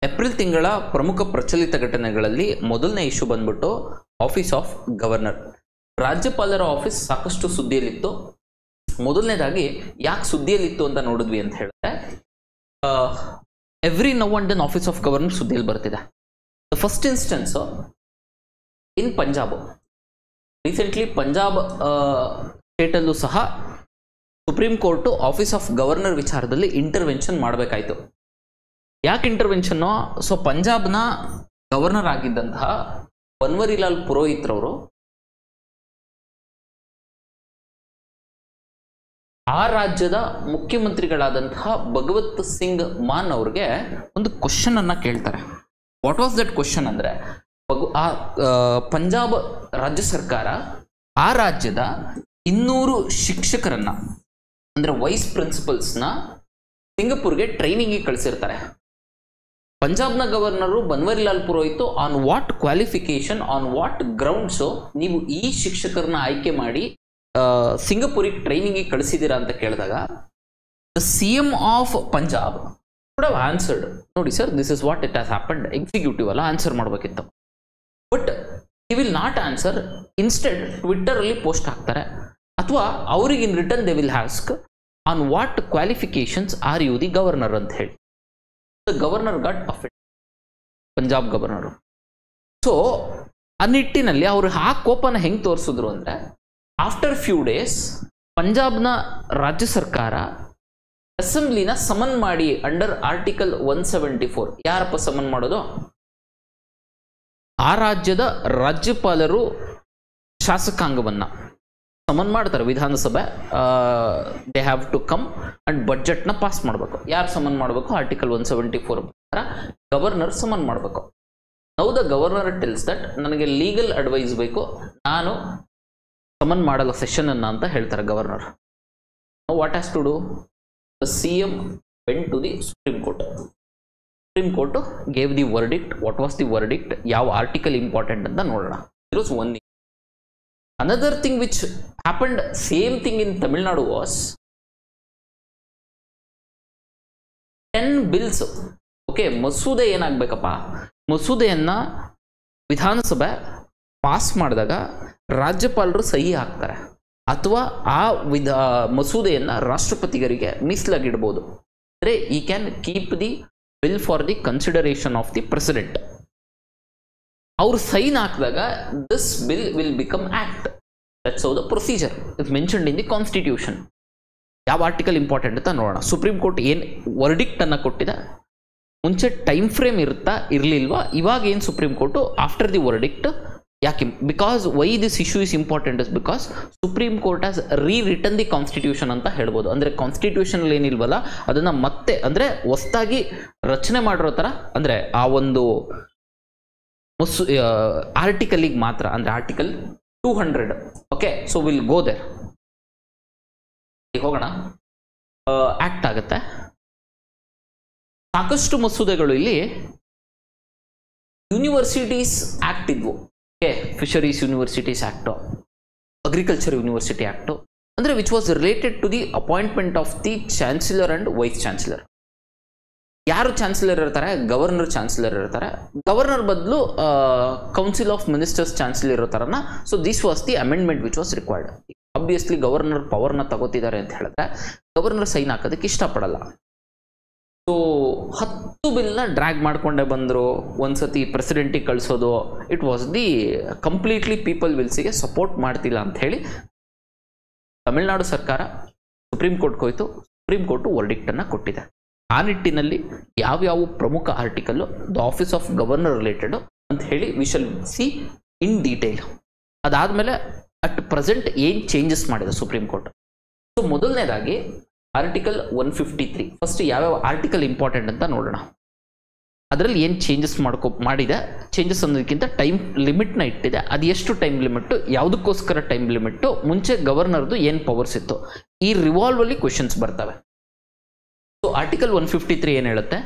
April ತಿಂಗಳ ಪ್ರಮುಖ ಪ್ರಚಲಿತ ಘಟನೆಗಳಲ್ಲಿ ಮೊದಲನೇ ಇಶ್ಯೂ ಬಂದ್ಬಿಟ್ಟು ಆಫೀಸ್ ಆಫ್ ಗವರ್ನರ್. ರಾಜ್ಯಪಾಲರ ಆಫೀಸ್ ಸಾಕಷ್ಟು ಸುದ್ದಿಯಲ್ಲಿತ್ತು. ಮೊದಲನೇದಾಗಿ ಯಾಕೆ ಸುದ್ದಿಯಲ್ಲಿತ್ತು ಅಂತ ನೋಡಿದ್ವಿ ಅಂತ ಹೇಳಿದ್ರೆ, every now and then office of governor ಸುದ್ದಿಯಲ್ಲಿ ಬರ್ತಿದೆ. The first instance in Punjab. Recently Punjab ಸ್ಟೇಟಲ್ಲೂ ಸಹ supreme court office of governor ವಿಚಾರದಲ್ಲಿ ಇಂಟರ್ವೆನ್ಷನ್ ಮಾಡಬೇಕಾಯಿತು. ಯಾಕೆ ಇಂಟರ್ವೆನ್ಷನ್ನು? ಸೊ ಪಂಜಾಬ್ನ ಗವರ್ನರ್ ಆಗಿದ್ದಂತಹ ಬನ್ವರಿಲಾಲ್ ಪುರೋಹಿತ್ ರವರು ಆ ರಾಜ್ಯದ ಮುಖ್ಯಮಂತ್ರಿಗಳಾದಂತಹ ಭಗವತ್ ಸಿಂಗ್ ಮಾನ್ ಅವ್ರಿಗೆ ಒಂದು ಕ್ವಶನ್ ಅನ್ನ ಕೇಳ್ತಾರೆ. ವಾಟ್ ವಾಸ್ ದಟ್ ಕ್ವಶನ್ ಅಂದ್ರೆ, ಪಂಜಾಬ್ ರಾಜ್ಯ ಸರ್ಕಾರ ಆ ರಾಜ್ಯದ 200 ಶಿಕ್ಷಕರನ್ನ ಅಂದ್ರೆ ವೈಸ್ ಪ್ರಿನ್ಸಿಪಲ್ಸ್ನ ಸಿಂಗಪುರ್ಗೆ ಟ್ರೈನಿಂಗಿಗೆ ಕಳಿಸಿರ್ತಾರೆ. ಪಂಜಾಬ್ನ governor Banwarilal Purohit on what qualification, on what grounds ನೀವು ಈ ಶಿಕ್ಷಕರನ್ನ ಆಯ್ಕೆ ಮಾಡಿ ಸಿಂಗಪುರಿಗೆ ಟ್ರೈನಿಂಗಿಗೆ ಕಳಿಸಿದ್ದೀರಾ ಅಂತ ಕೇಳಿದಾಗ the CM of Punjab could have answered, ನೋಡಿ sir this is what it has happened. Executive ಅಲ್ಲ, ಆನ್ಸರ್ ಮಾಡಬೇಕಿತ್ತು. But he will not answer. Instead Twitter ಅಲ್ಲಿ ಪೋಸ್ಟ್ ಹಾಕ್ತಾರೆ, ಅಥವಾ ಅವ್ರಿಗೆ in return they will ask on what qualifications are you the governor ಅಂತ ಹೇಳಿ. The governor got offend, Punjab governor. So ಆ ನಿಟ್ಟಿನಲ್ಲಿ ಅವರು ಆ ಕೋಪನ ಹೆಂಗೆ ತೋರಿಸಿದ್ರು ಅಂದರೆ, ಆಫ್ಟರ್ ಫ್ಯೂ ಡೇಸ್ ಪಂಜಾಬ್ನ ರಾಜ್ಯ ಸರ್ಕಾರ ಅಸೆಂಬ್ಲಿನ ಸಮನ್ ಮಾಡಿ ಅಂಡರ್ ಆರ್ಟಿಕಲ್ 174. ಯಾರಪ್ಪ ಸಮನ್ ಮಾಡೋದು? ಆ ರಾಜ್ಯದ ರಾಜ್ಯಪಾಲರು ಶಾಸಕಾಂಗವನ್ನ ಸಮನ್ ಮಾಡ್ತಾರೆ. ವಿಧಾನಸಭೆ they have to come and ಬಜೆಟ್ನ ಪಾಸ್ ಮಾಡಬೇಕು. ಯಾರು ಸಮನ್ ಮಾಡಬೇಕು? ಆರ್ಟಿಕಲ್ 174 ಪ್ರಕಾರ ಗವರ್ನರ್ ಸಮನ್ ಮಾಡಬೇಕು. Now the governor tells that ನನಗೆ ಲೀಗಲ್ ಅಡ್ವೈಸ್ ಬೇಕು, ನಾನು ಸಮನ್ ಮಾಡಲ್ಲ ಸೆಷನ್ ಅನ್ನ ಅಂತ ಹೇಳ್ತಾರೆ governor. What has to do? The CM went to the supreme court. Supreme court gave the verdict. What was the verdict? ಯಾವ article important ಅಂತ ನೋಡೋಣ. It was one. Another thing which happened, same thing in Tamil Nadu was 10 bills. Okay, ಮಸೂದೆ ಏನಾಗಬೇಕಪ್ಪ? ಮಸೂದೆಯನ್ನ ವಿಧಾನಸಭೆ pass ಮಾಡಿದಾಗ ರಾಜ್ಯಪಾಲರು ಸಹಿ ಹಾಕ್ತಾರೆ, ಅಥವಾ ಆ ಮಸೂದೆಯನ್ನ ರಾಷ್ಟ್ರಪತಿಗರಿಗೆ ಮೀಸಲಾಗಿಡ್ಬೋದು. ಅಂದರೆ ಈ can keep the bill for the consideration of the president. ಅವ್ರು ಸೈನ್ ಹಾಕಿದಾಗ this bill will become act. That's how the procedure is mentioned in the constitution. ಯಾವ ಆರ್ಟಿಕಲ್ ಇಂಪಾರ್ಟೆಂಟ್ ಅಂತ ನೋಡೋಣ. ಸುಪ್ರೀಂ ಕೋರ್ಟ್ ಏನು ವರ್ಡಿಕ್ಟ್ ಅನ್ನ ಕೊಟ್ಟಿದೆ, ಮುಂಚೆ ಟೈಮ್ ಫ್ರೇಮ್ ಇರಲಿಲ್ವಾ? ಇವಾಗ ಏನು supreme court after the verdict ಯಾಕೆ? Because why this issue is important is because supreme court has written the constitution ಅಂತ ಹೇಳ್ಬೋದು. ಅಂದರೆ ಕಾನ್ಸ್ಟಿಟ್ಯೂಷನ್ ಏನಿಲ್ವಲ್ಲ ಅದನ್ನು ಮತ್ತೆ ಅಂದರೆ ಹೊಸದಾಗಿ ರಚನೆ ಮಾಡಿರೋ ಥರ, ಅಂದರೆ ಆ ಒಂದು ಆರ್ಟಿಕಲಿಗೆ ಮಾತ್ರ, ಅಂದರೆ article 200. Okay, so will go there. ಹೋಗೋಣ. ಆಕ್ಟ್ ಆಗುತ್ತೆ. ಸಾಕಷ್ಟು ಮಸೂದೆಗಳು ಇಲ್ಲಿ ಯೂನಿವರ್ಸಿಟೀಸ್ ಆಕ್ಟ್ ಇದ್ವು. Okay, fisheries universities act, agriculture university act, ಅಂದರೆ which was related to the appointment of the chancellor and vice chancellor. ಯಾರು ಚಾನ್ಸಲರ್ ಇರ್ತಾರೆ? ಗವರ್ನರ್ ಚಾನ್ಸಲರ್ ಇರ್ತಾರೆ. ಗವರ್ನರ್ ಬದಲು ಕೌನ್ಸಿಲ್ ಆಫ್ ಮಿನಿಸ್ಟರ್ಸ್ ಚಾನ್ಸಲರ್ ಇರ್ತಾರನ್ನ. So this was the amendment which was required. Obviously governor ಪವರ್ನ ತಗೋತಿದ್ದಾರೆ ಅಂತ ಹೇಳಿದ್ರೆ ಗವರ್ನರ್ ಸೈನ್ ಹಾಕೋದಕ್ಕೆ ಇಷ್ಟಪಡಲ್ಲ. ಸೊ 10 ಬಿಲ್ನ ಡ್ರ್ಯಾಗ್ ಮಾಡಿಕೊಂಡೇ ಬಂದರು. ಒಂದ್ಸತಿ ಪ್ರೆಸಿಡೆಂಟಿಗೆ ಕಳಿಸೋದು, it was the completely people ವಿಲ್ಸಿಗೆ ಸಪೋರ್ಟ್ ಮಾಡ್ತಿಲ್ಲ ಅಂತ ಹೇಳಿ ತಮಿಳುನಾಡು ಸರ್ಕಾರ ಸುಪ್ರೀಂ ಕೋರ್ಟ್ಗೆ ಹೋಯಿತು. ಸುಪ್ರೀಂ ಕೋರ್ಟು ವರ್ಡಿಕ್ಟನ್ನು ಕೊಟ್ಟಿದೆ. ಆ ನಿಟ್ಟಿನಲ್ಲಿ ಯಾವ್ಯಾವ ಪ್ರಮುಖ article the office of governor related ಅಂತ ಹೇಳಿ we shall C in detail. ಅದಾದಮೇಲೆ ಅಟ್ ಪ್ರೆಸೆಂಟ್ ಏನು ಚೇಂಜಸ್ ಮಾಡಿದೆ ಸುಪ್ರೀಂ ಕೋರ್ಟ್. ಸೊ ಮೊದಲನೇದಾಗಿ ಆರ್ಟಿಕಲ್ 153. ಫಸ್ಟ್ ಯಾವ್ಯಾವ ಆರ್ಟಿಕಲ್ ಇಂಪಾರ್ಟೆಂಟ್ ಅಂತ ನೋಡೋಣ. ಅದರಲ್ಲಿ ಏನು ಚೇಂಜಸ್ ಮಾಡಿದೆ. ಚೇಂಜಸ್ ಅನ್ನೋದಕ್ಕಿಂತ ಟೈಮ್ ಲಿಮಿಟ್ನ ಇಟ್ಟಿದೆ. ಅದು ಎಷ್ಟು ಟೈಮ್ ಲಿಮಿಟ್ಟು, ಯಾವುದಕ್ಕೋಸ್ಕರ ಟೈಮ್ ಲಿಮಿಟ್ಟು, ಮುಂಚೆ ಗವರ್ನರ್ದು ಏನು ಪವರ್ಸ್ ಇತ್ತು, ಈ ರಿವಾಲ್ವಲ್ಲಿ ಕ್ವೆಶನ್ಸ್ ಬರ್ತವೆ. ಸೊ ಆರ್ಟಿಕಲ್ 153 ಏನು ಹೇಳುತ್ತೆ?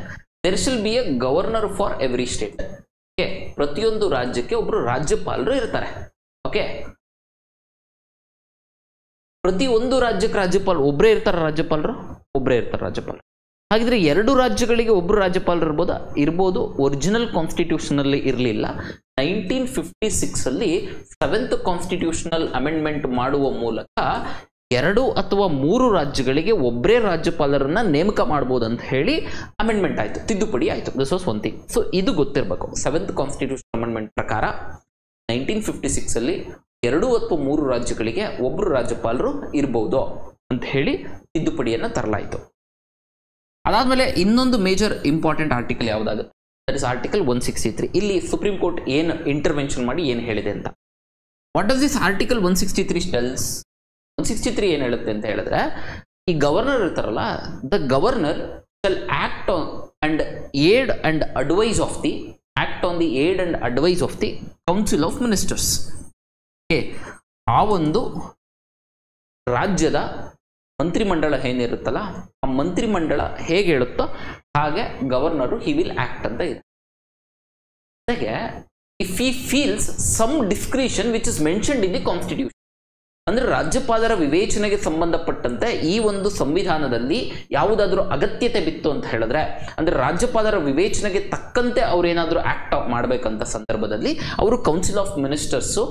There shall be a governor for every state. Okay, ಪ್ರತಿಯೊಂದು ರಾಜ್ಯಕ್ಕೆ ಒಬ್ಬರು ರಾಜ್ಯಪಾಲರು ಇರ್ತಾರೆ. ಓಕೆ, ಪ್ರತಿ ಒಂದು ರಾಜ್ಯಕ್ಕೆ ರಾಜ್ಯಪಾಲ ಒಬ್ಬರೇ ಇರ್ತಾರೆ. ರಾಜ್ಯಪಾಲರು ಒಬ್ಬರೇ ಇರ್ತಾರೆ. ರಾಜ್ಯಪಾಲ ಹಾಗಿದ್ರೆ 2 ರಾಜ್ಯಗಳಿಗೆ ಒಬ್ಬರು ರಾಜ್ಯಪಾಲರು ಇರ್ಬೋದು. ಒರಿಜಿನಲ್ ಕಾನ್ಸ್ಟಿಟ್ಯೂಷನಲ್ಲಿ ಇರಲಿಲ್ಲ. 1956 ಅಲ್ಲಿ 7th ಕಾನ್ಸ್ಟಿಟ್ಯೂಷನಲ್ ಅಮೆಂಡ್ಮೆಂಟ್ ಮಾಡುವ ಮೂಲಕ 2 ಅಥವಾ 3 ರಾಜ್ಯಗಳಿಗೆ ಒಬ್ಬರೇ ರಾಜ್ಯಪಾಲರನ್ನ ನೇಮಕ ಮಾಡ್ಬೋದು ಅಂತ ಹೇಳಿ ಅಮೆಂಡ್ಮೆಂಟ್ ಆಯಿತು, ತಿದ್ದುಪಡಿ ಆಯಿತು. This was one thing. So ಇದು ಗೊತ್ತಿರಬೇಕು. 7th ಕಾನ್ಸ್ಟಿಟ್ಯೂಷನ್ ಅಮೆಂಡ್ಮೆಂಟ್ ಪ್ರಕಾರ 1956 ಅಲ್ಲಿ 2 ಅಥವಾ 3 ರಾಜ್ಯಗಳಿಗೆ ಒಬ್ಬರು ರಾಜ್ಯಪಾಲರು ಇರ್ಬೋದು ಅಂತ ಹೇಳಿ ತಿದ್ದುಪಡಿಯನ್ನು ತರಲಾಯಿತು. ಅದಾದಮೇಲೆ ಇನ್ನೊಂದು ಮೇಜರ್ ಇಂಪಾರ್ಟೆಂಟ್ ಆರ್ಟಿಕಲ್ ಯಾವುದಾಗುತ್ತೆ, ದಟ್ ಇಸ್ ಆರ್ಟಿಕಲ್ 163. ಇಲ್ಲಿ ಸುಪ್ರೀಂ ಕೋರ್ಟ್ ಏನು ಇಂಟರ್ವೆನ್ಷನ್ ಮಾಡಿ ಏನು ಹೇಳಿದೆ ಅಂತ. What does this article 163 tells? 163 ಏನು ಹೇಳುತ್ತೆ ಅಂತ ಹೇಳಿದ್ರೆ, ಈ ಗವರ್ನರ್ ಇರ್ತಾರಲ್ಲ, the governor shall act and aid and advice of the act on the aid and advice of the council of ministers. ಆ ಒಂದು ರಾಜ್ಯದ ಮಂತ್ರಿಮಂಡಲ ಏನಿರುತ್ತಲ್ಲ, ಆ ಮಂತ್ರಿಮಂಡಲ ಹೇಗೆ ಹೇಳುತ್ತೋ ಹಾಗೆ ಗವರ್ನರು ಹಿ ವಿಲ್ ಆಕ್ಟ್ ಅಂತ ಇದೆ. ಜೊತೆಗೆ if he feels some discretion which is mentioned in the constitution, ಅಂದರೆ ರಾಜ್ಯಪಾಲರ ವಿವೇಚನೆಗೆ ಸಂಬಂಧಪಟ್ಟಂತೆ ಈ ಒಂದು ಸಂವಿಧಾನದಲ್ಲಿ ಯಾವುದಾದ್ರೂ ಅಗತ್ಯತೆ ಬಿತ್ತು ಅಂತ ಹೇಳಿದ್ರೆ, ಅಂದರೆ ರಾಜ್ಯಪಾಲರ ವಿವೇಚನೆಗೆ ತಕ್ಕಂತೆ ಅವ್ರೇನಾದರೂ ಆಕ್ಟ್ ಮಾಡಬೇಕಂತ ಸಂದರ್ಭದಲ್ಲಿ ಅವರು ಕೌನ್ಸಿಲ್ ಆಫ್ ಮಿನಿಸ್ಟರ್ಸು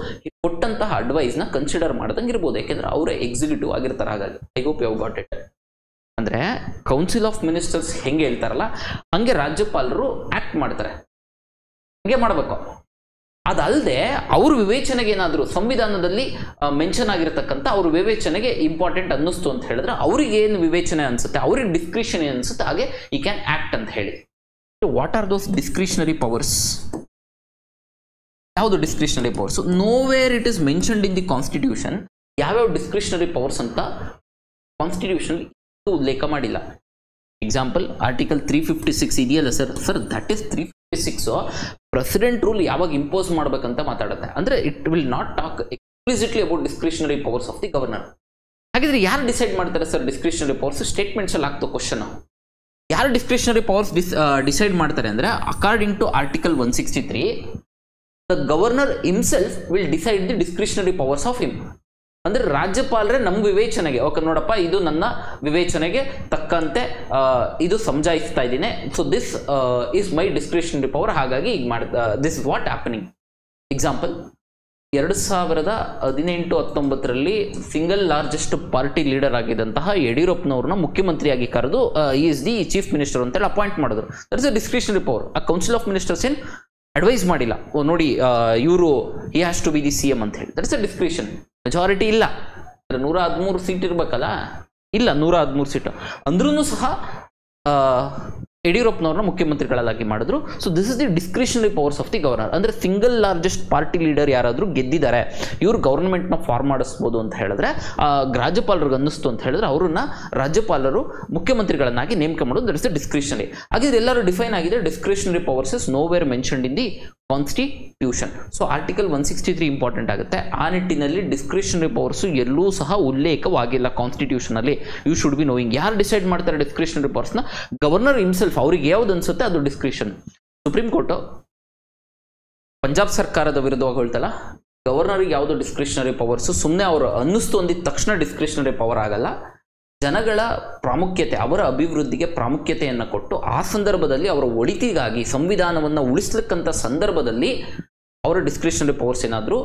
ಕೊಟ್ಟಂತಹ ಅಡ್ವೈಸ್ನ ಕನ್ಸಿಡರ್ ಮಾಡ್ದಂಗೆ ಇರ್ಬೋದು. ಯಾಕೆಂದ್ರೆ ಅವರೇ ಎಕ್ಸಿಕ್ಯೂಟಿವ್ ಆಗಿರ್ತಾರೆ. ಹಾಗಾಗಿ I hope you got it. ಅಂದರೆ ಕೌನ್ಸಿಲ್ ಆಫ್ ಮಿನಿಸ್ಟರ್ಸ್ ಹೆಂಗೆ ಹೇಳ್ತಾರಲ್ಲ ಹಂಗೆ ರಾಜ್ಯಪಾಲರು ಆಕ್ಟ್ ಮಾಡ್ತಾರೆ, ಹಂಗೆ ಮಾಡಬೇಕು. ಅದಲ್ಲದೆ ಅವ್ರ ವಿವೇಚನೆಗೆ ಏನಾದರೂ ಸಂವಿಧಾನದಲ್ಲಿ ಮೆನ್ಷನ್ ಆಗಿರತಕ್ಕಂಥ ಅವ್ರ ವಿವೇಚನೆಗೆ ಇಂಪಾರ್ಟೆಂಟ್ ಅನ್ನಿಸ್ತು ಅಂತ ಹೇಳಿದ್ರೆ, ಅವ್ರಿಗೆ ಏನು ವಿವೇಚನೆ ಅನಿಸುತ್ತೆ, ಅವ್ರಿಗೆ ಡಿಸ್ಕ್ರಿಷನ್ ಏನು ಅನಿಸುತ್ತೆ, ಹಾಗೆ ಈ ಕ್ಯಾನ್ ಆಕ್ಟ್ ಅಂತ ಹೇಳಿ. What are those discretionary powers? ಯಾವುದು discretionary powers? Nowhere it is mentioned in the constitution ಯಾವ್ಯಾವ ಡಿಸ್ಕ್ರಿಷನರಿ ಪವರ್ಸ್ ಅಂತ ಕಾನ್ಸ್ಟಿಟ್ಯೂಷನ್ ಉಲ್ಲೇಖ ಮಾಡಿಲ್ಲ. ಎಕ್ಸಾಂಪಲ್ ಆರ್ಟಿಕಲ್ 356 ಇದೆಯಲ್ಲ sir, that is 356 president rule ಯಾವಾಗ ಇಂಪೋಸ್ ಮಾಡಬೇಕಂತ ಮಾತಾಡುತ್ತೆ. ಅಂದರೆ it will not talk explicitly about discretionary powers of the governor. ಹಾಗಿದ್ರೆ ಯಾರು ಡಿಸೈಡ್ ಮಾಡ್ತಾರೆ ಸರ್ ಡಿಸ್ಕ್ರಿಷನರಿ ಪವರ್ಸ್? ಸ್ಟೇಟ್ಮೆಂಟ್ಸ್ ಅಲ್ಲಿ ಆಗ್ತೋ ಕ್ವಶನ್. ಯಾರು ಡಿಸ್ಕ್ರಿಷನರಿ ಪವರ್ಸ್ ಡಿಸೈಡ್ ಮಾಡ್ತಾರೆ ಅಂದರೆ, according to article 163 the governor himself will decide the discretionary powers of him. ಅಂದರೆ ರಾಜ್ಯಪಾಲರೇ ನಮ್ಮ ವಿವೇಚನೆಗೆ, ಓಕೆ ನೋಡಪ್ಪ ಇದು ನನ್ನ ವಿವೇಚನೆಗೆ ತಕ್ಕಂತೆ ಇದು ಸಮಜಾಯಿಸ್ತಾ ಇದ್ದೀನಿ, so this is my discretionary power, ಹಾಗಾಗಿ ಈಗ this is what happening. Example 2018-19 single largest party leader ಆಗಿದ್ದಂತಹ ಯಡಿಯೂರಪ್ಪನವ್ರನ್ನ ಮುಖ್ಯಮಂತ್ರಿಯಾಗಿ ಕರೆದು ಈಸ್ ದಿ ಚೀಫ್ ಮಿನಿಸ್ಟರ್ ಅಂತೇಳಿ ಅಪಾಯಿಂಟ್ ಮಾಡಿದ್ರು. That is a discretionary power. ಆ ಕೌನ್ಸಿಲ್ ಆಫ್ ಮಿನಿಸ್ಟರ್ಸ್ ಏನು ಅಡ್ವೈಸ್ ಮಾಡಿಲ್ಲ, ನೋಡಿ ಇವರು he has to be the CM ಅಂತ ಹೇಳಿ. That is a discretion. Majority ಇಲ್ಲ, 113 ಸೀಟ್ ಇರಬೇಕಲ್ಲ, ಇಲ್ಲ 113 ಸೀಟು ಅಂದ್ರೂ ಸಹ ಯಡಿಯೂರಪ್ಪನವ್ರನ್ನ ಮುಖ್ಯಮಂತ್ರಿಗಳಾಗಿ ಮಾಡಿದ್ರು. So this is the discretionary powers of the governor. ಅಂದರೆ ಸಿಂಗಲ್ ಲಾರ್ಜೆಸ್ಟ್ ಪಾರ್ಟಿ ಲೀಡರ್ ಯಾರಾದರೂ ಗೆದ್ದಿದ್ದಾರೆ, ಇವರು ಗವರ್ನಮೆಂಟ್ನ ಫಾರ್ಮ್ ಮಾಡಿಸ್ಬೋದು ಅಂತ ಹೇಳಿದ್ರೆ, ರಾಜ್ಯಪಾಲರಿಗೆ ಅನ್ನಿಸ್ತು ಅಂತ ಹೇಳಿದ್ರೆ ಅವ್ರನ್ನ ರಾಜ್ಯಪಾಲರು ಮುಖ್ಯಮಂತ್ರಿಗಳನ್ನಾಗಿ ನೇಮಕ ಮಾಡೋದು. That is the discretionary. ಹಾಗಿದ್ರೆ ಎಲ್ಲರೂ ಡಿಫೈನ್ ಆಗಿದೆ, discretionary powers is nowhere mentioned in the constitution. So article 163 important ಆಗುತ್ತೆ. ಆ ನಿಟ್ಟಿನಲ್ಲಿ ಡಿಸ್ಕ್ರಿಷನರಿ ಪವರ್ಸ್ ಎಲ್ಲೂ ಸಹ ಉಲ್ಲೇಖವಾಗಿಲ್ಲ ಕಾನ್ಸ್ಟಿಟ್ಯೂಷನ್ ಅಲ್ಲಿ. You should be knowing. ಯಾರು ಡಿಸೈಡ್ ಮಾಡ್ತಾರೆ ಡಿಸ್ಕ್ರಿಷನರಿ ಪವರ್ಸ್ನ? Governor himself. ಅವ್ರಿಗೆ ಯಾವ್ದು ಅನ್ಸುತ್ತೆ ಅದು ಡಿಸ್ಕ್ರಿಷನ್. ಸುಪ್ರೀಂ ಕೋರ್ಟ್ ಪಂಜಾಬ್ ಸರ್ಕಾರದ ವಿರುದ್ಧವಾಗಿ ಹೇಳ್ತಲ್ಲ, ಗವರ್ನರ್ಗೆ ಯಾವುದು ಡಿಸ್ಕ್ರಿಷನರಿ ಪವರ್ಸ್, ಸುಮ್ಮನೆ ಅವರು ಅನ್ನಿಸ್ತು ಅಂದಿದ ತಕ್ಷಣ ಡಿಸ್ಕ್ರಿಷನರಿ ಪವರ್ ಆಗಲ್ಲ. ಜನಗಳ ಪ್ರಾಮುಖ್ಯತೆ, ಅವರ ಅಭಿವೃದ್ಧಿಗೆ ಪ್ರಾಮುಖ್ಯತೆಯನ್ನು ಕೊಟ್ಟು ಆ ಸಂದರ್ಭದಲ್ಲಿ ಅವರ ಒಳಿತಿಗಾಗಿ ಸಂವಿಧಾನವನ್ನು ಉಳಿಸ್ಲಿಕ್ಕಂಥ ಸಂದರ್ಭದಲ್ಲಿ ಅವರ ಡಿಸ್ಕ್ರಿಷನರಿ ಪವರ್ಸ್ ಏನಾದರೂ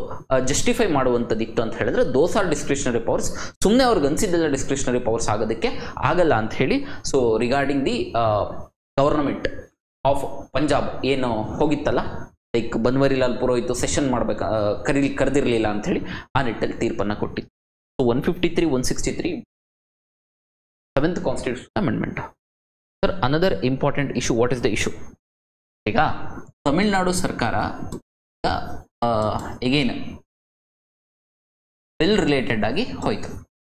ಜಸ್ಟಿಫೈ ಮಾಡುವಂಥದ್ದಿತ್ತು ಅಂತ ಹೇಳಿದ್ರೆ ದೋಸ್ ಆರ್ ಡಿಸ್ಕ್ರಿಷನರಿ ಪವರ್ಸ್. ಸುಮ್ಮನೆ ಅವ್ರಿಗೆ ಅನಿಸಿದ್ದೆಲ್ಲ ಡಿಸ್ಕ್ರಿಷನರಿ ಪವರ್ಸ್ ಆಗೋದಕ್ಕೆ ಆಗಲ್ಲ ಅಂತ ಹೇಳಿ. So regarding the government of Punjab ಏನು ಹೋಗಿತ್ತಲ್ಲ, ಲೈಕ್ ಬನ್ವರಿಲಾಲ್ ಪುರೋಹಿತ್ ಸೆಷನ್ ಮಾಡ್ಬೇಕು ಕರೆದಿರಲಿಲ್ಲ ಅಂತ ಹೇಳಿ ಆ ನಿಟ್ಟಲ್ಲಿ ತೀರ್ಪನ್ನು ಕೊಟ್ಟಿತ್ತು. So 153, 163 7th Constitutional Amendment. Sir, another important issue. What is the issue? ಈಗ ತಮಿಳುನಾಡು ಸರ್ಕಾರ again ಬಿಲ್ ರಿಲೇಟೆಡ್ ಆಗಿ ಹೋಯ್ತು.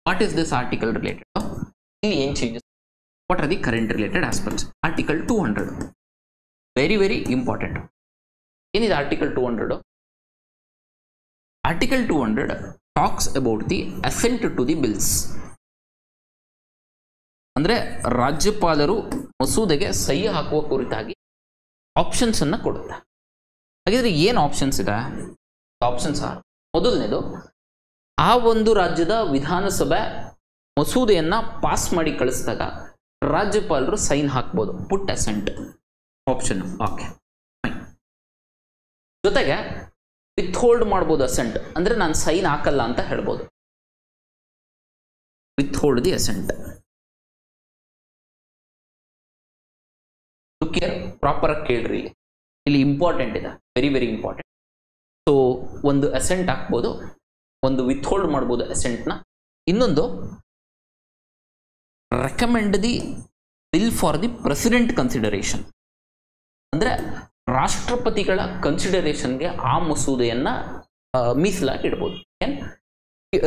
What is this article related? ಇಲ್ಲಿ ಏನು changes? What are the current related aspects? Article 200 very very important. ಏನಿದೆ article 200? Article 200 talks about the assent to the bills. ಅಂದರೆ ರಾಜ್ಯಪಾಲರು ಮಸೂದೆಗೆ ಸಹಿ ಹಾಕುವ ಕುರಿತಾಗಿ ಆಪ್ಷನ್ಸ್ ಅನ್ನು ಕೊಡುತ್ತೆ. ಹಾಗಿದ್ರೆ ಏನು ಆಪ್ಷನ್ಸ್ ಇದೆ? ಆಪ್ಷನ್ಸ್ ಮೊದಲನೇದು, ಆ ಒಂದು ರಾಜ್ಯದ ವಿಧಾನಸಭೆ ಮಸೂದೆಯನ್ನು ಪಾಸ್ ಮಾಡಿ ಕಳಿಸಿದಾಗ ರಾಜ್ಯಪಾಲರು ಸೈನ್ ಹಾಕ್ಬೋದು, ಪುಟ್ ಅಸೆಂಟ್ ಆಪ್ಷನ್. ಓಕೆ, ಜೊತೆಗೆ ವಿತ್ ಹೋಲ್ಡ್ ಮಾಡ್ಬೋದು ಅಸೆಂಟ್, ಅಂದ್ರೆ ನಾನು ಸೈನ್ ಹಾಕಲ್ಲ ಅಂತ ಹೇಳ್ಬೋದು. With hold the asset. Proper ಆಗಿ ಕೇಳ್ರಿ, ಇಲ್ಲಿ ಇಂಪಾರ್ಟೆಂಟ್ ಇದೆ, ವೆರಿ ವೆರಿ ಇಂಪಾರ್ಟೆಂಟ್. ಸೊ ಒಂದು ಅಸೆಂಟ್ ಹಾಕ್ಬೋದು, ಒಂದು ವಿತ್ ಹೋಲ್ಡ್ ಮಾಡ್ಬೋದು ಅಸೆಂಟ್ನ. ಇನ್ನೊಂದು recommend the bill for the president consideration, ಅಂದ್ರೆ ರಾಷ್ಟ್ರಪತಿಗಳ ಕನ್ಸಿಡರೇಷನ್ಗೆ ಆ ಮಸೂದೆಯನ್ನ ಮೀಸಲಾಗಿ ಇಡ್ಬೋದು.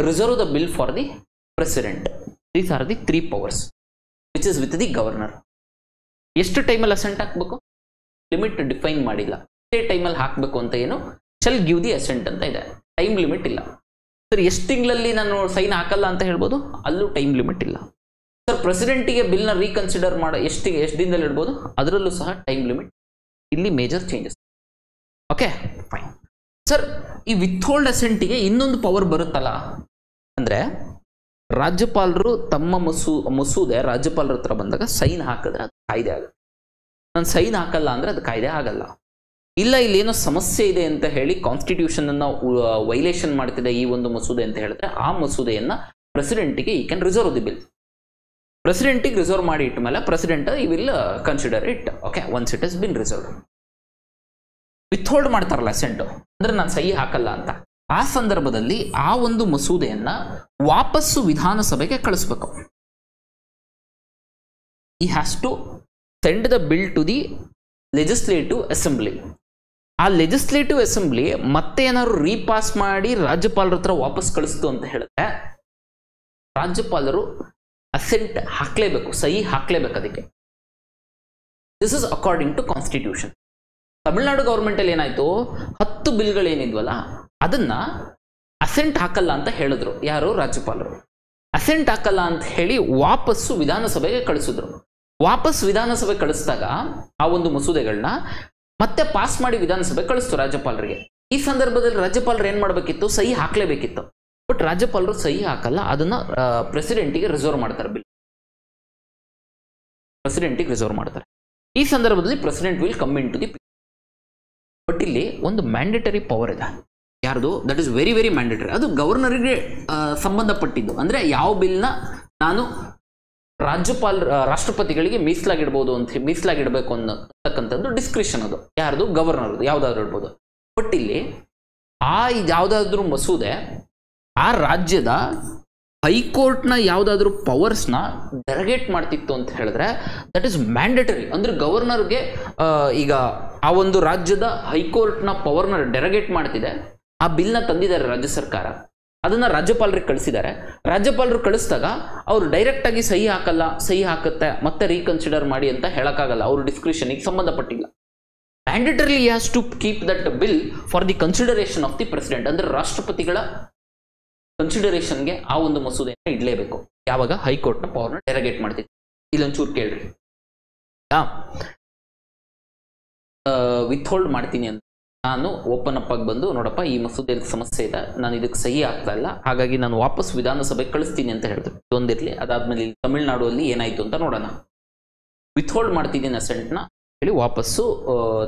Reserve the bill for the president. These are the 3 powers which is with the governor. ಎಷ್ಟು ಟೈಮಲ್ಲಿ ಅಸೆಂಟ್ ಹಾಕ್ಬೇಕು ಲಿಮಿಟ್ ಡಿಫೈನ್ ಮಾಡಿಲ್ಲ. ಎಷ್ಟೇ ಟೈಮಲ್ಲಿ ಹಾಕಬೇಕು ಅಂತ ಏನು ಶಲ್ ಗಿವ್ ದಿ ಅಸೆಂಟ್ ಅಂತ ಇದೆ, ಟೈಮ್ ಲಿಮಿಟ್ ಇಲ್ಲ. ಸರ್ ಎಷ್ಟು ತಿಂಗಳಲ್ಲಿ ನಾನು ಸೈನ್ ಹಾಕಲ್ಲ ಅಂತ ಹೇಳ್ಬೋದು, ಅಲ್ಲೂ ಟೈಮ್ ಲಿಮಿಟ್ ಇಲ್ಲ. ಸರ್ ಪ್ರೆಸಿಡೆಂಟಿಗೆ ಬಿಲ್ನ ರೀಕನ್ಸಿಡರ್ ಎಷ್ಟು ದಿನದಲ್ಲಿ ಇಡ್ಬೋದು, ಅದರಲ್ಲೂ ಸಹ ಟೈಮ್ ಲಿಮಿಟ್. ಇಲ್ಲಿ major changes. Okay fine. Sir ಈ ವಿತ್ ಹೋಲ್ಡ್ ಅಸೆಂಟಿಗೆ ಇನ್ನೊಂದು ಪವರ್ ಬರುತ್ತಲ್ಲ, ಅಂದರೆ ರಾಜ್ಯಪಾಲರು ತಮ್ಮ ಮಸೂದೆ ರಾಜ್ಯಪಾಲರ ಹತ್ರ ಬಂದಾಗ ಸೈನ್ ಹಾಕಿದ್ರೆ ಅದು ಕಾಯ್ದೆ ಆಗುತ್ತೆ. ನಾನು ಸೈನ್ ಹಾಕಲ್ಲ ಅಂದರೆ ಅದು ಕಾಯ್ದೆ ಆಗಲ್ಲ. ಇಲ್ಲ ಇಲ್ಲೇನೋ ಸಮಸ್ಯೆ ಇದೆ ಅಂತ ಹೇಳಿ ಕಾನ್ಸ್ಟಿಟ್ಯೂಷನ್ ಅನ್ನ ವೈಲೇಷನ್ ಮಾಡ್ತಿದೆ ಈ ಒಂದು ಮಸೂದೆ ಅಂತ ಹೇಳಿದ್ರೆ, ಆ ಮಸೂದೆಯನ್ನ ಪ್ರೆಸಿಡೆಂಟಿಗೆ he can reserve the bill. ಪ್ರೆಸಿಡೆಂಟಿಗೆ ರಿಸರ್ವ್ ಮಾಡಿ ಇಟ್ಟ ಮೇಲೆ president he will consider it. Okay, once it has been reserve. Withhold ಮಾಡ್ತಾರಲ್ಲ ಅಸೆಂಟ್, ಅಂದ್ರೆ ನಾನು ಸಹಿ ಹಾಕಲ್ಲ ಅಂತ, ಆ ಸಂದರ್ಭದಲ್ಲಿ ಆ ಒಂದು ಮಸೂದೆಯನ್ನ ವಾಪಸ್ಸು ವಿಧಾನಸಭೆಗೆ ಕಳಿಸ್ಬೇಕು. He has to send the bill to the legislative assembly. ಆ ಲೆಜಿಸ್ಲೇಟಿವ್ ಅಸೆಂಬ್ಲಿ ಮತ್ತೆ ಏನಾದ್ರು ರೀಪಾಸ್ ಮಾಡಿ ರಾಜ್ಯಪಾಲರ ಹತ್ರ ವಾಪಸ್ ಕಳಿಸ್ತು ಅಂತ ಹೇಳಿದ್ರೆ ರಾಜ್ಯಪಾಲರು ಅಸೆಂಟ್ ಹಾಕ್ಲೇಬೇಕು, ಸಹಿ ಹಾಕ್ಲೇಬೇಕು ಅದಕ್ಕೆ. This is according to constitution. Tamil Nadu government ಅಲ್ಲಿ ಏನಾಯ್ತು, 10 ಬಿಲ್ಗಳೇನಿದ್ವಲ್ಲ ಅದನ್ನ ಅಸೆಂಟ್ ಹಾಕಲ್ಲ ಅಂತ ಹೇಳಿದ್ರು ಯಾರು, ರಾಜ್ಯಪಾಲರು. ಅಸೆಂಟ್ ಹಾಕಲ್ಲ ಅಂತ ಹೇಳಿ ವಾಪಸ್ಸು ವಿಧಾನಸಭೆಗೆ ಕಳಿಸಿದ್ರು. ವಾಪಸ್ ವಿಧಾನಸಭೆ ಕಳಿಸಿದಾಗ ಆ ಒಂದು ಮಸೂದೆಗಳನ್ನ ಮತ್ತೆ ಪಾಸ್ ಮಾಡಿ ವಿಧಾನಸಭೆ ಕಳಿಸ್ತು ರಾಜ್ಯಪಾಲರಿಗೆ. ಈ ಸಂದರ್ಭದಲ್ಲಿ ರಾಜ್ಯಪಾಲರು ಏನ್ ಮಾಡಬೇಕಿತ್ತು, ಸಹಿ ಹಾಕ್ಲೇಬೇಕಿತ್ತು. ಬಟ್ ರಾಜ್ಯಪಾಲರು ಸಹಿ ಹಾಕಲ್ಲ, ಅದನ್ನ ಪ್ರೆಸಿಡೆಂಟಿಗೆ ರಿಸರ್ವ್ ಮಾಡ್ತಾರೆ. ಬಿಲ್ ಪ್ರೆಸಿಡೆಂಟಿಗೆ ರಿಸರ್ವ್ ಮಾಡ್ತಾರೆ. ಈ ಸಂದರ್ಭದಲ್ಲಿ president will come in to the. But ಇಲ್ಲಿ ಒಂದು ಮ್ಯಾಂಡೇಟರಿ ಪವರ್ ಇದೆ ಯಾರ್ದು, that is very very mandatory. ಅದು ಗವರ್ನರ್ಗೆ ಸಂಬಂಧಪಟ್ಟಿದ್ದು. ಅಂದ್ರೆ ಯಾವ ಬಿಲ್ನ ನಾನು ರಾಷ್ಟ್ರಪತಿಗಳಿಗೆ ಮೀಸಲಾಗಿಡ್ಬೋದು ಅಂತ, ಮೀಸಲಾಗಿಡಬೇಕು ಅನ್ನತಕ್ಕಂಥದ್ದು ಡಿಸ್ಕ್ರಿಷನ್, ಅದು ಯಾರ್ದು, ಗವರ್ನರ್ದು, ಯಾವ್ದಾದ್ರು ಇಡ್ಬೋದು. ಬಟ್ ಇಲ್ಲಿ ಆ ಯಾವ್ದಾದ್ರು ಮಸೂದೆ ಆ ರಾಜ್ಯದ ಹೈಕೋರ್ಟ್ನ ಯಾವ್ದಾದ್ರು ಪವರ್ಸ್ನ ಡೆರಗೇಟ್ ಮಾಡ್ತಿತ್ತು ಅಂತ ಹೇಳಿದ್ರೆ ದಟ್ ಇಸ್ ಮ್ಯಾಂಡೇಟರಿ. ಅಂದ್ರೆ ಗವರ್ನರ್ಗೆ ಈಗ ಆ ಒಂದು ರಾಜ್ಯದ ಹೈಕೋರ್ಟ್ನ ಪವರ್ನ ಡೆರಗೇಟ್ ಮಾಡ್ತಿದೆ, ಆ ಬಿಲ್ನ ತಂದಿದ್ದಾರೆ ರಾಜ್ಯ ಸರ್ಕಾರ, ಅದನ್ನ ರಾಜ್ಯಪಾಲರಿಗೆ ಕಳಿಸಿದ್ದಾರೆ. ರಾಜ್ಯಪಾಲರು ಕಳಿಸಿದಾಗ ಅವರು ಡೈರೆಕ್ಟ್ ಆಗಿ ಸಹಿ ಹಾಕಲ್ಲ, ಸಹಿ ಹಾಕುತ್ತೆ ಮತ್ತೆ ರೀಕನ್ಸಿಡರ್ ಮಾಡಿ ಅಂತ ಹೇಳಕ್ಕಾಗಲ್ಲ, ಅವ್ರ ಡಿಸ್ಕ್ರಿಷನ್ಗೆ ಸಂಬಂಧಪಟ್ಟಿಲ್ಲ. Mandatory has to keep that bill for the consideration of the president. ಅಂದ್ರೆ ರಾಷ್ಟ್ರಪತಿಗಳ ಕನ್ಸಿಡರೇಷನ್ಗೆ ಆ ಒಂದು ಮಸೂದೆಯನ್ನು ಇಡಲೇಬೇಕು ಯಾವಾಗ ಹೈಕೋರ್ಟ್ನ ಪವರ್ನ ಡೆರಗೇಟ್ ಮಾಡ್ತಿತ್ತು. ಇಲ್ಲೊಂಚೂರು ಕೇಳ್ರಿ, ವಿತ್ ಹೋಲ್ಡ್ ಮಾಡ್ತೀನಿ ಅಂತ ನಾನು ಓಪನ್ ಅಪ್ ಆಗಿ ಬಂದು ನೋಡಪ್ಪ ಈ ಮಸೂದೆಯಲ್ಲಿ ಸಮಸ್ಯೆ ಇದೆ, ನಾನು ಇದಕ್ಕೆ ಸಹಿ ಆಗ್ತಾ ಇಲ್ಲ, ಹಾಗಾಗಿ ನಾನು ವಾಪಸ್ ವಿಧಾನಸಭೆಗೆ ಕಳಿಸ್ತೀನಿ ಅಂತ ಹೇಳಿದ್ರು. ಇದೊಂದಿರಲಿ. ಅದಾದ್ಮೇಲೆ ಇಲ್ಲಿ ತಮಿಳುನಾಡುವಲ್ಲಿ ಏನಾಯ್ತು ಅಂತ ನೋಡೋಣ. ವಿತ್ ಹೋಲ್ಡ್ ಮಾಡ್ತಿದ್ದೀನಿ ಅಸೆಂಟ್ನ ಹೇಳಿ ವಾಪಸ್ಸು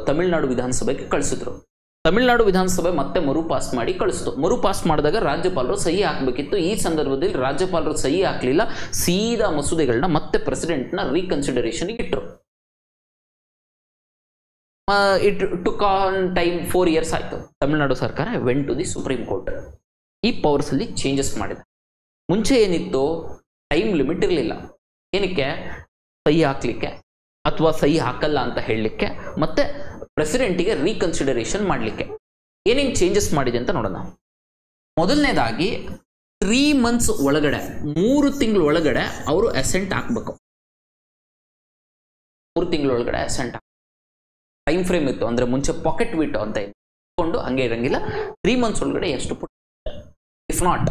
ತಮಿಳುನಾಡು ವಿಧಾನಸಭೆಗೆ ಕಳಿಸಿದ್ರು. ತಮಿಳುನಾಡು ವಿಧಾನಸಭೆ ಮತ್ತೆ ಮರುಪಾಸ್ ಮಾಡಿ ಕಳಿಸ್ತು. ಮರುಪಾಸ್ ಮಾಡಿದಾಗ ರಾಜ್ಯಪಾಲರು ಸಹಿ ಹಾಕಬೇಕಿತ್ತು. ಈ ಸಂದರ್ಭದಲ್ಲಿ ರಾಜ್ಯಪಾಲರು ಸಹಿ ಹಾಕಲಿಲ್ಲ, ಸೀದಾ ಮಸೂದೆಗಳನ್ನ ಮತ್ತೆ ಪ್ರೆಸಿಡೆಂಟ್ನ ರೀಕನ್ಸಿಡರೇಷನ್ ಇಟ್ಟರು. It took on time 4 years ಆಯಿತು. ತಮಿಳುನಾಡು ಸರ್ಕಾರ went to the supreme court. ಈ ಪವರ್ಸ್ ಅಲ್ಲಿ ಚೇಂಜಸ್ ಮಾಡಿದೆ. ಮುಂಚೆ ಏನಿತ್ತು, ಟೈಮ್ ಲಿಮಿಟ್ ಇರಲಿಲ್ಲ. ಏನಕ್ಕೆ, ಸಹಿ ಹಾಕ್ಲಿಕ್ಕೆ ಅಥವಾ ಸಹಿ ಹಾಕಲ್ಲ ಅಂತ ಹೇಳಲಿಕ್ಕೆ, ಮತ್ತೆ ಪ್ರೆಸಿಡೆಂಟಿಗೆ ರೀಕನ್ಸಿಡರೇಷನ್ ಮಾಡಲಿಕ್ಕೆ. ಏನೇನು ಚೇಂಜಸ್ ಮಾಡಿದೆ ಅಂತ ನೋಡೋಣ. ಮೊದಲನೇದಾಗಿ 3 months ಒಳಗಡೆ, 3 ತಿಂಗಳ ಒಳಗಡೆ ಅವರು ಅಸೆಂಟ್ ಹಾಕಬೇಕು. 3 ತಿಂಗಳ ಒಳಗಡೆ ಅಸೆಂಟ್ ಟೈಮ್ ಫ್ರೇಮ್ ಇತ್ತು. ಅಂದ್ರೆ ಮುಂಚೆ ಪಾಕೆಟ್ ಬಿಟ್ಟು ಅಂತ ಇಟ್ಕೊಂಡು ಹಂಗೆ ಇರಂಗಿಲ್ಲ. 3 months ಒಳಗಡೆ ಎಷ್ಟು ಪುಟ್, ಇಫ್ ನಾಟ್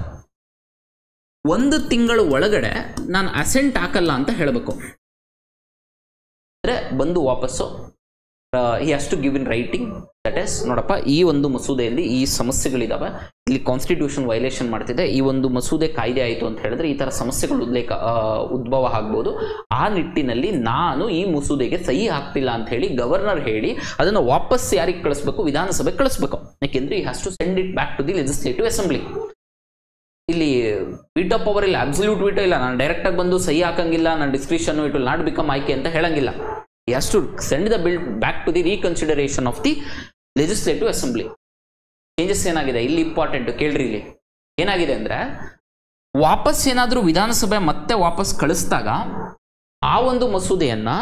1 ತಿಂಗಳ ಒಳಗಡೆ ನಾನು ಅಸೆಂಟ್ ಹಾಕಲ್ಲ ಅಂತ ಹೇಳಬೇಕು. ಅಂದ್ರೆ ಬಂದು ವಾಪಸ್ಸು he has to give in writing, that is ನೋಡಪ್ಪ ಈ ಒಂದು ಮಸೂದೆಯಲ್ಲಿ ಈ ಸಮಸ್ಯೆಗಳಿದಾವೆ, ಇಲ್ಲಿ ಕಾನ್ಸ್ಟಿಟ್ಯೂಷನ್ ವೈಲೇಷನ್ ಮಾಡ್ತಿದೆ, ಈ ಒಂದು ಮಸೂದೆ ಕಾಯ್ದೆ ಆಯಿತು ಅಂತ ಹೇಳಿದ್ರೆ ಈ ತರ ಸಮಸ್ಯೆಗಳು ಉದ್ಭವ ಆಗ್ಬೋದು, ಆ ನಿಟ್ಟಿನಲ್ಲಿ ನಾನು ಈ ಮಸೂದೆಗೆ ಸಹಿ ಹಾಕ್ತಿಲ್ಲ ಅಂತ ಹೇಳಿ ಗವರ್ನರ್ ಹೇಳಿ ಅದನ್ನು ವಾಪಸ್ ಯಾರಿಗೆ ಕಳಿಸ್ಬೇಕು, ವಿಧಾನಸಭೆಗೆ ಕಳಿಸ್ಬೇಕು. ಯಾಕೆಂದ್ರೆ he has to send it back to the legislative assembly. ಇಲ್ಲಿ ವೀಟೋ ಪವರ್ ಇಲ್ಲ, ಅಬ್ಸಲ್ಯೂಟ್ ವೀಟೋ ಇಲ್ಲ, ನಾನು ಡೈರೆಕ್ಟ್ ಆಗಿ ಬಂದು ಸಹಿ ಹಾಕಂಗಿಲ್ಲ, ನಾನು discretion it will not become ಆಯ್ಕೆ ಅಂತ ಹೇಳಂಗಿಲ್ಲ. He has to send the bill back to the reconsideration of the legislative assembly. Changes ಏನಾಗಿದೆ ಇಲ್ಲಿ ಇಂಪಾರ್ಟೆಂಟ್ ಕೇಳ್ರಿ. ಇಲ್ಲಿ ಏನಾಗಿದೆ ಅಂದ್ರೆ ವಾಪಸ್ ಏನಾದರೂ ವಿಧಾನಸಭೆ ಮತ್ತೆ ವಾಪಸ್ ಕಳಿಸಿದಾಗ ಆ ಒಂದು ಮಸೂದೆಯನ್ನ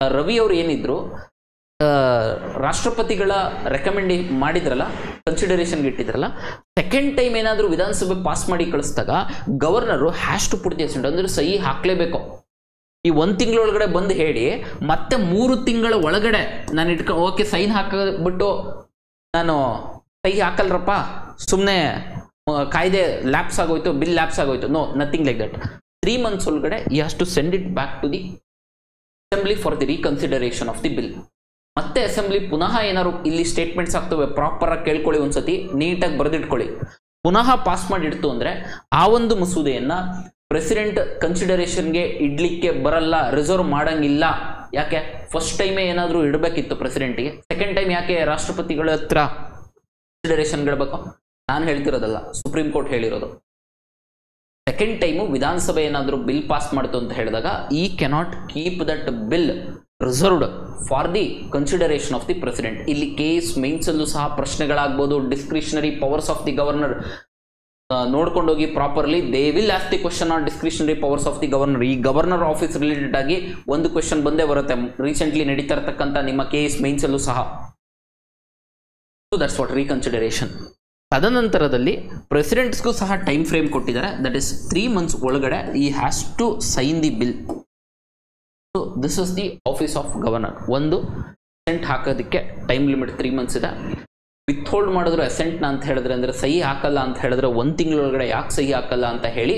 ರವಿ ಅವರು ಏನಿದ್ರು ರಾಷ್ಟ್ರಪತಿಗಳ ರೆಕಮೆಂಡ್ ಮಾಡಿದ್ರಲ್ಲ, ಕನ್ಸಿಡರೇಷನ್ಗೆ ಇಟ್ಟಿದ್ರಲ್ಲ, ಸೆಕೆಂಡ್ ಟೈಮ್ ಏನಾದರೂ ವಿಧಾನಸಭೆ ಪಾಸ್ ಮಾಡಿ ಕಳಿಸಿದಾಗ governor has to put the assent ಅಂದ್ರೆ ಸಹಿ ಹಾಕ್ಲೇಬೇಕು. ಈ 1 ತಿಂಗಳೊಳಗಡೆ ಬಂದು ಹೇಳಿ ಮತ್ತೆ 3 ತಿಂಗಳ ಒಳಗಡೆ ನಾನು ಓಕೆ ಸೈನ್ ಹಾಕಬಿಟ್ಟು ನಾನು ಸಹಿ ಹಾಕಲ್ರಪ್ಪ, ಸುಮ್ಮನೆ ಕಾಯ್ದೆ ಲ್ಯಾಪ್ಸ್ ಆಗೋಯ್ತು, ಬಿಲ್ ಲ್ಯಾಪ್ಸ್ ಆಗೋಯ್ತು, no, nothing like that. 3 months ಒಳಗಡೆ he has to send it back to the assembly for the reconsideration of the bill. ಮತ್ತೆ ಅಸೆಂಬ್ಲಿ ಪುನಃ ಏನಾದ್ರು ಇಲ್ಲಿ ಸ್ಟೇಟ್ಮೆಂಟ್ಸ್ ಆಗ್ತವೆ, ಪ್ರಾಪರ್ ಆಗಿ ಕೇಳ್ಕೊಳ್ಳಿ, ಒಂದ್ಸತಿ ನೀಟಾಗಿ ಬರೆದಿಟ್ಕೊಳ್ಳಿ. ಪುನಃ ಪಾಸ್ ಮಾಡಿಡ್ತು ಅಂದ್ರೆ ಆ ಒಂದು ಮಸೂದೆಯನ್ನ ಪ್ರೆಸಿಡೆಂಟ್ ಕನ್ಸಿಡರೇಷನ್ಗೆ ಇಡ್ಲಿಕ್ಕೆ ಬರಲ್ಲ, ರಿಸರ್ವ್ ಮಾಡಂಗಿಲ್ಲ. ಯಾಕೆ? ಫಸ್ಟ್ ಟೈಮೇ ಏನಾದರೂ ಇಡಬೇಕಿತ್ತು ಪ್ರೆಸಿಡೆಂಟ್ಗೆ, ಸೆಕೆಂಡ್ ಟೈಮ್ ಯಾಕೆ ರಾಷ್ಟ್ರಪತಿಗಳ ಹತ್ರ ಕನ್ಸಿಡರೇಷನ್ ಇಡಬೇಕು? ನಾನು ಹೇಳ್ತಿರೋದಲ್ಲ, ಸುಪ್ರೀಂ ಕೋರ್ಟ್ ಹೇಳಿರೋದು. ಸೆಕೆಂಡ್ ಟೈಮು ವಿಧಾನಸಭೆ ಏನಾದರೂ ಬಿಲ್ ಪಾಸ್ ಮಾಡ್ತು ಅಂತ ಹೇಳಿದಾಗ he cannot keep that bill reserved for the consideration of the president. ಇಲ್ಲಿ ಕೇಸ್ ಮೇನ್ಸ್ ಅಲ್ಲೂ ಸಹ ಪ್ರಶ್ನೆಗಳಾಗ್ಬೋದು, discretionary powers of the governor ನೋಡ್ಕೊಂಡೋಗಿ properly they will ask the question on discretionary powers of the governor. ಈ governor office related ಆಗಿ ಒಂದು question ಬಂದೇ ಬರುತ್ತೆ, ರೀಸೆಂಟ್ಲಿ ನಡೀತಾ ಇರತಕ್ಕಂಥ ನಿಮ್ಮ ಕೇಸ್ ಮೇನ್ಸ್ ಅಲ್ಲೂ ಸಹ. So that's what reconsideration. ತದನಂತರದಲ್ಲಿ ಪ್ರೆಸಿಡೆಂಟ್ಸ್ಗೂ ಸಹ ಟೈಮ್ ಫ್ರೇಮ್ ಕೊಟ್ಟಿದ್ದಾರೆ, ದಟ್ ಇಸ್ 3 ಮಂತ್ಸ್ ಒಳಗಡೆ he has to sign the bill. So this is the office of governor. ಒಂದು ಅಸೆಂಟ್ ಹಾಕೋದಕ್ಕೆ ಟೈಮ್ ಲಿಮಿಟ್ 3 ಮಂತ್ಸ್ ಇದೆ. ವಿತ್ಹೋಲ್ಡ್ ಮಾಡಿದ್ರು ಅಸೆಂಟ್ನ ಅಂತ ಹೇಳಿದ್ರೆ, ಅಂದರೆ ಸಹಿ ಹಾಕಲ್ಲ ಅಂತ ಹೇಳಿದ್ರೆ 1 ತಿಂಗಳೊಳಗಡೆ ಯಾಕೆ ಸಹಿ ಹಾಕಲ್ಲ ಅಂತ ಹೇಳಿ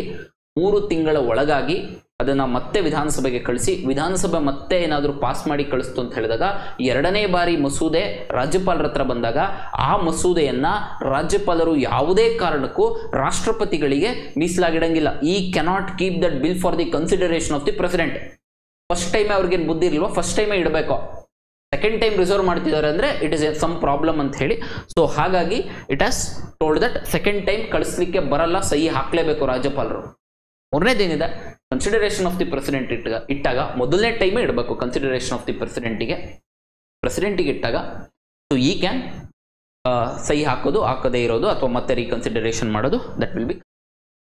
3 ತಿಂಗಳ ಒಳಗಾಗಿ ಅದನ್ನು ಮತ್ತೆ ವಿಧಾನಸಭೆಗೆ ಕಳಿಸಿ, ವಿಧಾನಸಭೆ ಮತ್ತೆ ಏನಾದರೂ ಪಾಸ್ ಮಾಡಿ ಕಳಿಸ್ತು ಅಂತ ಹೇಳಿದಾಗ 2ನೇ ಬಾರಿ ಮಸೂದೆ ರಾಜ್ಯಪಾಲರ ಹತ್ರ ಬಂದಾಗ ಆ ಮಸೂದೆಯನ್ನು ರಾಜ್ಯಪಾಲರು ಯಾವುದೇ ಕಾರಣಕ್ಕೂ ರಾಷ್ಟ್ರಪತಿಗಳಿಗೆ ಮೀಸಲಾಗಿಡಂಗಿಲ್ಲ. ಈ cannot keep that bill for the consideration of the president. First ಟೈಮೇ ಅವ್ರಿಗೇನು ಬುದ್ಧಿ ಇರಲ್ವ, ಫಸ್ಟ್ ಟೈಮೇ ಇಡಬೇಕು. ಸೆಕೆಂಡ್ ಟೈಮ್ ರಿಸರ್ವ್ ಮಾಡ್ತಿದ್ದಾರೆ ಅಂದರೆ ಇಟ್ ಇಸ್ ಸಮ್ ಪ್ರಾಬ್ಲಮ್ ಅಂತ ಹೇಳಿ. ಸೊ ಹಾಗಾಗಿ it has told that second time ಕಳಿಸ್ಲಿಕ್ಕೆ ಬರಲ್ಲ, ಸಹಿ ಹಾಕ್ಲೇಬೇಕು ರಾಜ್ಯಪಾಲರು. ಮೂರನೇದೇನಿದೆ, ಕನ್ಸಿಡರೇಷನ್ ಆಫ್ ದಿ ಪ್ರೆಸಿಡೆಂಟ್ ಇಟ್ಟಾಗ ಮೊದಲನೇ ಟೈಮೇ ಇಡಬೇಕು ಕನ್ಸಿಡರೇಷನ್ ಆಫ್ ದಿ ಪ್ರೆಸಿಡೆಂಟಿಗೆ ಇಟ್ಟಾಗ. ಸೊ ಈ ಕ್ಯಾನ್ ಸಹಿ ಹಾಕೋದು, ಹಾಕದೇ ಇರೋದು, ಅಥವಾ ಮತ್ತೆ ರೀಕನ್ಸಿಡರೇಷನ್ ಮಾಡೋದು, that will be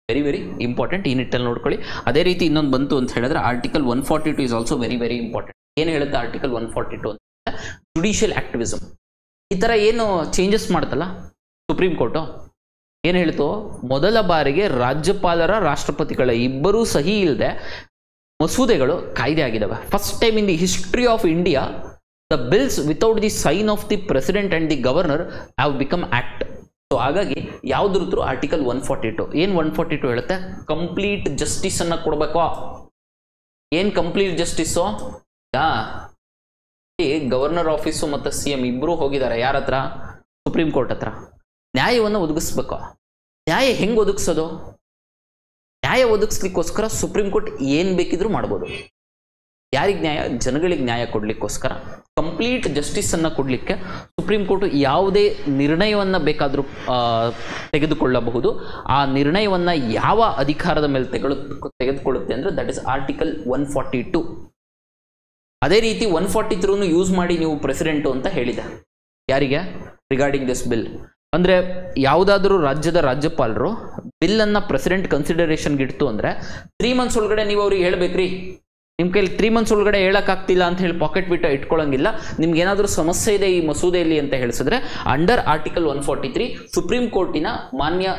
very very important. ಈ ನಿಟ್ಟಲ್ಲಿ ನೋಡ್ಕೊಳ್ಳಿ. ಅದೇ ರೀತಿ ಇನ್ನೊಂದು ಬಂತು ಅಂತ ಹೇಳಿದ್ರೆ article 142 is also very very important. ಏನು ಹೇಳುತ್ತೆ ಆರ್ಟಿಕಲ್ 142 ಅಂತ? Judicial activism. ಈ ಥರ ಏನು ಚೇಂಜಸ್ ಮಾಡ್ತಲ್ಲ ಸುಪ್ರೀಂ ಕೋರ್ಟು, ಏನು ಹೇಳ್ತು, ಮೊದಲ ಬಾರಿಗೆ ರಾಜ್ಯಪಾಲರ ರಾಷ್ಟ್ರಪತಿಗಳ ಇಬ್ಬರೂ ಸಹಿ ಇಲ್ಲದೆ ಮಸೂದೆಗಳು ಕಾಯ್ದೆ ಆಗಿದ್ದಾವೆ. First time in the history of India the bills without the sign of the president and the governor have become act. So ಹಾಗಾಗಿ ಯಾವುದ್ರ ಥ್ರೂ? ಆರ್ಟಿಕಲ್ 142. ಏನು 142 ಹೇಳುತ್ತೆ? ಕಂಪ್ಲೀಟ್ ಜಸ್ಟಿಸ್ ಅನ್ನ ಕೊಡಬೇಕು. ಏನು ಕಂಪ್ಲೀಟ್ ಜಸ್ಟಿಸ್ಸು? ಗವರ್ನರ್ ಆಫೀಸು ಮತ್ತು CM ಇಬ್ಬರು ಹೋಗಿದ್ದಾರೆ ಯಾರ ಹತ್ರ? ಸುಪ್ರೀಂ ಕೋರ್ಟ್ ಹತ್ರ. ನ್ಯಾಯವನ್ನು ಒದಗಿಸ್ಬೇಕು. ನ್ಯಾಯ ಹೆಂಗೆ ಒದಗಿಸೋದು? ನ್ಯಾಯ ಒದಗಿಸ್ಲಿಕ್ಕೋಸ್ಕರ ಸುಪ್ರೀಂ ಕೋರ್ಟ್ ಏನು ಬೇಕಿದ್ರೂ ಮಾಡ್ಬೋದು. ಯಾರಿಗೆ ನ್ಯಾಯ? ಜನಗಳಿಗೆ ನ್ಯಾಯ ಕೊಡ್ಲಿಕ್ಕೋಸ್ಕರ, ಕಂಪ್ಲೀಟ್ ಜಸ್ಟಿಸ್ ಅನ್ನ ಕೊಡಲಿಕ್ಕೆ ಸುಪ್ರೀಂ ಕೋರ್ಟ್ ಯಾವುದೇ ನಿರ್ಣಯವನ್ನು ಬೇಕಾದರೂ ತೆಗೆದುಕೊಳ್ಳಬಹುದು. ಆ ನಿರ್ಣಯವನ್ನು ಯಾವ ಅಧಿಕಾರದ ಮೇಲೆ ತೆಗೆದುಕೊಳ್ಳುತ್ತೆ ಅಂದರೆ ದಟ್ ಇಸ್ ಆರ್ಟಿಕಲ್ 142. ಅದೇ ರೀತಿ 143 ಯೂಸ್ ಮಾಡಿ ನೀವು ಪ್ರೆಸಿಡೆಂಟು ಅಂತ ಹೇಳಿದೆ. ಯಾರಿಗೆ? Regarding this bill. ಅಂದರೆ ಯಾವುದಾದ್ರೂ ರಾಜ್ಯದ ರಾಜ್ಯಪಾಲರು ಬಿಲ್ಲನ್ನು ಪ್ರೆಸಿಡೆಂಟ್ ಕನ್ಸಿಡರೇಷನ್ಗೆ ಇಡ್ತು ಅಂದರೆ 3 ಮಂತ್ಸ್ ಒಳಗಡೆ ನೀವು ಅವ್ರಿಗೆ ಹೇಳ್ಬೇಕ್ರಿ. ನಿಮ್ಮ ಕೈಲಿ 3 ಮಂತ್ಸ್ ಒಳಗಡೆ ಹೇಳೋಕ್ಕಾಗ್ತಿಲ್ಲ ಅಂತ ಹೇಳಿ ಪಾಕೆಟ್ ಬಿಟ್ಟು ಇಟ್ಕೊಳ್ಳೋಂಗಿಲ್ಲ. ನಿಮ್ಗೆ ಏನಾದರೂ ಸಮಸ್ಯೆ ಇದೆ ಈ ಮಸೂದೆಯಲ್ಲಿ ಅಂತ ಹೇಳಿಸಿದ್ರೆ ಅಂಡರ್ ಆರ್ಟಿಕಲ್ 143 ಸುಪ್ರೀಂ ಕೋರ್ಟಿನ ಮಾನ್ಯ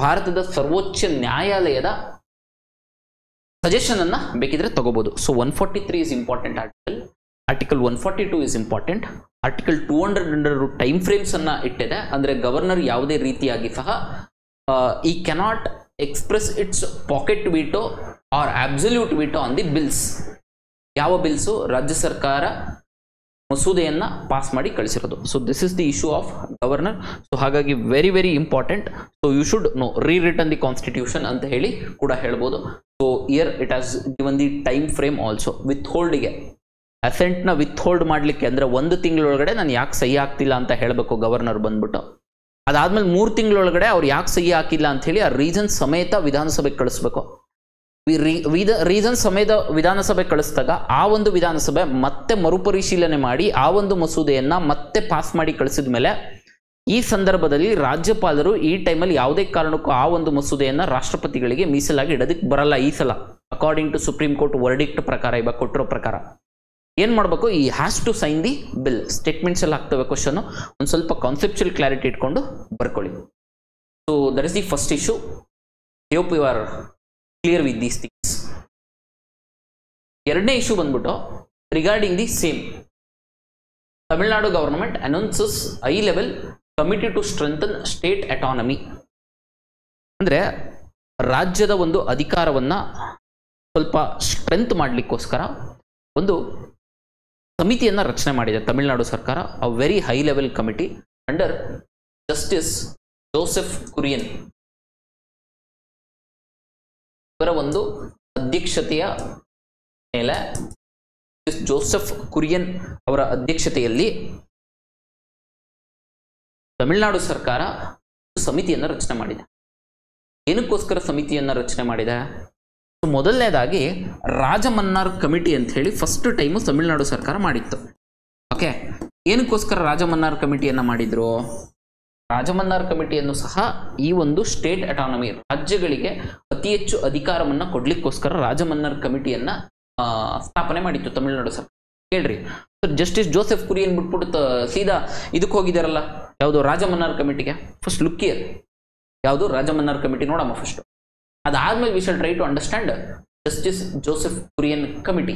ಭಾರತದ ಸರ್ವೋಚ್ಚ ನ್ಯಾಯಾಲಯದ ಸಜೆಷನ್ ಅನ್ನ ಬೇಕಿದ್ರೆ ತಗೋಬಹುದು. So 143 is important article. Article 142 is important. Article 200 time frames ಅನ್ನ ಇಟ್ಟಿದೆ. ಅಂದರೆ ಗವರ್ನರ್ ಯಾವುದೇ ರೀತಿಯಾಗಿ ಸಹ he cannot express its pocket veto or absolute veto on the bills. ಯಾವ ಬಿಲ್ಸು? ರಾಜ್ಯ ಸರ್ಕಾರ ಮಸೂದೆಯನ್ನು ಪಾಸ್ ಮಾಡಿ ಕಳಿಸಿರೋದು. So this is the issue of governor. So ಹಾಗಾಗಿ very very important. So you should know return the constitution ಅಂತ ಹೇಳಿ ಕೂಡ ಹೇಳ್ಬೋದು. So year it has given the time frame also. ವಿತ್ ಹೋಲ್ಡಿಗೆ ಅಸೆಂಟ್ನ ವಿತ್ ಹೋಲ್ಡ್ ಮಾಡಲಿಕ್ಕೆ ಅಂದರೆ 1 ತಿಂಗಳೊಳಗಡೆ ನಾನು ಯಾಕೆ ಸಹಿ ಆಗ್ತಿಲ್ಲ ಅಂತ ಹೇಳಬೇಕು ಗವರ್ನರ್ ಬಂದ್ಬಿಟ್ಟು. ಅದಾದ್ಮೇಲೆ 3 ತಿಂಗಳೊಳಗಡೆ ಅವ್ರು ಯಾಕೆ ಸಹಿ ಹಾಕಿಲ್ಲ ಅಂತ ಹೇಳಿ ಆ ರೀಸನ್ ಸಮೇತ ವಿಧಾನಸಭೆಗೆ ಕಳಿಸ್ಬೇಕು. ರೀಸನ್ ಸಮೇತ ವಿಧಾನಸಭೆ ಕಳಿಸಿದಾಗ ಆ ಒಂದು ವಿಧಾನಸಭೆ ಮತ್ತೆ ಮರುಪರಿಶೀಲನೆ ಮಾಡಿ ಆ ಒಂದು ಮಸೂದೆಯನ್ನ ಮತ್ತೆ ಪಾಸ್ ಮಾಡಿ ಕಳಿಸಿದ ಮೇಲೆ ಈ ಸಂದರ್ಭದಲ್ಲಿ ರಾಜ್ಯಪಾಲರು ಈ ಟೈಮಲ್ಲಿ ಯಾವುದೇ ಕಾರಣಕ್ಕೂ ಆ ಒಂದು ಮಸೂದೆಯನ್ನ ರಾಷ್ಟ್ರಪತಿಗಳಿಗೆ ಮೀಸಲಾಗಿ ಇಡೋದಕ್ಕೆ ಬರಲ್ಲ ಈ ಸಲ. According to supreme court verdict ಪ್ರಕಾರ, ಇವಾಗ ಕೊಟ್ಟಿರೋ ಪ್ರಕಾರ ಏನು ಮಾಡಬೇಕು, he has to sign the bill. Statements ಎಲ್ಲ ಆಗ್ತವೆ ಕ್ವಶನ್, ಒಂದು ಸ್ವಲ್ಪ ಕಾನ್ಸೆಪ್ಚುಯಲ್ ಕ್ಲಾರಿಟಿ ಇಟ್ಕೊಂಡು ಬರ್ಕೊಳ್ಳಿ. So that is the first issue. Hope you are clear with these things. ಎರಡನೇ ಇಶ್ಯೂ ಬಂದ್ಬಿಟ್ಟು regarding the same. Tamil Nadu government announces high level committee to strengthen state autonomy. ಅಂದರೆ ರಾಜ್ಯದ ಒಂದು ಅಧಿಕಾರವನ್ನು ಸ್ವಲ್ಪ ಸ್ಟ್ರೆಂತ್ ಮಾಡಲಿಕ್ಕೋಸ್ಕರ ಒಂದು ಸಮಿತಿಯನ್ನು ರಚನೆ ಮಾಡಿದೆ ತಮಿಳುನಾಡು ಸರ್ಕಾರ. A very high level committee under justice Joseph Kurian ಇವರ ಒಂದು ಅಧ್ಯಕ್ಷತೆಯ ಮೇಲೆ, ಜೋಸೆಫ್ ಕುರಿಯನ್ ಅವರ ಅಧ್ಯಕ್ಷತೆಯಲ್ಲಿ ತಮಿಳುನಾಡು ಸರ್ಕಾರ ಸಮಿತಿಯನ್ನು ರಚನೆ ಮಾಡಿದೆ. ಏನಕ್ಕೋಸ್ಕರ ಸಮಿತಿಯನ್ನು ರಚನೆ ಮಾಡಿದೆ? ಮೊದಲನೇದಾಗಿ ರಾಜಮನ್ನಾರ್ ಕಮಿಟಿ ಅಂತ ಹೇಳಿ ಫಸ್ಟ್ ಟೈಮು ತಮಿಳುನಾಡು ಸರ್ಕಾರ ಮಾಡಿತ್ತು. ಓಕೆ, ಏನಕ್ಕೋಸ್ಕರ ರಾಜಮನ್ನಾರ್ ಕಮಿಟಿಯನ್ನು ಮಾಡಿದ್ರು? ರಾಜಮನ್ನಾರ್ ಕಮಿಟಿಯನ್ನು ಸಹ ಈ ಒಂದು ಸ್ಟೇಟ್ ಅಟಾನಮಿ, ರಾಜ್ಯಗಳಿಗೆ ಅತಿ ಹೆಚ್ಚು ಅಧಿಕಾರವನ್ನು ಕೊಡ್ಲಿಕ್ಕೋಸ್ಕರ ರಾಜಮನ್ನಾರ್ ಕಮಿಟಿಯನ್ನ ಸ್ಥಾಪನೆ ಮಾಡಿತ್ತು ತಮಿಳುನಾಡು ಸರ್ಕಾರ. ಕೇಳ್ರಿ, ಜಸ್ಟಿಸ್ ಜೋಸೆಫ್ ಕುರಿಯನ್ ಬಿಟ್ಬಿಟ್ಟು ಸೀದಾ ಇದಕ್ಕೆ ಹೋಗಿದಾರಲ್ಲ, ಯಾವುದು ರಾಜಮನ್ನಾರ್ ಕಮಿಟಿಗೆ. ಫಸ್ಟ್ ಲುಕ್ ಇಯರ್, ಯಾವುದು ರಾಜಮನ್ನಾರ್ ಕಮಿಟಿ ನೋಡಮ್ಮ ಫಸ್ಟ್. ಅದಾದ್ಮೇಲೆ we shall try to understand justice Joseph Kurian committee.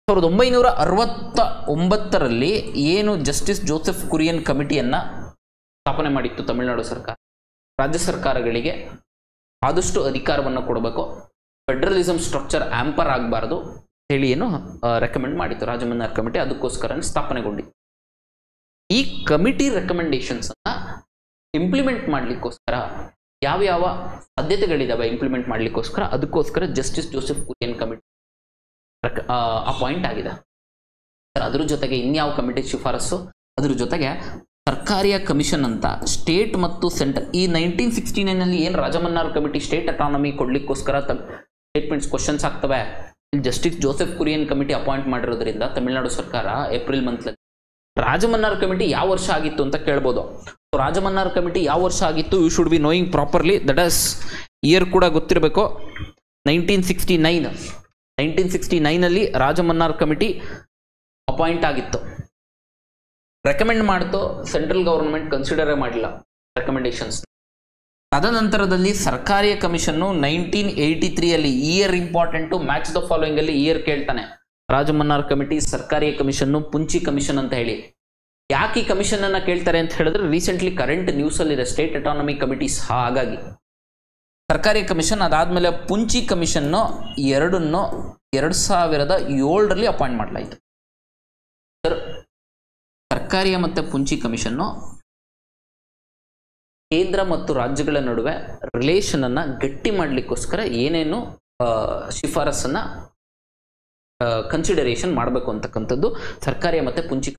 1969ರಲ್ಲಿ ಏನು ಜಸ್ಟಿಸ್ ಜೋಸೆಫ್ ಕುರಿಯನ್ ಕಮಿಟಿಯನ್ನ ಸ್ಥಾಪನೆ ಮಾಡಿತ್ತು ತಮಿಳುನಾಡು ಸರ್ಕಾರ. ರಾಜ್ಯ ಸರ್ಕಾರಗಳಿಗೆ ಆದಷ್ಟು ಅಧಿಕಾರವನ್ನು ಕೊಡಬೇಕು, ಫೆಡರಲಿಸಮ್ ಸ್ಟ್ರಕ್ಚರ್ ಆಂಪರ್ ಆಗಬಾರ್ದು ಹೇಳಿ ಏನು ರೆಕಮೆಂಡ್ ಮಾಡಿತ್ತು ರಾಜಮನ್ನಾರ್ ಕಮಿಟಿ. ಅದಕ್ಕೋಸ್ಕರ ಸ್ಥಾಪನೆಗೊಂಡಿತ್ತು. ಈ ಕಮಿಟಿ ರೆಕಮೆಂಡೇಶನ್ಸ್ ಅನ್ನ ಇಂಪ್ಲಿಮೆಂಟ್ ಮಾಡಲಿಕ್ಕೋಸ್ಕರ ಯಾವ ಸಾಧ್ಯತೆಗಳಿದಾವೆ ಇಂಪ್ಲಿಮೆಂಟ್ ಮಾಡಲಿಕ್ಕೋಸ್ಕರ, ಅದಕ್ಕೋಸ್ಕರ justice Joseph Kurian committee appoint ಆಗಿದೆ. ಅದ್ರ ಜೊತೆಗೆ ಇನ್ಯಾವ ಕಮಿಟಿ ಶಿಫಾರಸು, ಅದ್ರ ಜೊತೆಗೆ ಸರ್ಕಾರಿಯ ಕಮಿಷನ್ ಅಂತ ಸ್ಟೇಟ್ ಮತ್ತು ಸೆಂಟರ್. ಈ 1969ನಲ್ಲಿ ಏನು Rajamannar committee state autonomy ಕೊಡ್ಲಿಕ್ಕೋಸ್ಕರ statements questions ಆಗ್ತವೆ. ಇಲ್ಲಿ justice Joseph Kurian committee appoint ಮಾಡಿರೋದ್ರಿಂದ ತಮಿಳುನಾಡು ಸರ್ಕಾರ ಏಪ್ರಿಲ್ ಮಂತ್ನಲ್ಲಿ. ರಾಜಮನ್ನಾರ್ ಕಮಿಟಿ ಯಾವ ವರ್ಷ ಆಗಿತ್ತು ಅಂತ ಕೇಳ್ಬೋದು. ರಾಜಮನ್ನಾರ್ ಕಮಿಟಿ ಯಾವ ವರ್ಷ ಆಗಿತ್ತು, you should be knowing properly. That is year ಕೂಡ ಗೊತ್ತಿರಬೇಕು. 1969ನಲ್ಲಿ ರಾಜಮನ್ನಾರ್ ಕಮಿಟಿ ಅಪಾಯಿಂಟ್ ಆಗಿತ್ತು. ರೆಕಮೆಂಡ್ ಮಾಡ್ತು, ಸೆಂಟ್ರಲ್ ಗವರ್ಮೆಂಟ್ ಕನ್ಸಿಡರೇ ಮಾಡಲಿಲ್ಲ ರೆಕಮೆಂಡೇಶನ್ಸ್. ತದನಂತರದಲ್ಲಿ ಸರ್ಕಾರಿಯ ಕಮಿಷನ್ನು 1983ಯಲ್ಲಿ, year important, match the following ಅಲ್ಲಿ ಇಯರ್ ಕೇಳ್ತಾನೆ. Rajamannar committee, Sarkaria commission, Punchhi commission ಅಂತ ಹೇಳಿ. ಯಾಕೆ ಈ ಕಮಿಷನ್ ಅನ್ನ ಕೇಳ್ತಾರೆ ಅಂತ ಹೇಳಿದ್ರೆ ರೀಸೆಂಟ್ಲಿ ಕರೆಂಟ್ ನ್ಯೂಸ್ ಅಲ್ಲಿ ಇದೆ ಸ್ಟೇಟ್ ಅಟಾನಮಿ ಕಮಿಟೀಸ್. ಹಾಗಾಗಿ ಸರ್ಕಾರಿ ಕಮಿಷನ್, ಅದಾದ್ಮೇಲೆ ಪುಂಚಿ ಕಮಿಷನ್ನು ಎರಡನ್ನು 2007ರಲ್ಲಿ ಅಪಾಯಿಂಟ್ ಮಾಡಲಾಯಿತು. ಸರ್ಕಾರಿಯ ಮತ್ತೆ ಪುಂಚಿ ಕಮಿಷನ್ನು ಕೇಂದ್ರ ಮತ್ತು ರಾಜ್ಯಗಳ ನಡುವೆ ರಿಲೇಷನ್ ಅನ್ನ ಗಟ್ಟಿ ಮಾಡಲಿಕ್ಕೋಸ್ಕರ ಏನೇನು ಶಿಫಾರಸನ್ನ ಕನ್ಸಿಡರೇಷನ್ ಮಾಡಬೇಕು ಅಂತಕ್ಕಂಥದ್ದು ಸರ್ಕಾರಿಯ ಮತ್ತೆ ಪುಂಚಿ.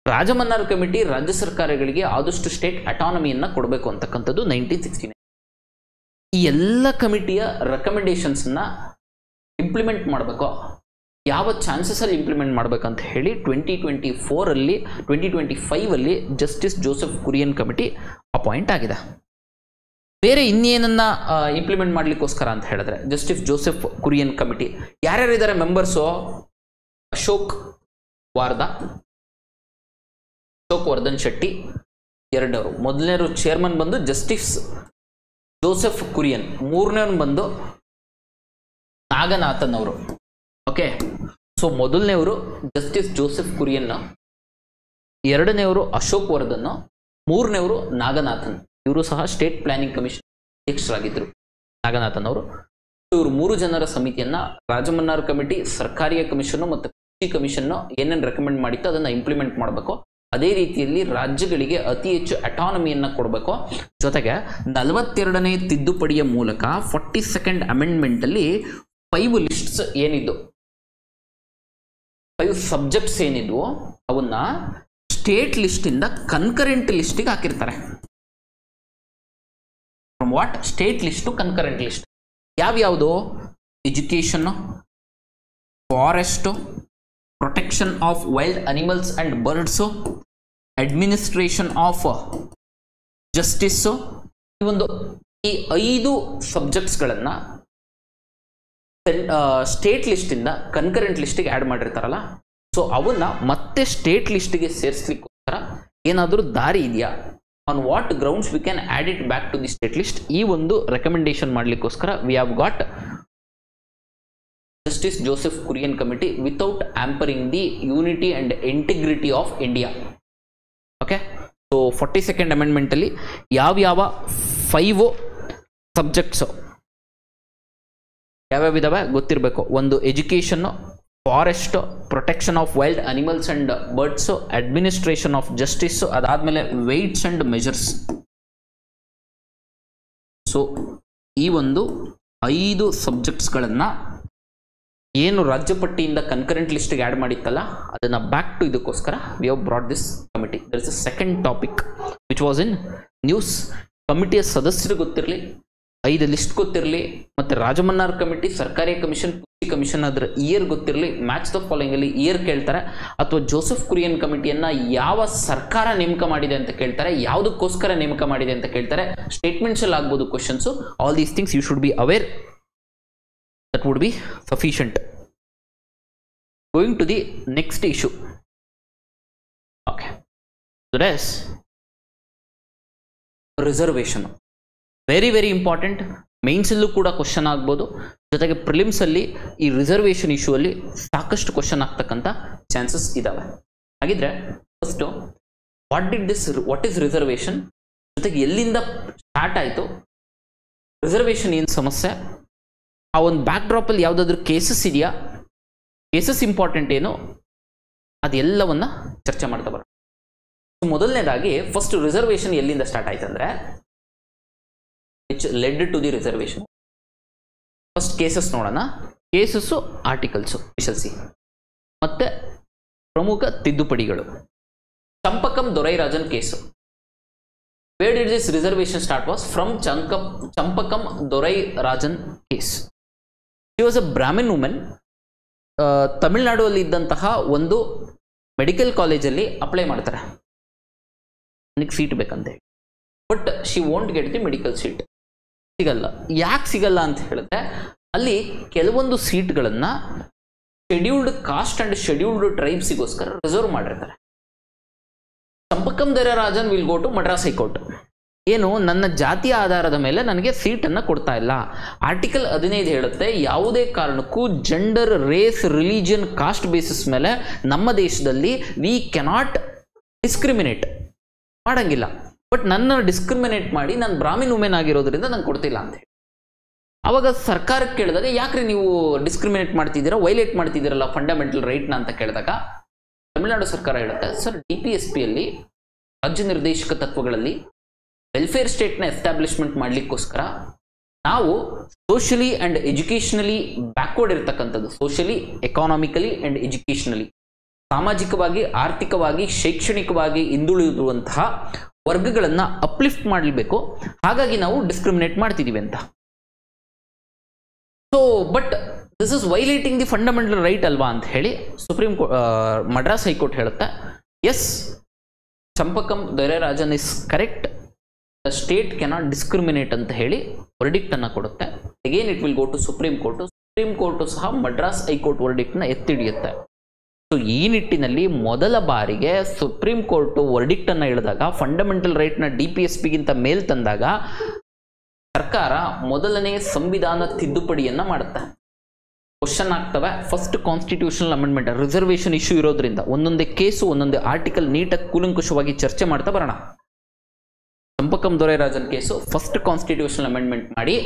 ರಾಜಮನ್ನಾರ್ ಕಮಿಟಿ ರಾಜ್ಯ ಸರ್ಕಾರಗಳಿಗೆ ಆದಷ್ಟು ಸ್ಟೇಟ್ ಅಟಾನಮಿಯನ್ನ ಕೊಡಬೇಕು ಅಂತಕ್ಕಂಥದ್ದು 1969. ಈ ಎಲ್ಲ ಕಮಿಟಿಯ ರೆಕಮೆಂಡೇಶನ್ಸ್ ಅನ್ನ ಇಂಪ್ಲಿಮೆಂಟ್ ಮಾಡಬೇಕು. ಯಾವ ಚಾನ್ಸಸ್ ಅಲ್ಲಿ ಇಂಪ್ಲಿಮೆಂಟ್ ಮಾಡಬೇಕಂತ ಹೇಳಿ 2025ರಲ್ಲಿ justice Joseph Kurian committee appoint ಆಗಿದೆ. ಬೇರೆ ಇನ್ನೇನನ್ನ ಇಂಪ್ಲಿಮೆಂಟ್ ಮಾಡ್ಲಿಕ್ಕೋಸ್ಕರ ಅಂತ ಹೇಳಿದ್ರೆ ಜಸ್ಟಿಸ್ ಜೋಸೆಫ್ ಕುರಿಯನ್ ಕಮಿಟಿ ಯಾರ್ಯಾರಿದ್ದಾರೆ ಮೆಂಬರ್ಸು? ಅಶೋಕ್ ವರ್ಧನ್ ಶೆಟ್ಟಿ ಎರಡನೇವರು. ಮೊದಲನೇವರು ಚೇರ್ಮನ್ ಬಂದು ಜಸ್ಟಿಸ್ ಜೋಸೆಫ್ ಕುರಿಯನ್, ಮೂರನೇವ್ರು ಬಂದು ನಾಗನಾಥನ್ ಅವರು. ಓಕೆ, ಸೊ ಮೊದಲನೇವರು ಜಸ್ಟಿಸ್ ಜೋಸೆಫ್ ಕುರಿಯನ್, ಎರಡನೇವರು ಅಶೋಕ್ ವರ್ಧನ್, ಮೂರನೇವರು ನಾಗನಾಥನ್. ಇವರು ಸಹ ಸ್ಟೇಟ್ ಪ್ಲಾನಿಂಗ್ ಕಮಿಷನ್ ಅಧ್ಯಕ್ಷರಾಗಿದ್ದರು ನಾಗನಾಥನ್ ಅವರು. ಇವರು 3 ಜನರ ಸಮಿತಿಯನ್ನ ರಾಜಮನ್ನಾರ್ ಕಮಿಟಿ, ಸರ್ಕಾರಿಯ ಕಮಿಷನ್ ಮತ್ತು ಕಮಿಷನ್ ಏನೇನು ರೆಕಮೆಂಡ್ ಮಾಡಿತ್ತು ಅದನ್ನ ಇಂಪ್ಲಿಮೆಂಟ್ ಮಾಡಬೇಕು. ಅದೇ ರೀತಿಯಲ್ಲಿ ರಾಜ್ಯಗಳಿಗೆ ಅತಿ ಹೆಚ್ಚು ಅಟಾನಮಿಯನ್ನ ಕೊಡಬೇಕು. ಜೊತೆಗೆ 42ನೇ ತಿದ್ದುಪಡಿಯ ಮೂಲಕ 42nd ಅಮೆಂಡ್ಮೆಂಟ್ ಅಲ್ಲಿ 5 ಲಿಸ್ಟ್ಸ್ ಏನಿದ್ದು, 5 ಸಬ್ಜೆಕ್ಟ್ಸ್ ಏನಿದ್ವು ಅವನ್ನ ಸ್ಟೇಟ್ ಲಿಸ್ಟ್ ಇಂದ ಕನ್ಕರೆಂಟ್ ಲಿಸ್ಟಿಗೆ ಹಾಕಿರ್ತಾರೆ. From what? State list to concurrent list. ಯಾವ್ಯಾವುದು? Education, forest, protection of wild animals and birds, administration of justice. ಈ 5 ಸಬ್ಜೆಕ್ಟ್ಸ್ಗಳನ್ನ ಸ್ಟೇಟ್ ಲಿಸ್ಟ್ ಇಂದ ಕನ್ಕರೆಂಟ್ ಲಿಸ್ಟಿಗೆ ಆ್ಯಡ್ ಮಾಡಿರ್ತಾರಲ್ಲ, ಸೊ ಅವನ್ನ ಮತ್ತೆ ಸ್ಟೇಟ್ ಲಿಸ್ಟಿಗೆ ಸೇರಿಸ್ಲಿಕ್ಕೋಸ್ಕರ ಏನಾದರೂ ದಾರಿ ಇದೆಯಾ? On what grounds we can add it back to the state list? ಈ ಒಂದು ರೆಕಮೆಂಡೇಶನ್ ಮಾಡಲಿಕ್ಕೋಸ್ಕರ we have got Justice Joseph Kurian Committee without hampering the unity and integrity of India. Okay, so 42nd amendment ಅಲ್ಲಿ ಯಾವ 5 subjects ಯಾವ್ಯಾವ ಇದಾವೆ ಗೊತ್ತಿರಬೇಕು. ಒಂದು education, forest, protection of wild animals and birds, administration of justice, ಅದಾದ್ಮೇಲೆ weights and measures. So ಈ ಒಂದು 5 ಸಬ್ಜೆಕ್ಟ್ಸ್ಗಳನ್ನ ಏನು ರಾಜ್ಯ ಪಟ್ಟಿಯಿಂದ ಕನ್ಕರೆಂಟ್ ಲಿಸ್ಟ್ಗೆ ಆ್ಯಡ್ ಮಾಡಿತ್ತಲ್ಲ ಅದನ್ನ ಬ್ಯಾಕ್ ಟು ಇದಕ್ಕೋಸ್ಕರ we have brought this committee. There is a second topic which was in news. ಕಮಿಟಿಯ ಸದಸ್ಯರು ಗೊತ್ತಿರಲಿ, 5 ಲಿಸ್ಟ್ ಗೊತ್ತಿರಲಿ, ಮತ್ತೆ Rajamannar committee, Sarkaria commission, commission ಅದರ ಇಯರ್ ಗೊತ್ತಿರಲಿ. ಮ್ಯಾಚ್ ದ ಫಾಲೋಯಿಂಗ್ ಅಲ್ಲಿ ಇಯರ್ ಕೇಳ್ತಾರೆ, ಅಥವಾ ಜೋಸೆಫ್ ಕುರಿಯನ್ ಕಮಿಟಿಯನ್ನ ಯಾವ ಸರ್ಕಾರ ನೇಮಕ ಮಾಡಿದೆ ಅಂತ ಕೇಳ್ತಾರೆ, ಯಾವುದಕ್ಕೋಸ್ಕರ ನೇಮಕ ಮಾಡಿದೆ ಅಂತ ಕೇಳ್ತಾರೆ. ಸ್ಟೇಟ್ಮೆಂಟ್ಸ್ ಅಲ್ಲಿ ಆಗ್ಬೋದು questions. All these things you should be aware. That would be sufficient. Going to the next issue. Okay. So that's reservation. Very very important. Mains allu kuda question agbodu. ಜೊತೆಗೆ ಪ್ರಿಲಿಮ್ಸ್ ಅಲ್ಲಿ ಈ reservation issue ಅಲ್ಲಿ ಸಾಕಷ್ಟು question ಆಗ್ತಕ್ಕಂಥ chances ಇದಾವೆ. ಹಾಗಿದ್ರೆ first what is reservation, ಜೊತೆಗೆ ಎಲ್ಲಿಂದ ಸ್ಟಾರ್ಟ್ ಆಯಿತು, ರಿಸರ್ವೇಷನ್ ಏನು ಸಮಸ್ಯೆ, ಆ ಒಂದು ಬ್ಯಾಕ್ ಡ್ರಾಪ್ ಅಲ್ಲಿ ಯಾವುದಾದ್ರೂ ಕೇಸಸ್ ಇದೆಯಾ, ಕೇಸಸ್ ಇಂಪಾರ್ಟೆಂಟ್ ಏನು, ಅದೆಲ್ಲವನ್ನ ಚರ್ಚೆ ಮಾಡ್ತಾ ಬರೋಣ. ಮೊದಲನೇದಾಗಿ ಫಸ್ಟ್ ರಿಸರ್ವೇಷನ್ ಎಲ್ಲಿಂದ ಸ್ಟಾರ್ಟ್ ಆಯ್ತು ಅಂದ್ರೆ which led to the reservation. First cases ನೋಡೋಣ. ಕೇಸಸ್ಸು, ಆರ್ಟಿಕಲ್ಸು, ಸಿ ಮತ್ತೆ ಪ್ರಮುಖ ತಿದ್ದುಪಡಿಗಳು. Champakam Dorairajan case. Where did this reservation start? Was from Champakam Dorai Rajan case. She was a Brahmin woman. Tamil Nadu ಅಲ್ಲಿ ಇದ್ದಂತಹ ಒಂದು ಮೆಡಿಕಲ್ ಕಾಲೇಜಲ್ಲಿ ಅಪ್ಲೈ ಮಾಡ್ತಾರೆ, ನನಗೆ ಸೀಟ್ ಬೇಕಂತ ಹೇಳಿ. But she won't get the medical seat. ಸಿಗಲ್ಲ. ಯಾಕೆ ಸಿಗಲ್ಲ ಅಂತ ಹೇಳಿದ್ರೆ ಅಲ್ಲಿ ಕೆಲವೊಂದು ಸೀಟ್ಗಳನ್ನ ಶೆಡ್ಯೂಲ್ಡ್ ಕಾಸ್ಟ್ ಅಂಡ್ ಶೆಡ್ಯೂಲ್ಡ್ ಟ್ರೈಬ್ಸಿಗೋಸ್ಕರ ರಿಸರ್ವ್ ಮಾಡಿರ್ತಾರೆ. Champakam Dorairajan will go to Madras high court. ಏನು, ನನ್ನ ಜಾತಿಯ ಆಧಾರದ ಮೇಲೆ ನನಗೆ ಸೀಟನ್ನು ಕೊಡ್ತಾ ಇಲ್ಲ. ಆರ್ಟಿಕಲ್ 15 ಹೇಳುತ್ತೆ, ಯಾವುದೇ ಕಾರಣಕ್ಕೂ gender, race, religion, caste basis ಮೇಲೆ ನಮ್ಮ ದೇಶದಲ್ಲಿ ವಿ ಕೆನಾಟ್ ಡಿಸ್ಕ್ರಿಮಿನೇಟ್ ಮಾಡಂಗಿಲ್ಲ. ಬಟ್ ನನ್ನ ಡಿಸ್ಕ್ರಿಮಿನೇಟ್ ಮಾಡಿ ನಾನು ಬ್ರಾಹ್ಮಿನ್ ವುಮೆನ್ ಆಗಿರೋದ್ರಿಂದ ನಂಗೆ ಕೊಡ್ತಿಲ್ಲ ಅಂತ ಹೇಳಿ. ಅವಾಗ ಸರ್ಕಾರಕ್ಕೆ ಕೇಳಿದಾಗ ಯಾಕ್ರಿ ನೀವು ಡಿಸ್ಕ್ರಿಮಿನೇಟ್ ಮಾಡ್ತಿದ್ದೀರಾ, ವೈಲೇಟ್ ಮಾಡ್ತಿದ್ದೀರಲ್ಲ ಫಂಡಮೆಂಟಲ್ ರೈಟ್ನ ಅಂತ ಕೇಳಿದಾಗ ತಮಿಳುನಾಡು ಸರ್ಕಾರ ಹೇಳುತ್ತೆ, ಸರ್ DPSPಯಲ್ಲಿ ರಾಜ್ಯ ನಿರ್ದೇಶಕ ತತ್ವಗಳಲ್ಲಿ ವೆಲ್ಫೇರ್ ಸ್ಟೇಟ್ನ ಎಸ್ಟಾಬ್ಲಿಷ್ಮೆಂಟ್ ಮಾಡಲಿಕ್ಕೋಸ್ಕರ ನಾವು ಸೋಷಿಯಲಿ ಆ್ಯಂಡ್ ಎಜುಕೇಷನಲಿ ಬ್ಯಾಕ್ವರ್ಡ್ ಇರ್ತಕ್ಕಂಥದ್ದು, ಸೋಷಿಯಲಿ, ಎಕಾನಾಮಿಕಲಿ ಆ್ಯಂಡ್ ಎಜುಕೇಷನಲಿ, ಸಾಮಾಜಿಕವಾಗಿ, ಆರ್ಥಿಕವಾಗಿ, ಶೈಕ್ಷಣಿಕವಾಗಿ ಹಿಂದುಳಿದಿರುವಂತಹ ವರ್ಗಗಳನ್ನು ಅಪ್ಲಿಫ್ಟ್ ಮಾಡಬೇಕು. ಹಾಗಾಗಿ ನಾವು ಡಿಸ್ಕ್ರಿಮಿನೇಟ್ ಮಾಡ್ತಿದ್ದೀವಿ ಅಂತ. So but this is violating the fundamental right ಅಲ್ವಾ ಅಂತ ಹೇಳಿ ಮಡ್ರಾಸ್ ಹೈಕೋರ್ಟ್ ಹೇಳುತ್ತೆ, yes, Champakam Dorairajan is correct, the state cannot discriminate ಅಂತ ಹೇಳಿ ವರ್ಡಿಕ್ಟ್ ಅನ್ನು ಕೊಡುತ್ತೆ. Again it will go to supreme court. Supreme court ಸಹ ಮಡ್ರಾಸ್ ಹೈಕೋರ್ಟ್ ವರ್ಡಿಕ್ಟ್ನ ಎತ್ತಿಡಿಯುತ್ತೆ. ಸೊ ಈ ನಿಟ್ಟಿನಲ್ಲಿ ಮೊದಲ ಬಾರಿಗೆ ಸುಪ್ರೀಂ ಕೋರ್ಟ್ ವರ್ಡಿಕ್ಟ್ ಅನ್ನು ಹೇಳಿದಾಗ, ಫಂಡಮೆಂಟಲ್ ರೈಟ್ನ DPSPಗಿಂತ ಮೇಲ್ ತಂದಾಗ ಸರ್ಕಾರ ಮೊದಲನೇ ಸಂವಿಧಾನ ತಿದ್ದುಪಡಿಯನ್ನ ಮಾಡುತ್ತೆ. ಕ್ವಶನ್ ಆಗ್ತವೆ. First constitutional amendment, reservation issue ಇರೋದ್ರಿಂದ ಒಂದೊಂದೇ ಕೇಸು, ಒಂದೊಂದೇ ಆರ್ಟಿಕಲ್ ನೀಟಾಗಿ ಕೂಲಂಕುಷವಾಗಿ ಚರ್ಚೆ ಮಾಡ್ತಾ ಬರೋಣ. ಚಂಪಕಂ Dorairajan case first constitutional amendment ಮಾಡಿ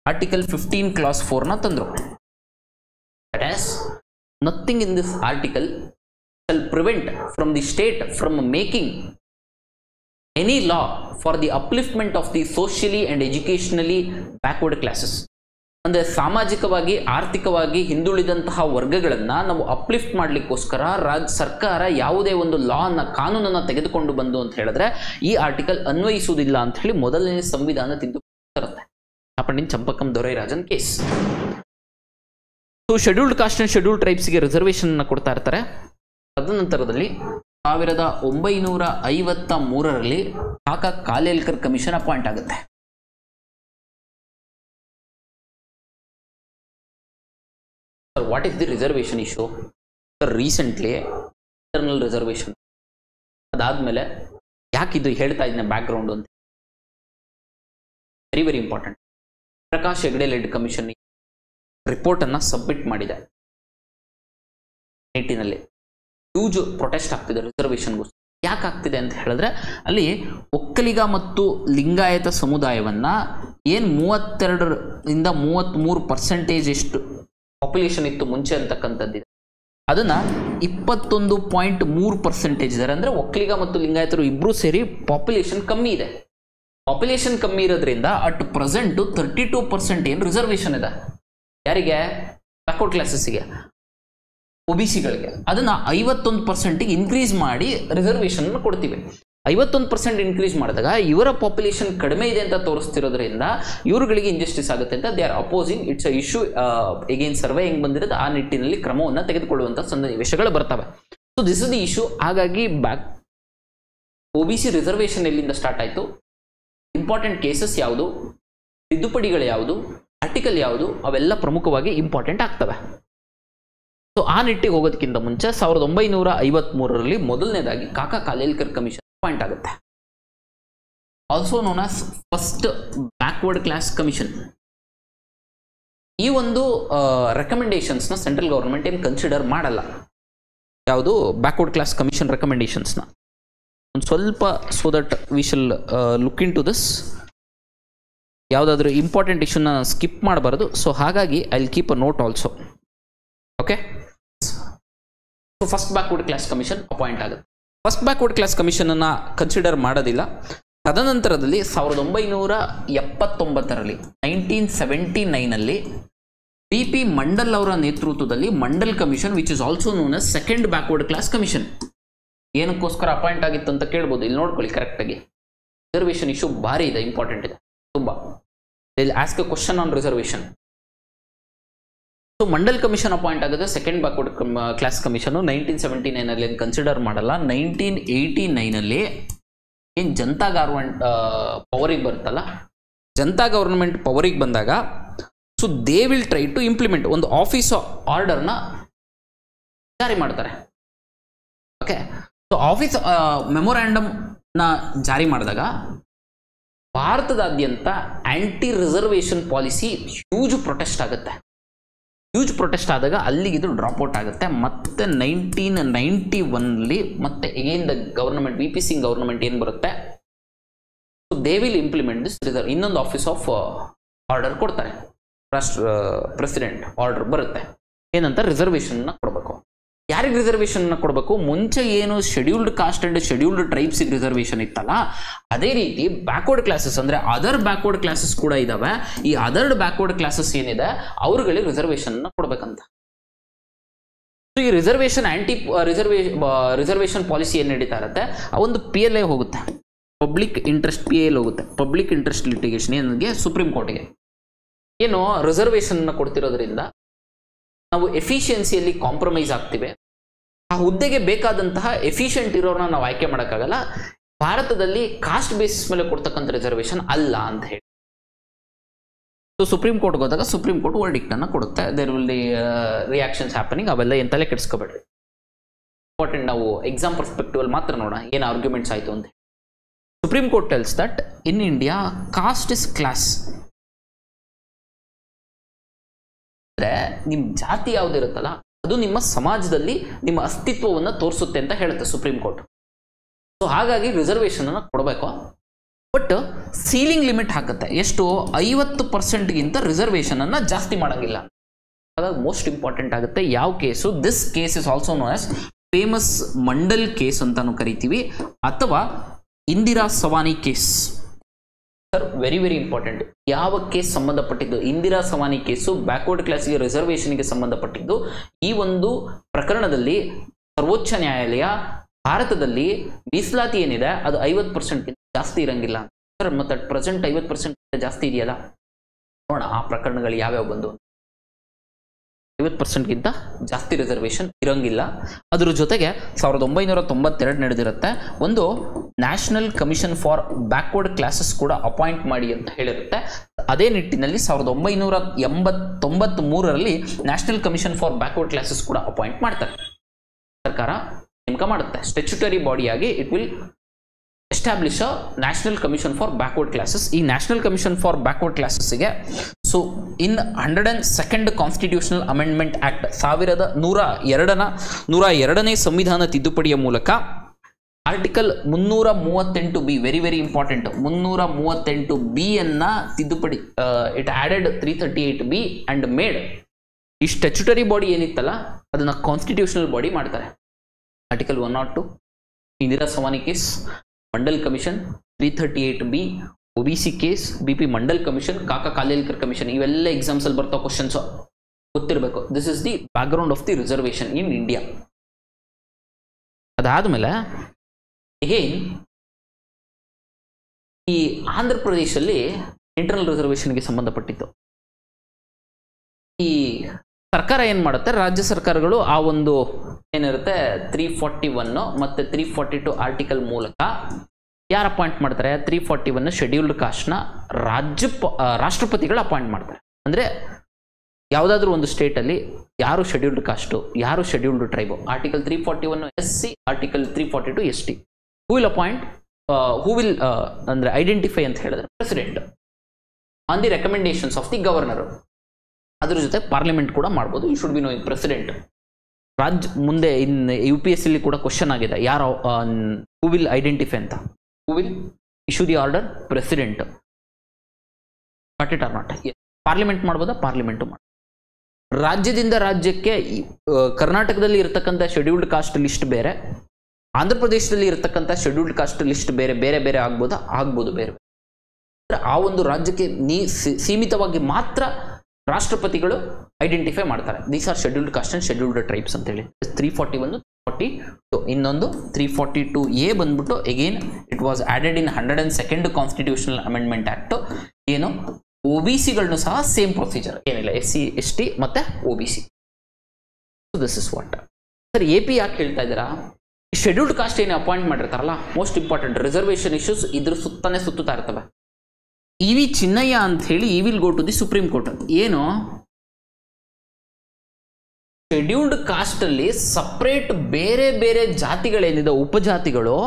ಆರ್ಟಿಕಲ್ 15 ಕ್ಲಾಸ್ 4ನ ತಂದರು. nothing in this article shall prevent from the state from making any law for the upliftment of the socially and educationally backward classes. ಅಂದರೆ ಸಾಮಾಜಿಕವಾಗಿ ಆರ್ಥಿಕವಾಗಿ ಹಿಂದುಳಿದಂತಹ ವರ್ಗಗಳನ್ನು ನಾವು ಅಪ್ಲಿಫ್ಟ್ ಮಾಡಲಿಕ್ಕೋಸ್ಕರ ಸರ್ಕಾರ ಯಾವುದೇ ಒಂದು ಲಾನ ಕಾನೂನನ್ನು ತೆಗೆದುಕೊಂಡು ಬಂದು ಅಂತ ಹೇಳಿದ್ರೆ ಈ ಆರ್ಟಿಕಲ್ ಅನ್ವಯಿಸುವುದಿಲ್ಲ ಅಂತ ಹೇಳಿ ಮೊದಲನೇ ಸಂವಿಧಾನ ತಿದ್ದುಪಡಿ ತರುತ್ತೆ. Happen Champakam Dorairajan case. So scheduled caste and scheduled ಟ್ರೈಬ್ಸ್ಗೆ ರಿಸರ್ವೇಷನ್ ಕೊಡ್ತಾ ಇರ್ತಾರೆ. ತದನಂತರದಲ್ಲಿ 1953ರಲ್ಲಿ ಕಾಕಾ ಕಾಲೇಲ್ಕರ್ ಕಮಿಷನ್ ಅಪಾಯಿಂಟ್ ಆಗುತ್ತೆ. What is the reservation issue? Recently internal reservation ಅದಾದ್ಮೇಲೆ ಯಾಕಿದು ಹೇಳ್ತಾ ಇದ್ದೀನಿ ಬ್ಯಾಕ್ಗ್ರೌಂಡ್ ಅಂತ, very very important. Prakash Hegde led commission report ಅನ್ನ ಸಬ್ಮಿಟ್ ಮಾಡಿದೆ. ನಿಟ್ಟಿನಲ್ಲಿ ಹ್ಯೂಜ್ ಪ್ರೊಟೆಸ್ಟ್ ಆಗ್ತಿದೆ ರಿಸರ್ವೇಷನ್ಗೂ. ಯಾಕೆ ಆಗ್ತಿದೆ ಅಂತ ಹೇಳಿದ್ರೆ ಅಲ್ಲಿ ಒಕ್ಕಲಿಗ ಮತ್ತು ಲಿಂಗಾಯತ ಸಮುದಾಯವನ್ನ ಏನು 32ರಿಂದ 33% ಎಷ್ಟು ಪಾಪ್ಯುಲೇಷನ್ ಇತ್ತು ಮುಂಚೆ ಅಂತಕ್ಕಂಥದ್ದಿದೆ, ಅದನ್ನ 21.3% ಇದ್ದಾರೆ. ಅಂದ್ರೆ ಒಕ್ಕಲಿಗ ಮತ್ತು ಲಿಂಗಾಯತರು ಇಬ್ರು ಸೇರಿ ಪಾಪ್ಯುಲೇಷನ್ ಕಮ್ಮಿ ಇದೆ. ಪಾಪ್ಯುಲೇಷನ್ ಕಮ್ಮಿ ಇರೋದ್ರಿಂದ ಅಟ್ ಪ್ರೆಸೆಂಟ್ 32% ಏನು ರಿಸರ್ವೇಷನ್ ಇದೆ. ಯಾರಿಗೆ? ಬ್ಯಾಕ್ವರ್ಡ್ ಕ್ಲಾಸಸ್ಗೆ, OBCಗಳಿಗೆ. ಅದನ್ನ 51% ಇನ್ಕ್ರೀಸ್ ಮಾಡಿ ರಿಸರ್ವೇಷನ್ ಕೊಡ್ತೀವಿ. 51% ಇನ್ಕ್ರೀಸ್ ಮಾಡಿದಾಗ ಇವರ ಪಾಪ್ಯುಲೇಷನ್ ಕಡಿಮೆ ಇದೆ ಅಂತ ತೋರಿಸ್ತಿರೋದ್ರಿಂದ ಇವರುಗಳಿಗೆ ಇಂಜಸ್ಟಿಸ್ ಆಗುತ್ತೆ ಅಂತ they are opposing. It's a issue again survey ಹೆಂಗ್ ಬಂದಿರುತ್ತೆ ಆ ನಿಟ್ಟಿನಲ್ಲಿ ಕ್ರಮವನ್ನು ತೆಗೆದುಕೊಳ್ಳುವಂಥ ಸನ್ನಿವೇಶಗಳು ಬರ್ತವೆ. So this is the issue. ಹಾಗಾಗಿ OBC ರಿಸರ್ವೇಷನ್ ಎಲ್ಲಿಂದ ಸ್ಟಾರ್ಟ್ ಆಯಿತು, ಇಂಪಾರ್ಟೆಂಟ್ ಕೇಸಸ್ ಯಾವುದು, ತಿದ್ದುಪಡಿಗಳು ಯಾವುದು, ಆರ್ಟಿಕಲ್ ಯಾವುದು, ಅವೆಲ್ಲ ಪ್ರಮುಖವಾಗಿ ಇಂಪಾರ್ಟೆಂಟ್ ಆಗ್ತವೆ. ಸೊ ಆ ನಿಟ್ಟಿಗೆ ಹೋಗೋದಕ್ಕಿಂತ ಮುಂಚೆ 1953ರಲ್ಲಿ ಮೊದಲನೇದಾಗಿ ಕಾಕಾ ಕಾಲೇಲ್ಕರ್ ಕಮಿಷನ್ ಅಪಾಯಿಂಟ್ ಆಗುತ್ತೆ. Also known as first backward class commission. ಈ ಒಂದು ರೆಕಮೆಂಡೇಶನ್ಸ್ನ ಸೆಂಟ್ರಲ್ ಗವರ್ಮೆಂಟ್ ಏನು ಕನ್ಸಿಡರ್ ಮಾಡಲ್ಲ. ಯಾವುದು? ಬ್ಯಾಕ್ವರ್ಡ್ ಕ್ಲಾಸ್ ಕಮಿಷನ್ ರೆಕಮೆಂಡೇಶನ್ಸ್ನ. ಒಂದು ಸ್ವಲ್ಪ so that we shall look into this. ಯಾವುದಾದ್ರೂ ಇಂಪಾರ್ಟೆಂಟ್ ಇಶ್ಯೂನ ಸ್ಕಿಪ್ ಮಾಡಬಾರ್ದು. ಸೊ ಹಾಗಾಗಿ I will keep a note also. Okay. So first backward class commission appoint ಆಗುತ್ತೆ. ಫಸ್ಟ್ ಬ್ಯಾಕ್ವರ್ಡ್ ಕ್ಲಾಸ್ ಕಮಿಷನ್ ಅನ್ನ consider ಮಾಡೋದಿಲ್ಲ. ತದನಂತರದಲ್ಲಿ 1979ರಲ್ಲಿ 1979ನಲ್ಲಿ BP ಮಂಡಲ್ ಅವರ ನೇತೃತ್ವದಲ್ಲಿ Mandal commission which is also known as second backward class commission. ಏನಕ್ಕೋಸ್ಕರ ಅಪಾಯಿಂಟ್ ಆಗಿತ್ತು ಅಂತ ಕೇಳ್ಬೋದು. ಇಲ್ಲಿ ನೋಡ್ಕೊಳ್ಳಿ ಕರೆಕ್ಟಾಗಿ. ರಿಸರ್ವೇಷನ್ ಇಶ್ಯೂ ಭಾರಿ ಇದೆ, ಇಂಪಾರ್ಟೆಂಟ್ ಇದೆ ತುಂಬ. Ask A question on reservation. So Mandal commission appoint ಆಗುತ್ತೆ, ಸೆಕೆಂಡ್ ಬ್ಯಾಕ್ವರ್ಡ್ ಕ್ಲಾಸ್ ಕಮಿಷನ್. 1979ನಲ್ಲಿ ಏನು ಕನ್ಸಿಡರ್ ಮಾಡಲ್ಲ. 1989ನಲ್ಲಿ ಏನು ಜನತಾ ಗವರ್ಮೆಂಟ್ ಪವರಿಗೆ ಬರುತ್ತಲ್ಲ, ಜನತಾ ಗವರ್ಮೆಂಟ್ ಪವರಿಗೆ ಬಂದಾಗ so they will try to implement ಒಂದು ಆಫೀಸ್ ಆರ್ಡರ್ನ ಜಾರಿ ಮಾಡ್ತಾರೆ. ಓಕೆ. ಸೊ ಆಫೀಸ್ ಮೆಮೊರಾಂಡಮ್ನ ಜಾರಿ ಮಾಡಿದಾಗ ಭಾರತದಾದ್ಯಂತ anti reservation policy huge protest ಆಗುತ್ತೆ. ಹ್ಯೂಜ್ ಪ್ರೊಟೆಸ್ಟ್ ಆದಾಗ ಅಲ್ಲಿಗೆ ಇದು ಡ್ರಾಪ್ ಔಟ್ ಆಗುತ್ತೆ. ಮತ್ತೆ 1991ನಲ್ಲಿ ಮತ್ತೆ again the government VP Singh government ಏನು ಬರುತ್ತೆ, so they will implement this ಇನ್ನೊಂದು ಆಫೀಸ್ ಆಫ್ ಆರ್ಡರ್ ಕೊಡ್ತಾರೆ. ಪ್ರೆಸಿಡೆಂಟ್ ಆರ್ಡರ್ ಬರುತ್ತೆ. ಏನಂತ? ರಿಸರ್ವೇಷನ್ನ ಕೊಡಬೇಕು. ಯಾರಿಗೆ ರಿಸರ್ವೇಷನ್ನ ಕೊಡಬೇಕು? ಮುಂಚೆ ಏನು ಶೆಡ್ಯೂಲ್ಡ್ ಕಾಸ್ಟ್ ಅಂಡ್ ಶೆಡ್ಯೂಲ್ಡ್ ಟ್ರೈಬ್ಸಿಗೆ ರಿಸರ್ವೇಷನ್ ಇತ್ತಲ್ಲ, ಅದೇ ರೀತಿ ಬ್ಯಾಕ್ವರ್ಡ್ ಕ್ಲಾಸಸ್ ಅಂದರೆ ಅದರ್ ಬ್ಯಾಕ್ವರ್ಡ್ ಕ್ಲಾಸಸ್ ಕೂಡ ಇದಾವೆ. ಈ ಅದರ್ ಬ್ಯಾಕ್ವರ್ಡ್ ಕ್ಲಾಸಸ್ ಏನಿದೆ ಅವ್ರುಗಳಿಗೆ ರಿಸರ್ವೇಷನ್ ಕೊಡಬೇಕಂತ. ಸೊ ಈ ರಿಸರ್ವೇಷನ್ ಪಾಲಿಸಿ ಏನು ನಡೀತಾ ಇರುತ್ತೆ, ಆ ಒಂದು PLA ಹೋಗುತ್ತೆ, ಪಬ್ಲಿಕ್ ಇಂಟ್ರೆಸ್ಟ್ PL ಹೋಗುತ್ತೆ, ಪಬ್ಲಿಕ್ ಇಂಟ್ರೆಸ್ಟ್ ಲಿಟಿಗೇಷನ್ ಏನಿಗೆ ಸುಪ್ರೀಂ ಕೋರ್ಟ್ಗೆ. ಏನು ರಿಸರ್ವೇಷನ್ ಕೊಡ್ತಿರೋದ್ರಿಂದ ನಾವು ಎಫಿಷಿಯನ್ಸಿಯಲ್ಲಿ ಕಾಂಪ್ರಮೈಸ್ ಆಗ್ತಿವೆ. ಆ ಹುದ್ದೆಗೆ ಬೇಕಾದಂತಹ ಎಫಿಷಿಯಂಟ್ ಇರೋರನ್ನ ನಾವು ಆಯ್ಕೆ ಮಾಡೋಕ್ಕಾಗಲ್ಲ. ಭಾರತದಲ್ಲಿ ಕಾಸ್ಟ್ ಬೇಸಿಸ್ ಮೇಲೆ ಕೊಡ್ತಕ್ಕಂಥ ರಿಸರ್ವೇಷನ್ ಅಲ್ಲ ಅಂತ ಹೇಳಿ. ಸೊ ಸುಪ್ರೀಂ ಕೋರ್ಟ್ಗೆ ಹೋದಾಗ ಸುಪ್ರೀಂ ಕೋರ್ಟ್ ವರ್ಡಿಕ್ಟ್ ಅನ್ನು ಕೊಡುತ್ತೆ. There will the reactions happening. ಅವೆಲ್ಲ ಏನು ತಲೆ ಕೆಡಿಸ್ಕೋಬೇಡ್ರಿ. ಇಂಪಾರ್ಟೆಂಟ್ ನಾವು ಎಕ್ಸಾಮ್ ಪರ್ಸ್ಪೆಕ್ಟಿವ್ ಅಲ್ಲಿ ಮಾತ್ರ ನೋಡೋಣ ಏನು ಆರ್ಗ್ಯುಮೆಂಟ್ಸ್ ಆಯಿತು ಅಂತ. Supreme court tells that in India caste is class. ಅಂದರೆ ನಿಮ್ಮ ಜಾತಿ ಯಾವುದಿರುತ್ತಲ್ಲ ಅದು ನಿಮ್ಮ ಸಮಾಜದಲ್ಲಿ ನಿಮ್ಮ ಅಸ್ತಿತ್ವವನ್ನು ತೋರಿಸುತ್ತೆ ಅಂತ ಹೇಳುತ್ತೆ ಸುಪ್ರೀಂ ಕೋರ್ಟ್. ಸೊ ಹಾಗಾಗಿ ರಿಸರ್ವೇಷನ್ ಅನ್ನು ಕೊಡಬೇಕು. ಬಟ್ ಸೀಲಿಂಗ್ ಲಿಮಿಟ್ ಹಾಕುತ್ತೆ. ಎಷ್ಟು? 50%ಗಿಂತ ರಿಸರ್ವೇಷನ್ ಅನ್ನು ಜಾಸ್ತಿ ಮಾಡೋಂಗಿಲ್ಲ. ಹಾಗಾಗಿ ಮೋಸ್ಟ್ ಇಂಪಾರ್ಟೆಂಟ್ ಆಗುತ್ತೆ ಯಾವ case. This case is also known as famous Mandal case ಅಂತಾನು ಕರಿತೀವಿ ಅಥವಾ Indira Sawhney case. Sir very very important. ಯಾವ ಕೇಸ್ ಸಂಬಂಧಪಟ್ಟಿದ್ದು? ಇಂದಿರಾ ಸವಾನಿ ಕೇಸು ಬ್ಯಾಕ್ವರ್ಡ್ ಕ್ಲಾಸ್ಗೆ ರಿಸರ್ವೇಷನ್ಗೆ ಸಂಬಂಧಪಟ್ಟಿದ್ದು. ಈ ಒಂದು ಪ್ರಕರಣದಲ್ಲಿ ಸರ್ವೋಚ್ಚ ನ್ಯಾಯಾಲಯ ಭಾರತದಲ್ಲಿ ಮೀಸಲಾತಿ ಏನಿದೆ ಅದು 50% ಜಾಸ್ತಿ ಇರಂಗಿಲ್ಲ ಸರ್. ಮತ್ತೆ ಅಟ್ ಪ್ರೆಸೆಂಟ್ 50% ಜಾಸ್ತಿ ಇದೆಯಲ್ಲ, ನೋಡೋಣ ಆ ಪ್ರಕರಣಗಳು ಯಾವ್ಯಾವ ಬಂದು. 50%ಗಿಂತ ಜಾಸ್ತಿ ರಿಸರ್ವೇಷನ್ ಇರಂಗಿಲ್ಲ. ಅದ್ರ ಜೊತೆಗೆ 1992 ನಡೆದಿರುತ್ತೆ ಒಂದು national commission for backward classes ಕೂಡ ಅಪಾಯಿಂಟ್ ಮಾಡಿ ಅಂತ ಹೇಳಿರುತ್ತೆ. ಅದೇ ನಿಟ್ಟಿನಲ್ಲಿ 1993ರಲ್ಲಿ national commission for backward classes ಕೂಡ ಅಪಾಯಿಂಟ್ ಮಾಡ್ತಾರೆ. ಸರ್ಕಾರ ನೇಮಕ ಮಾಡುತ್ತೆ ಸ್ಟ್ಯಾಚ್ಯುಟರಿ ಬಾಡಿಯಾಗಿ. It will establish a national commission for backward classes. ಈ ನ್ಯಾಷನಲ್ ಕಮಿಷನ್ ಫಾರ್ ಬ್ಯಾಕ್ವರ್ಡ್ ಕ್ಲಾಸಸ್ಗೆ so in 102nd constitutional amendment act 1102ನೇ ಸಂವಿಧಾನ ತಿದ್ದುಪಡಿಯ ಮೂಲಕ article 338B very very important 338B ಅನ್ನ ತಿದ್ದುಪಡಿ it added 338B and made ಈ ಸ್ಟ್ಯಾಚ್ಯುಟರಿ ಬಾಡಿ ಏನಿತ್ತಲ್ಲ ಅದನ್ನ ಕಾನ್ಸ್ಟಿಟ್ಯೂಷನಲ್ ಬಾಡಿ ಮಾಡ್ತಾರೆ. Article 102 Indira Sawhney case, Mandal commission, 338B, OBC ಕೇಸ್, BP Mandal commission, Kaka Kalelkar commission, ಇವೆಲ್ಲ ಎಕ್ಸಾಮ್ಸ್ ಅಲ್ಲಿ ಬರ್ತಾವ ಕ್ವಶನ್ಸ್ ಗೊತ್ತಿರಬೇಕು. This is the background of the reservation in India. ಅದಾದ್ಮೇಲೆ ಅಗೇನ್ ಈ ಆಂಧ್ರ ಪ್ರದೇಶಲ್ಲಿ ಇಂಟರ್ನಲ್ ರಿಸರ್ವೇಷನ್ಗೆ ಸಂಬಂಧಪಟ್ಟಿತ್ತು. ಈ ಸರ್ಕಾರ ಏನ್ ಮಾಡುತ್ತೆ, ರಾಜ್ಯ ಸರ್ಕಾರಗಳು ಆ ಒಂದು ಏನಿರುತ್ತೆ 341 ಮತ್ತೆ 342 ಆರ್ಟಿಕಲ್ ಮೂಲಕ ಯಾರು ಅಪಾಯಿಂಟ್ ಮಾಡ್ತಾರೆ? 341 ಶೆಡ್ಯೂಲ್ಡ್ ಕಾಸ್ಟ್ನ ರಾಷ್ಟ್ರಪತಿಗಳು ಅಪಾಯಿಂಟ್ ಮಾಡ್ತಾರೆ. ಅಂದ್ರೆ ಯಾವುದಾದ್ರೂ ಒಂದು ಸ್ಟೇಟಲ್ಲಿ ಯಾರು ಶೆಡ್ಯೂಲ್ಡ್ ಕಾಸ್ಟು, ಯಾರು scheduled tribe, article 341 SC, article 342 ST. Who will appoint, who will ಅಂದ್ರೆ ಐಡೆಂಟಿಫೈ ಅಂತ ಹೇಳಿದ್ರೆ president on the recommendations of the governor. ಅದ್ರ ಜೊತೆ ಪಾರ್ಲಿಮೆಂಟ್ ಕೂಡ ಮಾಡ್ಬೋದು. You should be knowing president. ಮುಂದೆ ಇನ್ UPSC ಕೂಡ ಕ್ವಶನ್ ಆಗಿದೆ, ಯಾರು ಹೂ ವಿಲ್ ಐಡೆಂಟಿಫೈ ಅಂತ. Who will issue the order? President. But it are not. Parliament ಮಾಡ್ಬೋದಾ? ಪಾರ್ಲಿಮೆಂಟು ಮಾಡ್ಬೋದು. ರಾಜ್ಯದಿಂದ ರಾಜ್ಯಕ್ಕೆ ಕರ್ನಾಟಕದಲ್ಲಿ ಇರತಕ್ಕಂಥ ಶೆಡ್ಯೂಲ್ಡ್ ಕಾಸ್ಟ್ ಲಿಸ್ಟ್ ಬೇರೆ, ಆಂಧ್ರ ಪ್ರದೇಶದಲ್ಲಿ ಇರತಕ್ಕಂಥ ಶೆಡ್ಯೂಲ್ಡ್ ಕಾಸ್ಟ್ ಲಿಸ್ಟ್ ಬೇರೆ ಬೇರೆ ಬೇರೆ ಆಗ್ಬೋದಾ? ಆಗ್ಬೋದು ಬೇರೆ ಬೇರೆ. ಆ ಒಂದು ರಾಜ್ಯಕ್ಕೆ ಸೀಮಿತವಾಗಿ ಮಾತ್ರ ರಾಷ್ಟ್ರಪತಿಗಳು ಐಡೆಂಟಿಫೈ ಮಾಡ್ತಾರೆ. These are scheduled caste and scheduled tribes ಅಂತ ಹೇಳಿ. 341, 342. ಇನ್ನೊಂದು 342A ಬಂದ್ಬಿಟ್ಟು again it was added in 102nd constitutional amendment act. ಏನು OBCಗಳನ್ನು ಸಹ ಸೇಮ್ ಪ್ರೊಸೀಜರ್, ಏನಿಲ್ಲ SC ST ಮತ್ತೆ OBC. This is what. Sir AP ಯಾಕೆ ಹೇಳ್ತಾ ಇದ್ದೀರಾ? ಶೆಡ್ಯೂಲ್ಡ್ ಕಾಸ್ಟ್ ಏನು ಅಪಾಯಿಂಟ್ ಮಾಡಿರ್ತಾರಲ್ಲ, ಮೋಸ್ಟ್ ಇಂಪಾರ್ಟೆಂಟ್ ರಿಸರ್ವೇಷನ್ ಇಶ್ಯೂಸ್ ಇದ್ರ ಸುತ್ತಾನೆ ಸುತ್ತುತ್ತಾ ಇರ್ತವೆ. EV ಚಿನ್ನಯ್ಯ ಅಂತ ಹೇಳಿ he will go to the supreme court. ಏನು ಶೆಡ್ಯೂಲ್ಡ್ ಕಾಸ್ಟ್ ಅಲ್ಲಿ ಸಪರೇಟ್ ಬೇರೆ ಬೇರೆ ಜಾತಿಗಳೇನಿದೆ, ಉಪಜಾತಿಗಳು,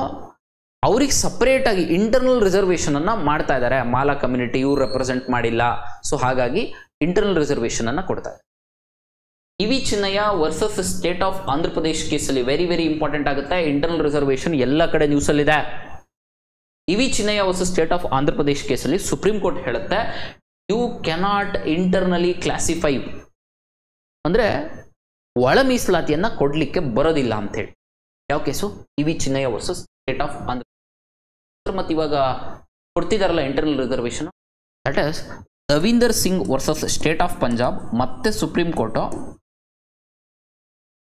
ಅವ್ರಿಗೆ ಸಪರೇಟ್ ಆಗಿ ಇಂಟರ್ನಲ್ ರಿಸರ್ವೇಷನ್ ಅನ್ನ ಮಾಡ್ತಾ ಇದ್ದಾರೆ. ಮಾಲಾ ಕಮ್ಯುನಿಟಿ ಇವ್ರು ರೆಪ್ರೆಸೆಂಟ್ ಮಾಡಿಲ್ಲ, ಸೊ ಹಾಗಾಗಿ ಇಂಟರ್ನಲ್ ರಿಸರ್ವೇಷನ್ ಅನ್ನ ಕೊಡ್ತಾ ಇದ್ದಾರೆ. EV Chinnaiah versus state of Andhra Pradesh ಕೇಸಲ್ಲಿ ವೆರಿ ವೆರಿ ಇಂಪಾರ್ಟೆಂಟ್ ಆಗುತ್ತೆ. ಇಂಟರ್ನಲ್ ರಿಸರ್ವೇಷನ್ ಎಲ್ಲ ಕಡೆ ನ್ಯೂಸ್ ಅಲ್ಲಿ ಇದೆ. EV Chinnaiah versus state of Andhra Pradesh ಕೇಸಲ್ಲಿ ಸುಪ್ರೀಂ ಕೋರ್ಟ್ ಹೇಳುತ್ತೆ ಯು ಕ್ಯಾನಾಟ್ ಇಂಟರ್ನಲಿ ಕ್ಲಾಸಿಫೈ, ಅಂದ್ರೆ ಒಳ ಮೀಸಲಾತಿಯನ್ನ ಕೊಡ್ಲಿಕ್ಕೆ ಬರೋದಿಲ್ಲ ಅಂತ ಹೇಳಿ. ಯಾವ case? EV Chinnaiah versus state of Andhra. ಮತ್ತೆ ಇವಾಗ ಕೊಡ್ತಿದಾರಲ್ಲ internal reservation, that is Davinder Singh versus state of Punjab. ಮತ್ತೆ ಸುಪ್ರೀಂ ಕೋರ್ಟ್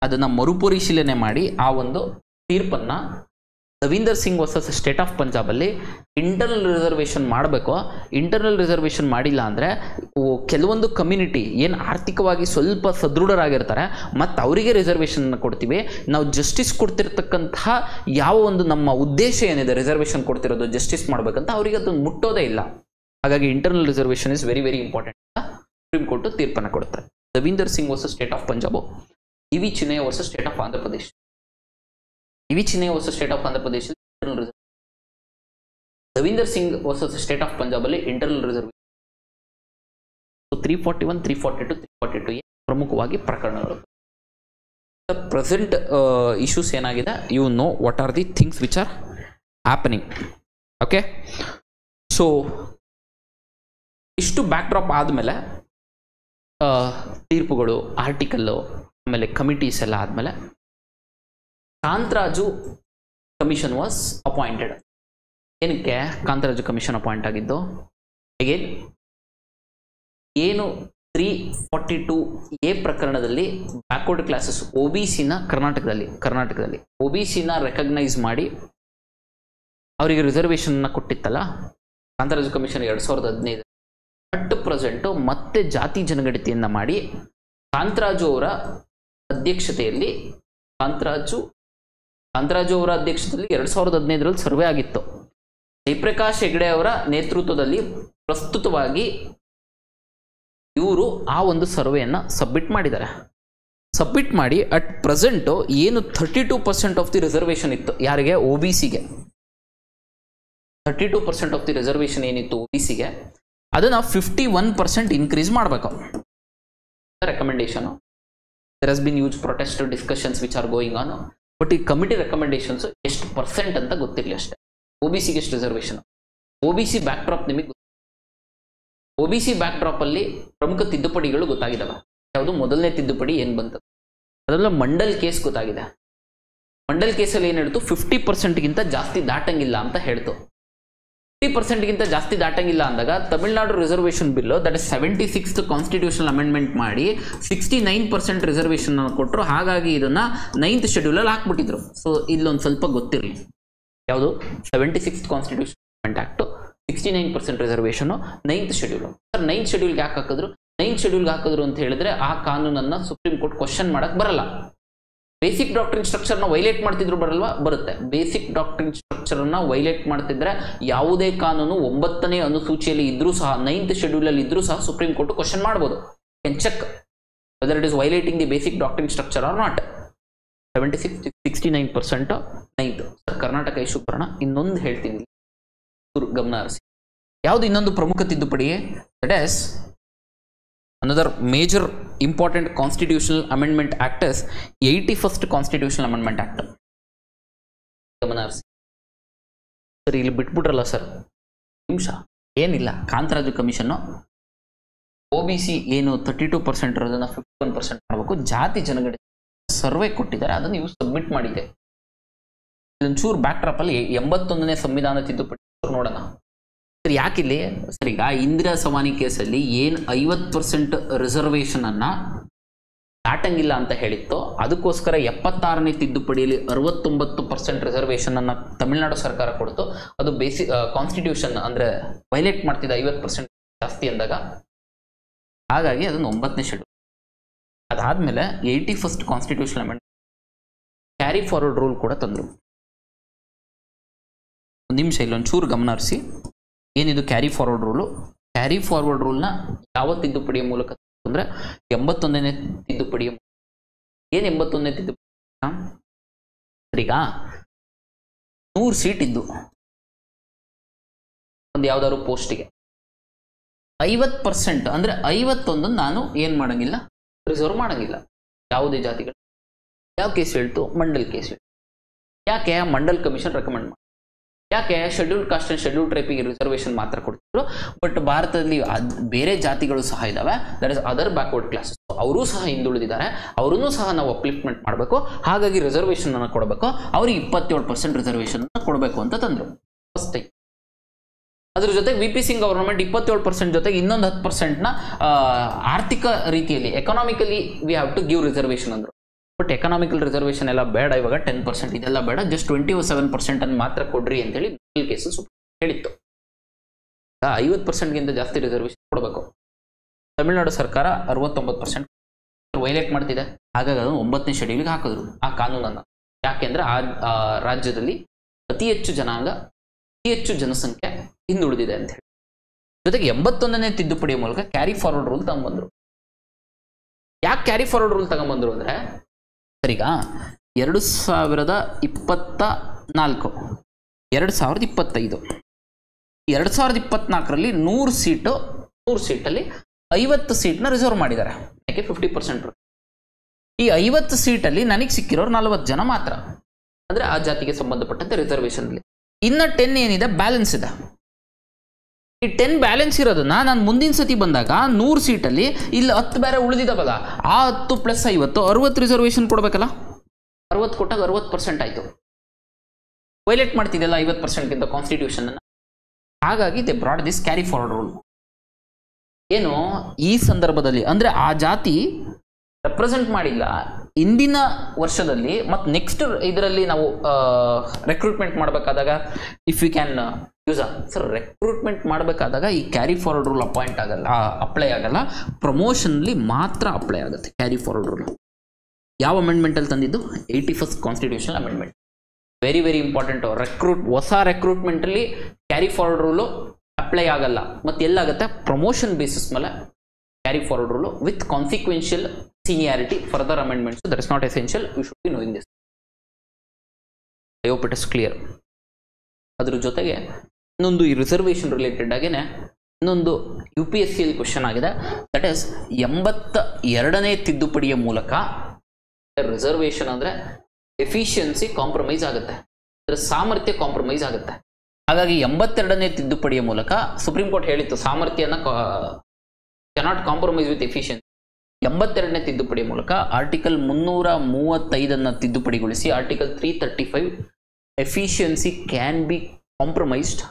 ಅದನ್ನ ಮರುಪರಿಶೀಲನೆ ಮಾಡಿ ಆ ಒಂದು ತೀರ್ಪನ್ನ Davinder Singh versus state of Punjab ಅಲ್ಲಿ ಇಂಟರ್ನಲ್ ರಿಸರ್ವೇಷನ್ ಮಾಡಬೇಕು. ಇಂಟರ್ನಲ್ ರಿಸರ್ವೇಷನ್ ಮಾಡಿಲ್ಲ ಅಂದ್ರೆ ಕೆಲವೊಂದು ಕಮ್ಯುನಿಟಿ ಏನು ಆರ್ಥಿಕವಾಗಿ ಸ್ವಲ್ಪ ಸದೃಢರಾಗಿರ್ತಾರೆ ಮತ್ತು ಅವರಿಗೆ ರಿಸರ್ವೇಷನ್ ಕೊಡ್ತೀವಿ. ನಾವು ಜಸ್ಟಿಸ್ ಕೊಡ್ತಿರ್ತಕ್ಕಂತಹ ಯಾವ ಒಂದು ನಮ್ಮ ಉದ್ದೇಶ ಏನಿದೆ ರಿಸರ್ವೇಷನ್ ಕೊಡ್ತಿರೋದು ಜಸ್ಟಿಸ್ ಮಾಡಬೇಕಂತ, ಅವರಿಗೆ ಅದನ್ನು ಮುಟ್ಟೋದೇ ಇಲ್ಲ. ಹಾಗಾಗಿ internal reservation is very very important. Supreme court ತೀರ್ಪನ್ನು ಕೊಡುತ್ತೆ. Davinder Singh versus state of Punjab, EV Chinnaiah versus state of Andhra Pradesh. EV Chinnaiah versus state of Andhra Pradesh internal reservation, Davinder Singh versus state of Punjab ಅಲ್ಲಿ ಇಂಟರ್ನಲ್ ರಿಸರ್ವೇಷನ್. 341, 342, 342A ಪ್ರಮುಖವಾಗಿ ಪ್ರಕರಣಗಳು. ಪ್ರೆಸೆಂಟ್ ಇಶ್ಯೂಸ್ ಏನಾಗಿದೆ, you know what are the things which are happening. Okay, so ಇಷ್ಟು backdrop ಆದಮೇಲೆ ತೀರ್ಪುಗಳು, article, ಆಮೇಲೆ committees ಎಲ್ಲ ಆದಮೇಲೆ ಕಾಂತರಾಜು ಕಮಿಷನ್ ವಾಸ್ ಅಪಾಯಿಂಟೆಡ್. ಏನಕ್ಕೆ ಕಾಂತರಾಜು ಕಮಿಷನ್ ಅಪಾಯಿಂಟ್ ಆಗಿದ್ದು? ಅಗೇನ್ ಏನು 342A ಪ್ರಕರಣದಲ್ಲಿ ಬ್ಯಾಕ್ವರ್ಡ್ ಕ್ಲಾಸಸ್ OBCನ ಕರ್ನಾಟಕದಲ್ಲಿ OBCನ ರೆಕಗ್ನೈಸ್ ಮಾಡಿ ಅವರಿಗೆ ರಿಸರ್ವೇಷನ್ನ ಕೊಟ್ಟಿತ್ತಲ್ಲ ಕಾಂತರಾಜು ಕಮಿಷನ್ 2015. ಅಟ್ ಪ್ರೆಸೆಂಟು ಮತ್ತೆ ಜಾತಿ ಜನಗಣತಿಯನ್ನು ಮಾಡಿ ಕಾಂತರಾಜು ಅವರ ಅಧ್ಯಕ್ಷತೆಯಲ್ಲಿ ಕಾಂತರಾಜು ಅವರ ಅಧ್ಯಕ್ಷತೆಯಲ್ಲಿ 2015ರಲ್ಲಿ ಸರ್ವೆ ಆಗಿತ್ತು. ಜಯಪ್ರಕಾಶ್ ಹೆಗಡೆ ಅವರ ನೇತೃತ್ವದಲ್ಲಿ ಪ್ರಸ್ತುತವಾಗಿ ಇವರು ಆ ಒಂದು ಸರ್ವೆಯನ್ನು ಸಬ್ಮಿಟ್ ಮಾಡಿದ್ದಾರೆ. ಸಬ್ಮಿಟ್ ಮಾಡಿ ಅಟ್ ಪ್ರೆಸೆಂಟು ಏನು 32% ಆಫ್ ದಿ ರಿಸರ್ವೇಷನ್ ಇತ್ತು, ಯಾರಿಗೆ? OBCಗೆ 32% ಆಫ್ ದಿ ರಿಸರ್ವೇಷನ್ ಏನಿತ್ತು OBCಗೆ, ಅದನ್ನು 51% ಇನ್ಕ್ರೀಸ್ ಮಾಡಬೇಕು. Recommendation. There has been huge protest discussions which are going on. But ಈ ಕಮಿಟಿ ರೆಕಮೆಂಡೇಶನ್ಸ್ ಎಷ್ಟು ಪರ್ಸೆಂಟ್ ಅಂತ ಗೊತ್ತಿರಲಿ ಅಷ್ಟೇ. OBCಗೆ ಎಷ್ಟು ರಿಸರ್ವೇಷನ್? OBC ಬ್ಯಾಕ್ ಡ್ರಾಪ್ ನಿಮಗೆ OBC ಬ್ಯಾಕ್ ಡ್ರಾಪ್ ಅಲ್ಲಿ ಪ್ರಮುಖ ತಿದ್ದುಪಡಿಗಳು ಗೊತ್ತಾಗಿದ್ದಾವೆ. ಯಾವುದು? ಮೊದಲನೇ ತಿದ್ದುಪಡಿ ಏನು ಬಂತು ಅದೆಲ್ಲ ಮಂಡಲ್ ಕೇಸ್ ಗೊತ್ತಾಗಿದೆ. ಮಂಡಲ್ ಕೇಸಲ್ಲಿ ಏನು ಹೇಳ್ತು? 50%ಗಿಂತ ಜಾಸ್ತಿ ದಾಟಂಗಿಲ್ಲ ಅಂತ ಹೇಳ್ತು. 50%ಗಿಂತ ಜಾಸ್ತಿ ದಾಟಂಗಿಲ್ಲ ಅಂದಾಗ Tamil Nadu reservation bill that is 76th constitutional amendment ಮಾಡಿ 69% ರಿಸರ್ವೇಷನ್ ಕೊಟ್ಟರು. ಹಾಗಾಗಿ ಇದನ್ನ 9th ಶೆಡ್ಯೂಲಲ್ಲಿ ಹಾಕ್ಬಿಟ್ಟಿದ್ರು. ಸೊ ಇಲ್ಲೊಂದು ಸ್ವಲ್ಪ ಗೊತ್ತಿರಲಿ, ಯಾವುದು? 76th constitution amendment act 69% reservation 9th schedule. Sir 9th ಶೆಡ್ಯೂಲ್ಗೆ ಯಾಕೆ ಹಾಕಿದ್ರು? 9th ಶೆಡ್ಯೂಲ್ಗೆ ಹಾಕಿದ್ರು ಅಂತ ಹೇಳಿದ್ರೆ ಆ ಕಾನೂನನ್ನು ಸುಪ್ರೀಂ ಕೋರ್ಟ್ ಕ್ವಶನ್ ಮಾಡಕ್ಕೆ ಬರಲ್ಲ. ಬೇಸಿಕ್ ಡಾಕ್ಟ್ರಿನ್ ಸ್ಟ್ರಕ್ಚರ್ನ ವೈಲೇಟ್ ಮಾಡ್ತಿದ್ರು ಬರಲ್ವಾ? ಬರುತ್ತೆ. ಬೇಸಿಕ್ ಡಾಕ್ಟ್ರಿನ್ ಸ್ಟ್ರಕ್ಚರನ್ನು ವೈಲೇಟ್ ಮಾಡ್ತಿದ್ರೆ ಯಾವುದೇ ಕಾನೂನು 9ನೇ ಅನುಸೂಚಿಯಲ್ಲಿ ಇದ್ರೂ ಸಹ 9th ಶೆಡ್ಯೂಲಲ್ಲಿ ಇದ್ರೂ ಸಹ ಸುಪ್ರೀಂ ಕೋರ್ಟ್ ಕ್ವಶನ್ ಮಾಡ್ಬೋದು. Can check whether it is violating the basic doctrine structure or not. 76, 69%, 9th. Sir Karnataka issue ಬರೋಣ. ಇನ್ನೊಂದು ಹೇಳ್ತೀನಿ, ಗಮನ ಹರಿಸಿ. ಯಾವುದು ಇನ್ನೊಂದು ಪ್ರಮುಖ ತಿದ್ದುಪಡಿ? That is another major important constitutional amendment act is 81st constitutional amendment act. ಗಮನ ಹರಿಸಿ. ಸರ್ ಇಲ್ಲಿ ಬಿಟ್ಬಿಟ್ರಲ್ಲ ಸರ್, ನಿಮಿಷ ಏನಿಲ್ಲ. ಕಾಂತರಾಜು ಕಮಿಷನ್ನು OBC ಏನು 32% ಇರೋದನ್ನ 51% ಮಾಡಬೇಕು. ಜಾತಿ ಜನಗಣತಿ ಸರ್ವೆ ಕೊಟ್ಟಿದ್ದಾರೆ, ಅದನ್ನು ನೀವು ಸಬ್ಮಿಟ್ ಮಾಡಿದೆ. ಇದೊಂಚೂರು ಬ್ಯಾಕ್ ಡ್ರಾಪ್ ಅಲ್ಲಿ 81ನೇ ಸಂವಿಧಾನ ತಿದ್ದುಪಡಿ ನೋಡೋಣ. ಸರ್ ಯಾಕಿಲ್ಲಿ? ಸರ್ ಈಗ ಇಂದಿರಾ ಸವಾನಿ ಕೇಸಲ್ಲಿ ಏನು 50% ರಿಸರ್ವೇಷನ್ ಅನ್ನ ದಾಟಂಗಿಲ್ಲ ಅಂತ ಹೇಳಿತ್ತು, ಅದಕ್ಕೋಸ್ಕರ 76ನೇ ತಿದ್ದುಪಡಿಯಲ್ಲಿ 69% ರಿಸರ್ವೇಷನ್ ಅನ್ನ ತಮಿಳುನಾಡು ಸರ್ಕಾರ ಕೊಡ್ತು. ಅದು ಬೇಸಿಕ್ ಕಾನ್ಸ್ಟಿಟ್ಯೂಷನ್ ಅಂದ್ರೆ ವೈಲೇಟ್ ಮಾಡ್ತಿದ್ದ 50% ಜಾಸ್ತಿ ಅಂದಾಗ, ಹಾಗಾಗಿ ಅದನ್ನು 9ನೇ ಶೆಡ್ಯೂಲ್. ಅದಾದ್ಮೇಲೆ 81st constitution amendment carry forward rule ಕೂಡ ತಂದರು. ಒಂದು ನಿಮಿಷ ಇಲ್ಲೊಂಚೂರು ಗಮನ ಹರಿಸಿ. ಏನಿದು carry forward rule? Carry forward ರೂಲ್ನ ಯಾವ ತಿದ್ದುಪಡಿಯ ಮೂಲಕ ಅಂದರೆ 81ನೇ ತಿದ್ದುಪಡಿಯ. ಏನು 81ನೇ ತಿದ್ದುಪಡಿ? ಈಗ 100 ಸೀಟ್ ಇದ್ದು ಒಂದು ಯಾವ್ದಾದ್ರು ಪೋಸ್ಟಿಗೆ 50% ಅಂದರೆ 51 ನಾನು ಏನು ಮಾಡಂಗಿಲ್ಲ, ರಿಸರ್ವ್ ಮಾಡಂಗಿಲ್ಲ ಯಾವುದೇ ಜಾತಿಗಳು. ಯಾವ ಕೇಸ್ ಹೇಳ್ತು? ಮಂಡಲ್ ಕೇಸ್ ಹೇಳ್ತು. ಯಾಕೆ? ಮಂಡಲ್ ಕಮಿಷನ್ ರೆಕಮೆಂಡ್ ಮಾಡಿ. ಯಾಕೆ? ಶೆಡ್ಯೂಲ್ಡ್ ಕಾಸ್ಟ್ ಅಂಡ್ ಶೆಡ್ಯೂಲ್ಡ್ ಟ್ರೈಬಿಗೆ ರಿಸರ್ವೇಷನ್ ಮಾತ್ರ ಕೊಡ್ತಿದ್ರು. ಬಟ್ ಭಾರತದಲ್ಲಿ ಬೇರೆ ಜಾತಿಗಳು ಸಹ ಇದ್ದಾವೆ, that is other backward classes, ಅವರೂ ಸಹ ಹಿಂದುಳಿದಿದ್ದಾರೆ, ಅವರನ್ನು ಸಹ ನಾವು ಅಪ್ಲಿಫ್ಟ್ಮೆಂಟ್ ಮಾಡಬೇಕು. ಹಾಗಾಗಿ ರಿಸರ್ವೇಷನ್ ಅನ್ನು ಕೊಡಬೇಕು, ಅವ್ರಿಗೆ 27% ರಿಸರ್ವೇಷನ್ ಕೊಡಬೇಕು ಅಂತ ತಂದರು ಫಸ್ಟ್ ಟೈಮ್. ಅದ್ರ ಜೊತೆಗೆ VP ಸಿಂಗ್ ಗವರ್ನಮೆಂಟ್ 27% ಜೊತೆಗೆ ಇನ್ನೊಂದು 10%ನ ಆರ್ಥಿಕ ರೀತಿಯಲ್ಲಿ economically we have to give reservation ಅಂದರು. ಬಟ್ ಎಕನಾಮಿಕಲ್ ರಿಸರ್ವೇಷನ್ ಎಲ್ಲ ಬೇಡ, ಇವಾಗ 10% ಇದೆಲ್ಲ ಬೇಡ, ಜಸ್ಟ್ 27% ಅನ್ನು ಮಾತ್ರ ಕೊಡ್ರಿ ಅಂತೇಳಿ ಮಿಡಲ್ ಕೇಸಸ್ ಹೇಳಿತ್ತು. 50%ಗಿಂತ ಜಾಸ್ತಿ ರಿಸರ್ವೇಷನ್ ಕೊಡಬೇಕು. ತಮಿಳುನಾಡು ಸರ್ಕಾರ 69% ವೈಲೇಟ್ ಮಾಡ್ತಿದೆ. ಹಾಗಾಗಿ ಅದನ್ನು 9ನೇ ಶೆಡ್ಯೂಲ್ಗೆ ಹಾಕಿದ್ರು ಆ ಕಾನೂನನ್ನು. ಯಾಕೆಂದ್ರೆ ಆ ರಾಜ್ಯದಲ್ಲಿ ಅತಿ ಹೆಚ್ಚು ಜನಾಂಗ, ಅತಿ ಹೆಚ್ಚು ಜನಸಂಖ್ಯೆ ಹಿಂದುಳಿದಿದೆ ಅಂತ ಹೇಳಿ. ಜೊತೆಗೆ 81ನೇ ತಿದ್ದುಪಡಿಯ ಮೂಲಕ ಕ್ಯಾರಿ ಫಾರ್ವರ್ಡ್ ರೂಲ್ ತಗೊಂಡ್ಬಂದ್ರು. ಯಾಕೆ ಕ್ಯಾರಿ ಫಾರ್ವರ್ಡ್ ರೂಲ್ ತಗೊಂಡ್ಬಂದ್ರು ಅಂದ್ರೆ, ಸರಿಗ 2024, 2025, 2024ರಲ್ಲಿ 100 ಸೀಟಲ್ಲಿ 50 ಸೀಟ್ನ ರಿಸರ್ವ್ ಮಾಡಿದ್ದಾರೆ. ಯಾಕೆ? 50%. ಈ 50 ಸೀಟಲ್ಲಿ ನನಗೆ ಸಿಕ್ಕಿರೋರು 40 ಜನ ಮಾತ್ರ, ಅಂದ್ರೆ ಆ ಜಾತಿಗೆ ಸಂಬಂಧಪಟ್ಟಂತೆ ರಿಸರ್ವೇಷನ್. ಇನ್ನು 10 ಏನಿದೆ ಬ್ಯಾಲೆನ್ಸ್ ಇದೆ. ಈ 10 ಬ್ಯಾಲೆನ್ಸ್ ಇರೋದನ್ನ ನಾನು ಮುಂದಿನ ಸತಿ ಬಂದಾಗ 100 ಸೀಟಲ್ಲಿ ಇಲ್ಲಿ 10 ಬೇರೆ ಉಳಿದಿದ್ದಾವಲ್ಲ, ಆ 10 + 50 60 ರಿಸರ್ವೇಷನ್ ಕೊಡಬೇಕಲ್ಲ. 60 ಕೊಟ್ಟಾಗ 60% ಆಯಿತು. ವೈಲೇಟ್ ಮಾಡ್ತಿದ್ದಲ್ಲ 50%ಗಿಂತ ಕಾನ್ಸ್ಟಿಟ್ಯೂಷನ್. ಹಾಗಾಗಿ they brought this carry forward rule. ಏನು ಈ ಸಂದರ್ಭದಲ್ಲಿ ಅಂದರೆ ಆ ಜಾತಿ ರೆಪ್ರೆಸೆಂಟ್ ಮಾಡಿಲ್ಲ ಇಂದಿನ ವರ್ಷದಲ್ಲಿ, ಮತ್ತು ನೆಕ್ಸ್ಟ್ ಇದರಲ್ಲಿ ನಾವು ರೆಕ್ರೂಟ್ಮೆಂಟ್ ಮಾಡಬೇಕಾದಾಗ if you can use sir, recruitment ಮಾಡಬೇಕಾದಾಗ ಈ ಕ್ಯಾರಿ ಫಾರ್ವರ್ಡ್ ರೂಲ್ ಅಪ್ಲೈ ಆಗಲ್ಲ, ಪ್ರಮೋಷನ್ಲಿ ಮಾತ್ರ ಅಪ್ಲೈ ಆಗುತ್ತೆ ಕ್ಯಾರಿ ಫಾರ್ವರ್ಡ್ ರೂಲ್. ಯಾವ ಅಮೆಂಡ್ಮೆಂಟಲ್ಲಿ ತಂದಿದ್ದು? 81st constitutional amendment. Very very important. ಹೊಸ ರೆಕ್ರೂಟ್ಮೆಂಟಲ್ಲಿ ಕ್ಯಾರಿ ಫಾರ್ವರ್ಡ್ ರೂಲು ಅಪ್ಲೈ ಆಗಲ್ಲ. ಮತ್ತು ಎಲ್ಲಾಗುತ್ತೆ? ಪ್ರಮೋಷನ್ ಬೇಸಿಸ್ ಮೇಲೆ carry forward rule with consequential seniority. Further amendments, that is not essential. You should be knowing this. I hope it is clear. ಅದರ ಜೊತೆಗೆ ಇನ್ನೊಂದು ಈ reservation related ಆಗೇನೆ ಇನ್ನೊಂದು UPSC question ಆಗಿದೆ. That is 82ನೇ ತಿದ್ದುಪಡಿಯ ಮೂಲಕ ರಿಸರ್ವೇಷನ್ ಅಂದರೆ efficiency compromise ಆಗುತ್ತೆ, ಅದರ ಸಾಮರ್ಥ್ಯ ಕಾಂಪ್ರಮೈಸ್ ಆಗುತ್ತೆ. ಹಾಗಾಗಿ 82ನೇ ತಿದ್ದುಪಡಿಯ ಮೂಲಕ ಸುಪ್ರೀಂ ಕೋರ್ಟ್ ಹೇಳಿತ್ತು ಸಾಮರ್ಥ್ಯನ ಕೆನಾಟ್ ಕಾಂಪ್ರಮೈಸ್ ವಿತ್ ಎಫಿಷಿಯನ್ಸಿ. 82ನೇ ತಿದ್ದುಪಡಿ ಮೂಲಕ ಆರ್ಟಿಕಲ್ 335 ತಿದ್ದುಪಡಿಗೊಳಿಸಿ article 335 efficiency can be compromised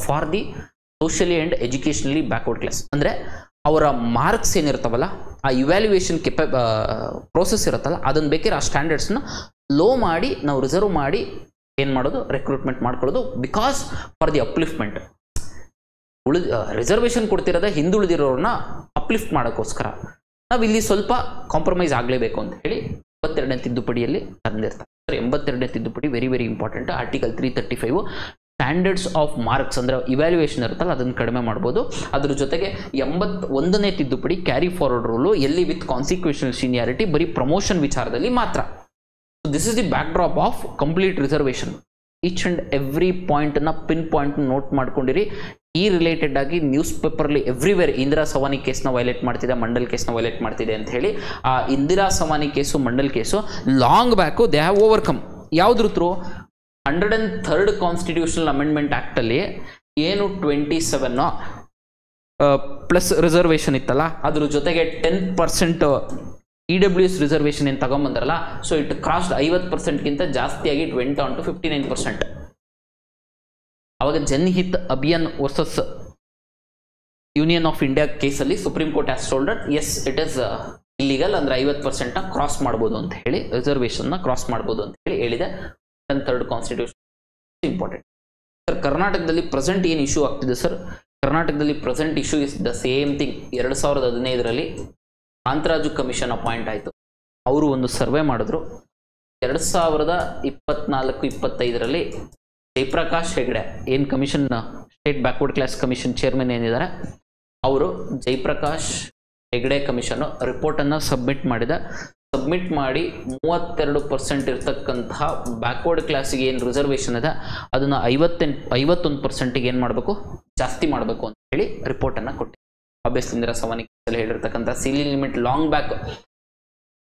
for the socially and educationally backward class. ಅಂದರೆ ಅವರ ಮಾರ್ಕ್ಸ್ ಏನಿರ್ತಾವಲ್ಲ, ಆ ಇವ್ಯಾಲ್ಯುಯೇಷನ್ ಪ್ರೋಸೆಸ್ ಇರುತ್ತಲ್ಲ, ಅದನ್ನು ಬೇಕಾದ್ರೆ ಆ ಸ್ಟ್ಯಾಂಡರ್ಡ್ಸ್ನ ಲೋ ಮಾಡಿ ನಾವು ರಿಸರ್ವ್ ಮಾಡಿ ಏನು ಮಾಡೋದು, ರೆಕ್ರೂಟ್ಮೆಂಟ್ ಮಾಡ್ಕೊಳ್ಳೋದು. Because for the upliftment, reservation ಕೊಡ್ತಿರೋದ ಹಿಂದುಳಿದಿರೋರನ್ನ ಅಪ್ಲಿಫ್ಟ್ ಮಾಡೋಕ್ಕೋಸ್ಕರ ನಾವು ಇಲ್ಲಿ ಸ್ವಲ್ಪ ಕಾಂಪ್ರಮೈಸ್ ಆಗಲೇಬೇಕು ಅಂತ ಹೇಳಿ 82ನೇ ತಿದ್ದುಪಡಿಯಲ್ಲಿ ತಂದಿರ್ತಾರೆ. 82ನೇ ತಿದ್ದುಪಡಿ very very important. Article 335 standards of marks ಅಂದರೆ ಇವ್ಯಾಲ್ಯುಯೇಷನ್ ಇರುತ್ತಲ್ಲ ಅದನ್ನು ಕಡಿಮೆ ಮಾಡ್ಬೋದು. ಅದ್ರ ಜೊತೆಗೆ 81ನೇ ತಿದ್ದುಪಡಿ ಕ್ಯಾರಿ ಫಾರ್ವರ್ಡ್ ರೂಲು ಎಲ್ಲಿ ವಿತ್ ಕಾನ್ಸಿಕ್ವೆನ್ಷಿಯಲ್ ಸೀನಿಯಾರಿಟಿ, ಬರೀ ಪ್ರಮೋಷನ್ ವಿಚಾರದಲ್ಲಿ ಮಾತ್ರ. So this is the backdrop of complete reservation. Each and every ಪಾಯಿಂಟನ್ನು ಪಿನ್ ಪಾಯಿಂಟ್ ನೋಟ್ ಮಾಡ್ಕೊಂಡಿರಿ. ಈ ರಿಲೇಟೆಡ್ ಆಗಿ ನ್ಯೂಸ್ ಪೇಪರ್ಲಿ ಎವ್ರಿವೇರ್ ಇಂದಿರಾ ಸವಾನಿ ಕೇಸ್ನ ವೈಲೇಟ್ ಮಾಡ್ತಿದೆ, ಮಂಡಲ್ ಕೇಸ್ನ ವೈಲೇಟ್ ಮಾಡ್ತಿದೆ ಅಂತ ಹೇಳಿ. ಆ Indira Sawhney case, Mandal case long back they have overcome. ಯಾವುದ್ರ ಥ್ರೂ? 103rd ಕಾನ್ಸ್ಟಿಟ್ಯೂಷನಲ್ ಅಮೆಂಡ್ಮೆಂಟ್ ಆ್ಯಕ್ಟಲ್ಲಿ ಏನು 27 ಪ್ಲಸ್ ರಿಸರ್ವೇಷನ್ ಇತ್ತಲ್ಲ, ಅದ್ರ ಜೊತೆಗೆ 10% EWS ರಿಸರ್ವೇಷನ್ ಏನು ತಗೊಂಬಂದ್ರಲ್ಲ, ಸೊ ಇಟ್ ಕ್ರಾಸ್ಡ್ 50%ಗಿಂತ ಜಾಸ್ತಿಯಾಗಿ ಇಟ್ ವೆಂಟ್ ಆನ್ ಟು 59%. ಅವಾಗ Janhit Abhiyan versus union of India ಕೇಸಲ್ಲಿ supreme court has told that as it is illegal, ಅಂದರೆ 50%ನ ಕ್ರಾಸ್ ಮಾಡ್ಬೋದು ಅಂತ ಹೇಳಿ, ರಿಸರ್ವೇಷನ್ನ ಕ್ರಾಸ್ ಮಾಡ್ಬೋದು ಅಂತ ಹೇಳಿ ಹೇಳಿದೆ 3rd ಕಾನ್ಸ್ಟಿಟ್ಯೂಷನ್. Important sir. ಕರ್ನಾಟಕದಲ್ಲಿ ಪ್ರೆಸೆಂಟ್ ಏನು ಇಶ್ಯೂ ಆಗ್ತಿದೆ ಸರ್? ಕರ್ನಾಟಕದಲ್ಲಿ present issue is the same thing. 2015ರಲ್ಲಿ ಕಾಂತರಾಜು ಕಮಿಷನ್ ಅಪಾಯಿಂಟ್ ಆಯಿತು. ಅವರು ಒಂದು ಸರ್ವೆ ಮಾಡಿದ್ರು. 2024-25ರಲ್ಲಿ ಜಯಪ್ರಕಾಶ್ ಹೆಗ್ಡೆ ಏನು commission, state backward class commission chairman ಏನಿದ್ದಾರೆ, ಅವರು ಜಯಪ್ರಕಾಶ್ ಹೆಗ್ಡೆ ಕಮಿಷನ್ನು ರಿಪೋರ್ಟನ್ನು ಸಬ್ಮಿಟ್ ಮಾಡಿ 32% ಇರ್ತಕ್ಕಂತಹ ಬ್ಯಾಕ್ವರ್ಡ್ ಕ್ಲಾಸಿಗೆ ಏನು ರಿಸರ್ವೇಷನ್ ಇದೆ ಅದನ್ನು 51%ಗೆ ಏನು ಮಾಡಬೇಕು, ಜಾಸ್ತಿ ಮಾಡಬೇಕು ಅಂತ ಹೇಳಿ ರಿಪೋರ್ಟನ್ನು ಕೊಟ್ಟು, ಆಬ್ವಿಯಸ್ಲಿ ಇಂದಿರಾ ಸವಾನಿ ಕೇಸಲ್ಲಿ ಹೇಳಿರ್ತಕ್ಕಂಥ ceiling limit long back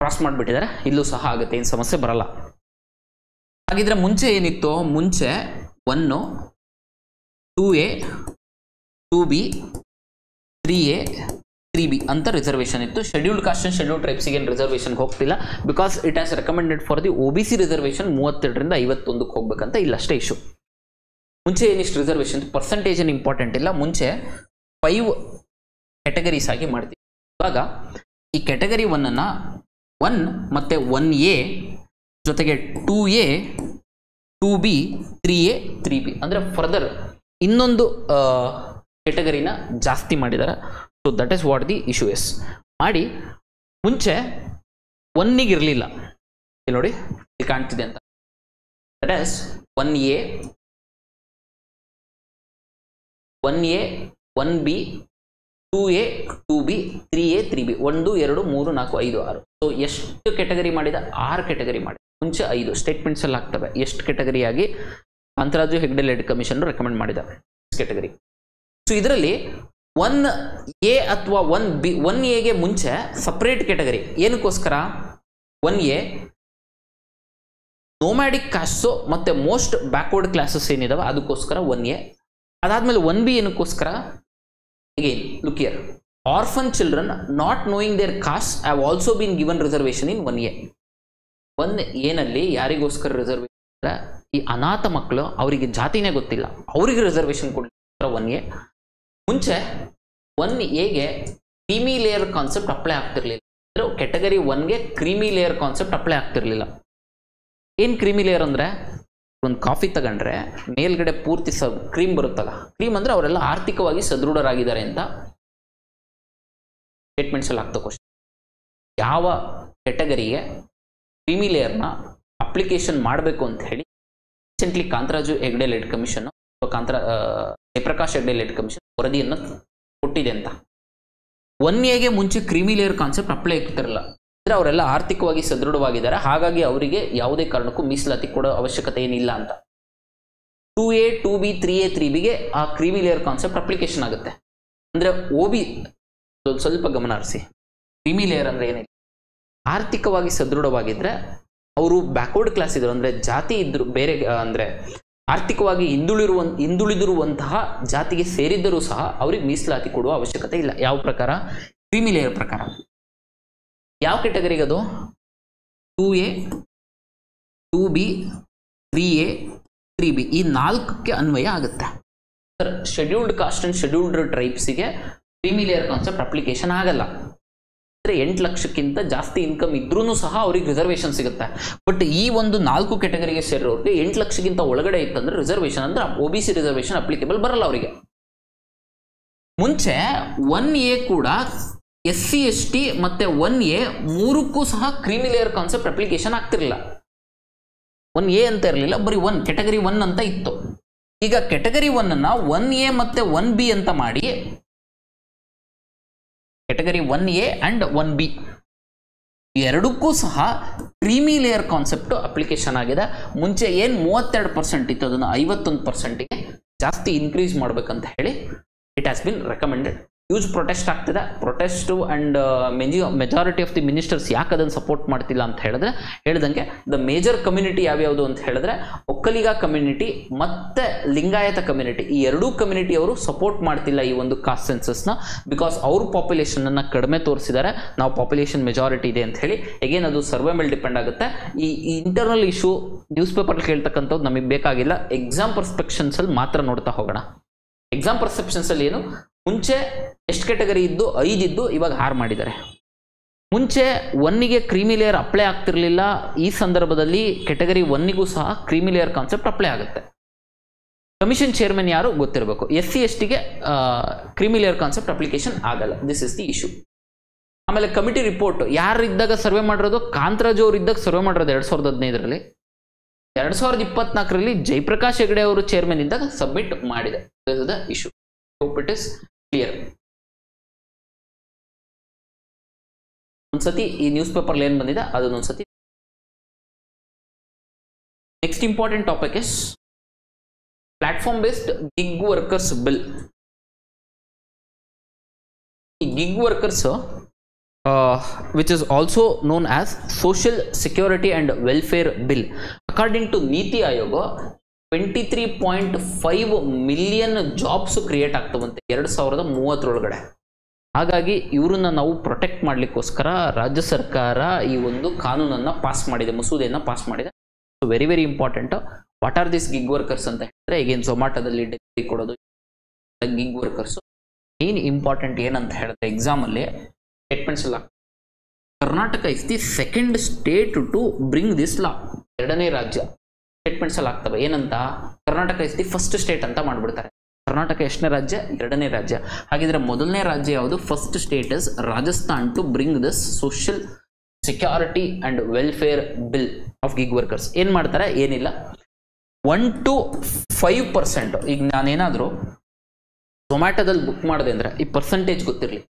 cross ಮಾಡಿಬಿಟ್ಟಿದ್ದಾರೆ. ಇಲ್ಲೂ ಸಹ ಆಗುತ್ತೆ, ಏನು ಸಮಸ್ಯೆ ಬರಲ್ಲ. ಹಾಗಿದ್ರೆ ಮುಂಚೆ ಏನಿತ್ತು? ಮುಂಚೆ 1, 2A, 2B, 3A, 3B ಅಂತ ರಿಸರ್ವೇಷನ್ ಇತ್ತು. ಶೆಡ್ಯೂಲ್ಡ್ ಕಾಸ್ಟ್ ಅಂಡ್ ಶೆಡ್ಯೂಲ್ಡ್ ಟ್ರೈಬ್ಸ್ಗೆ ಏನು ರಿಸರ್ವೇಷನ್ಗೆ ಹೋಗ್ತಿಲ್ಲ, because it has recommended for the OBC reservation 32ರಿಂದ 51ಕ್ಕೆ ಹೋಗ್ಬೇಕಂತ. ಇಲ್ಲ, ಅಷ್ಟೇ ಇಶ್ಯೂ. ಮುಂಚೆ ಏನಿಷ್ಟು ರಿಸರ್ವೇಷನ್ ಪರ್ಸೆಂಟೇಜ್ ಏನು ಇಂಪಾರ್ಟೆಂಟ್ ಇಲ್ಲ. ಮುಂಚೆ 5 ಕ್ಯಾಟಗರೀಸ್ ಆಗಿ ಮಾಡ್ತೀವಿ. ಇವಾಗ ಈ ಕ್ಯಾಟಗರಿ 1ಅನ್ನು 1 ಮತ್ತು 1A ಜೊತೆಗೆ 2A, 2B, 3A, 3B ಅಂದರೆ ಫರ್ದರ್ ಇನ್ನೊಂದು ಕ್ಯಾಟಗರಿನ ಜಾಸ್ತಿ ಮಾಡಿದ್ದಾರೆ. So that is what the issue ಎಸ್ ಮಾಡಿ. ಮುಂಚೆ 1ಗೆ ಇರಲಿಲ್ಲ, ಇಲ್ಲಿ ನೋಡಿ ಇಲ್ಲಿ ಕಾಣ್ತಿದೆ ಅಂತ. That is 1A, 1B, 2A, 2B, 3A, 3B 1, 2, 3, 4, 5, 6. So ಎಷ್ಟು ಕ್ಯಾಟಗರಿ ಮಾಡಿದ? 6 ಕ್ಯಾಟಗರಿ ಮಾಡಿ. ಮುಂಚೆ 5 ಸ್ಟೇಟ್ಮೆಂಟ್ಸ್ ಎಲ್ಲ ಆಗ್ತವೆ. ಎಷ್ಟು ಕ್ಯಾಟಗರಿಯಾಗಿ Kantharaju Hegde led commission recommend ಮಾಡಿದ ಕ್ಯಾಟಗರಿ. ಸೊ ಇದರಲ್ಲಿ 1A ಅಥವಾ 1B, 1Aಗೆ ಮುಂಚೆ ಸಪ್ರೇಟ್ ಕ್ಯಾಟಗರಿ. ಏನಕ್ಕೋಸ್ಕರ? 1A ನೋಮ್ಯಾಡಿಕ್ ಕಾಸ್ಟ್ಸು ಮತ್ತು ಮೋಸ್ಟ್ ಬ್ಯಾಕ್ವರ್ಡ್ ಕ್ಲಾಸಸ್ ಏನಿದಾವೆ ಅದಕ್ಕೋಸ್ಕರ 1A. ಅದಾದ್ಮೇಲೆ 1B ಏನಕ್ಕೋಸ್ಕರ, again look here, orphan children not knowing their caste have also been given reservation in 1A. 1A ಯಾರಿಗೋಸ್ಕರ reservation, ಈ ಅನಾಥ ಮಕ್ಕಳು, ಅವರಿಗೆ ಜಾತಿನೇ ಗೊತ್ತಿಲ್ಲ, ಅವರಿಗೆ ರಿಸರ್ವೇಶನ್ ಕೊಡ್ಲಿಕ್ಕೆ 1A. ಮುಂಚೆ 1Aಗೆ ಕ್ರೀಮಿ ಲೇಯರ್ ಕಾನ್ಸೆಪ್ಟ್ ಅಪ್ಲೈ ಆಗ್ತಿರ್ಲಿಲ್ಲ. ಕೆಟಗರಿ 1ಗೆ ಕ್ರೀಮಿ ಲೇಯರ್ ಕಾನ್ಸೆಪ್ಟ್ ಅಪ್ಲೈ ಆಗ್ತಿರ್ಲಿಲ್ಲ. ಏನ್ ಕ್ರೀಮಿ ಲೇಯರ್ ಅಂದ್ರೆ, ಒಂದು ಕಾಫಿ ತಗೊಂಡ್ರೆ ಮೇಲ್ಗಡೆ ಪೂರ್ತಿ ಕ್ರೀಮ್ ಬರುತ್ತಲ್ಲ, ಕ್ರೀಮ್ ಅಂದ್ರೆ ಅವರೆಲ್ಲ ಆರ್ಥಿಕವಾಗಿ ಸದೃಢರಾಗಿದ್ದಾರೆ ಅಂತ ಸ್ಟೇಟ್ಮೆಂಟ್ಸ್ ಅಲ್ಲಿ ಆಗ್ತಾ ಕ್ವಶನ್. ಯಾವ ಕೆಟಗರಿಗೆ ಕ್ರೀಮಿ ಲೇಯರ್ನ ಅಪ್ಲಿಕೇಶನ್ ಮಾಡಬೇಕು ಅಂತ ಹೇಳಿ recently Kantharaju Hegde led commission, Jayaprakash Hegde led commission ವರದಿಯನ್ನು ಕೊಟ್ಟಿದೆ ಅಂತ. 1Aಗೆ ಮುಂಚೆ ಕ್ರೀಮಿ ಲೇಯರ್ ಕಾನ್ಸೆಪ್ಟ್ ಅಪ್ಲೈ ಆಗ್ತಿರಲ್ಲ, ಅಂದ್ರೆ ಅವರೆಲ್ಲ ಆರ್ಥಿಕವಾಗಿ ಸದೃಢವಾಗಿದ್ದಾರೆ, ಹಾಗಾಗಿ ಅವರಿಗೆ ಯಾವುದೇ ಕಾರಣಕ್ಕೂ ಮೀಸಲಾತಿ ಕೊಡೋ ಅವಶ್ಯಕತೆ ಏನಿಲ್ಲ ಅಂತ. 2A 2B 3A 3Bಗೆ ಆ ಕ್ರೀಮಿ ಲೇಯರ್ ಕಾನ್ಸೆಪ್ಟ್ ಅಪ್ಲಿಕೇಶನ್ ಆಗುತ್ತೆ. ಅಂದ್ರೆ OB ಸ್ವಲ್ಪ ಗಮನ ಹರಿಸಿ. ಕ್ರೀಮಿ ಲೇಯರ್ ಅಂದ್ರೆ ಏನಿಲ್ಲ, ಆರ್ಥಿಕವಾಗಿ ಸದೃಢವಾಗಿದ್ರೆ ಅವರು ಬ್ಯಾಕ್ವರ್ಡ್ ಕ್ಲಾಸ್ ಇದ್ರು, ಅಂದ್ರೆ ಜಾತಿ ಇದ್ರು, ಬೇರೆ ಅಂದ್ರೆ ಆರ್ಥಿಕವಾಗಿ ಹಿಂದುಳಿದಿರುವಂತಹ ಜಾತಿಗೆ ಸೇರಿದ್ದರೂ ಸಹ ಅವ್ರಿಗೆ ಮೀಸಲಾತಿ ಕೊಡುವ ಅವಶ್ಯಕತೆ ಇಲ್ಲ. ಯಾವ ಪ್ರಕಾರ, ಕ್ರೀಮಿ ಲೇಯರ್ ಪ್ರಕಾರ. ಯಾವ ಕೆಟಗರಿಗೆ ಅದು, 2A 2B 3A 3B ಈ 4ಕ್ಕೆ ಅನ್ವಯ ಆಗುತ್ತೆ. Sir, scheduled caste and scheduled ಟ್ರೈಬ್ಸ್ಗೆ ಕ್ರೀಮಿ ಲೇಯರ್ ಕಾನ್ಸೆಪ್ಟ್ ಅಪ್ಲಿಕೇಶನ್ ಆಗಲ್ಲ. ಅಂದರೆ 8 ಲಕ್ಷಕ್ಕಿಂತ ಜಾಸ್ತಿ ಇನ್ಕಮ್ ಇದ್ರೂ ಸಹ ಅವ್ರಿಗೆ ರಿಸರ್ವೇಶನ್ ಸಿಗುತ್ತೆ. ಬಟ್ ಈ ಒಂದು 4 ಕೆಟಗರಿಗೆ ಸೇರಿರೋರಿಗೆ 8 ಲಕ್ಷಕ್ಕಿಂತ ಒಳಗಡೆ ಇತ್ತಂದ್ರೆ ರಿಸರ್ವೇಶನ್ ಅಂದ್ರೆ OBC ರಿಸರ್ವೇಶನ್ ಅಪ್ಲಿಕೇಬಲ್ ಬರಲ್ಲ ಅವರಿಗೆ. ಮುಂಚೆ 1A ಕೂಡ SC ST ಮತ್ತೆ 1A 3ಕ್ಕೂ ಸಹ ಕ್ರೀಮಿ ಲೇಯರ್ ಕಾನ್ಸೆಪ್ಟ್ ಅಪ್ಲಿಕೇಶನ್ ಆಗ್ತಿರಲಿಲ್ಲ. 1A ಅಂತ ಇರಲಿಲ್ಲ, ಬರೀ 1 ಕೆಟಗರಿ 1 ಅಂತ ಇತ್ತು. ಈಗ ಕೆಟಗರಿ 1 ಅನ್ನ 1A ಮತ್ತೆ 1B ಅಂತ ಮಾಡಿ, ಕೆಟಗರಿ 1A ಅಂಡ್ 1B ಎರಡಕ್ಕೂ ಸಹ ಕ್ರೀಮಿ ಲೇಯರ್ ಕಾನ್ಸೆಪ್ಟ್ ಅಪ್ಲಿಕೇಶನ್ ಆಗಿದೆ. ಮುಂಚೆ ಏನು 32% ಇತ್ತು ಅದನ್ನು 51%ಗೆ ಜಾಸ್ತಿ ಇನ್ಕ್ರೀಸ್ ಮಾಡಬೇಕಂತ ಹೇಳಿ it has been recommended. Huge protest ಆಗ್ತಿದೆ. Protest and majority of the ministers ಯಾಕೆ ಅದನ್ನು ಸಪೋರ್ಟ್ ಮಾಡ್ತಿಲ್ಲ ಅಂತ ಹೇಳಿದ್ರೆ, ಹೇಳಿದಂಗೆ ದ ಮೇಜರ್ ಕಮ್ಯುನಿಟಿ ಯಾವ್ಯಾವುದು ಅಂತ ಹೇಳಿದ್ರೆ ಒಕ್ಕಲಿಗ ಕಮ್ಯುನಿಟಿ ಮತ್ತೆ ಲಿಂಗಾಯತ ಕಮ್ಯುನಿಟಿ, ಈ ಎರಡೂ ಕಮ್ಯುನಿಟಿ ಅವರು ಸಪೋರ್ಟ್ ಮಾಡ್ತಿಲ್ಲ ಈ ಒಂದು ಕಾಸ್ಟ್ ಸೆನ್ಸಸ್ನ. ಬಿಕಾಸ್ ಅವ್ರ ಪಾಪ್ಯುಲೇಷನ್ ಅನ್ನ ಕಡಿಮೆ ತೋರಿಸಿದ್ದಾರೆ, ನಾವು ಪಾಪ್ಯುಲೇಷನ್ ಮೆಜಾರಿಟಿ ಇದೆ ಅಂತ ಹೇಳಿ. ಎಗೇನ್ ಅದು ಸರ್ವೆ ಮೇಲೆ ಡಿಪೆಂಡ್ ಆಗುತ್ತೆ. ಈ ಇಂಟರ್ನಲ್ ಇಶ್ಯೂ ನ್ಯೂಸ್ ಪೇಪರ್ ಕೇಳ್ತಕ್ಕಂಥದ್ದು ನಮಗೆ ಬೇಕಾಗಿಲ್ಲ, ಎಕ್ಸಾಮ್ ಪರ್ಸ್ಪೆಕ್ಷನ್ಸ್ ಅಲ್ಲಿ ಮಾತ್ರ ನೋಡ್ತಾ ಹೋಗೋಣ. ಎಕ್ಸಾಮ್ ಪರ್ಸೆಪ್ಷನ್ಸ್ ಅಲ್ಲಿ ಏನು, ಮುಂಚೆ ಎಷ್ಟು ಕೆಟಗರಿ ಇದ್ದು 5 ಇದ್ದು ಇವಾಗ 6 ಮಾಡಿದ್ದಾರೆ. ಮುಂಚೆ 1ಗೆ ಕ್ರೀಮಿ ಲೇಯರ್ ಅಪ್ಲೈ ಆಗ್ತಿರ್ಲಿಲ್ಲ, ಈ ಸಂದರ್ಭದಲ್ಲಿ ಕೆಟಗರಿ 1ಗೂ ಸಹ ಕ್ರೀಮಿ ಲೇಯರ್ ಕಾನ್ಸೆಪ್ಟ್ ಅಪ್ಲೈ ಆಗುತ್ತೆ. ಕಮಿಷನ್ ಚೇರ್ಮನ್ ಯಾರು ಗೊತ್ತಿರಬೇಕು. SC STಗೆ ಕ್ರೀಮಿ ಲೇಯರ್ ಕಾನ್ಸೆಪ್ಟ್ ಅಪ್ಲಿಕೇಶನ್ ಆಗಲ್ಲ. This is the issue. ಆಮೇಲೆ ಕಮಿಟಿ ರಿಪೋರ್ಟ್ ಯಾರಿದ್ದಾಗ ಸರ್ವೆ ಮಾಡಿರೋದು, ಕಾಂತರಾಜು ಅವರು ಇದ್ದಾಗ ಸರ್ವೆ ಮಾಡಿರೋದು 2015ರಲ್ಲಿ. 2024ರಲ್ಲಿ ಜಯಪ್ರಕಾಶ್ ಹೆಗಡೆ ಅವರು ಚೇರ್ಮನ್ ಇದ್ದಾಗ ಸಬ್ಮಿಟ್ ಮಾಡಿದೆ. This is the issue. Hope it is clear. ಒಂದ್ಸತಿ ಈ ನ್ಯೂಸ್ ಪೇಪರ್ ಏನ್ ಬಂದಿದೆ ಅದನ್ನೊಂದ್ಸತಿ. Next important topic is platform based gig workers bill. ಈ gig workers which is also known as Social Security and Welfare Bill. According to Niti Aayog, 23.5 million jobs create ಆಗ್ತವಂತೆ 2030 ಒಳಗಡೆ. ಹಾಗಾಗಿ ಇವರನ್ನ ನಾವು ಪ್ರೊಟೆಕ್ಟ್ ಮಾಡಲಿಕ್ಕೋಸ್ಕರ ರಾಜ್ಯ ಸರ್ಕಾರ ಈ ಒಂದು ಕಾನೂನನ್ನು ಪಾಸ್ ಮಾಡಿದೆ, ಮಸೂದೆಯನ್ನು ಪಾಸ್ ಮಾಡಿದೆ. So very very important. What are this gig workers ಅಂತ ಹೇಳಿದ್ರೆ, ಈಗೇನು ಝೊಮ್ಯಾಟೋದಲ್ಲಿ ಡೆಲಿವರಿ ಕೊಡೋದು ಗಿಗ್ ವರ್ಕರ್ಸ್. ಏನು ಇಂಪಾರ್ಟೆಂಟ್ ಏನಂತ ಹೇಳಿದ್ರೆ, ಎಕ್ಸಾಮಲ್ಲಿ ಸ್ಟೇಟ್ಮೆಂಟ್ಸ್ ಎಲ್ಲ, Karnataka is the second state to bring this law. 2ನೇ ರಾಜ್ಯ ಸ್ಟೇಟ್ಮೆಂಟ್ಸ್ ಅಲ್ಲಿ ಆಗ್ತವೆ. ಏನಂತ, Karnataka is the first state ಅಂತ ಮಾಡ್ಬಿಡ್ತಾರೆ. ಕರ್ನಾಟಕ ಎಷ್ಟನೇ ರಾಜ್ಯ, 2ನೇ ರಾಜ್ಯ. ಹಾಗಿದ್ರೆ ಮೊದಲನೇ ರಾಜ್ಯ ಯಾವುದು, first state is Rajasthan to bring this social security and welfare bill of gig workers. ಏನ್ ಮಾಡ್ತಾರೆ, ಏನಿಲ್ಲ, 1 to 5%. ಈಗ ನಾನೇನಾದರೂ ಝೊಮ್ಯಾಟೋದಲ್ಲಿ ಬುಕ್ ಮಾಡಿದೆ ಅಂದರೆ ಈ ಪರ್ಸೆಂಟೇಜ್ ಗೊತ್ತಿರಲಿ.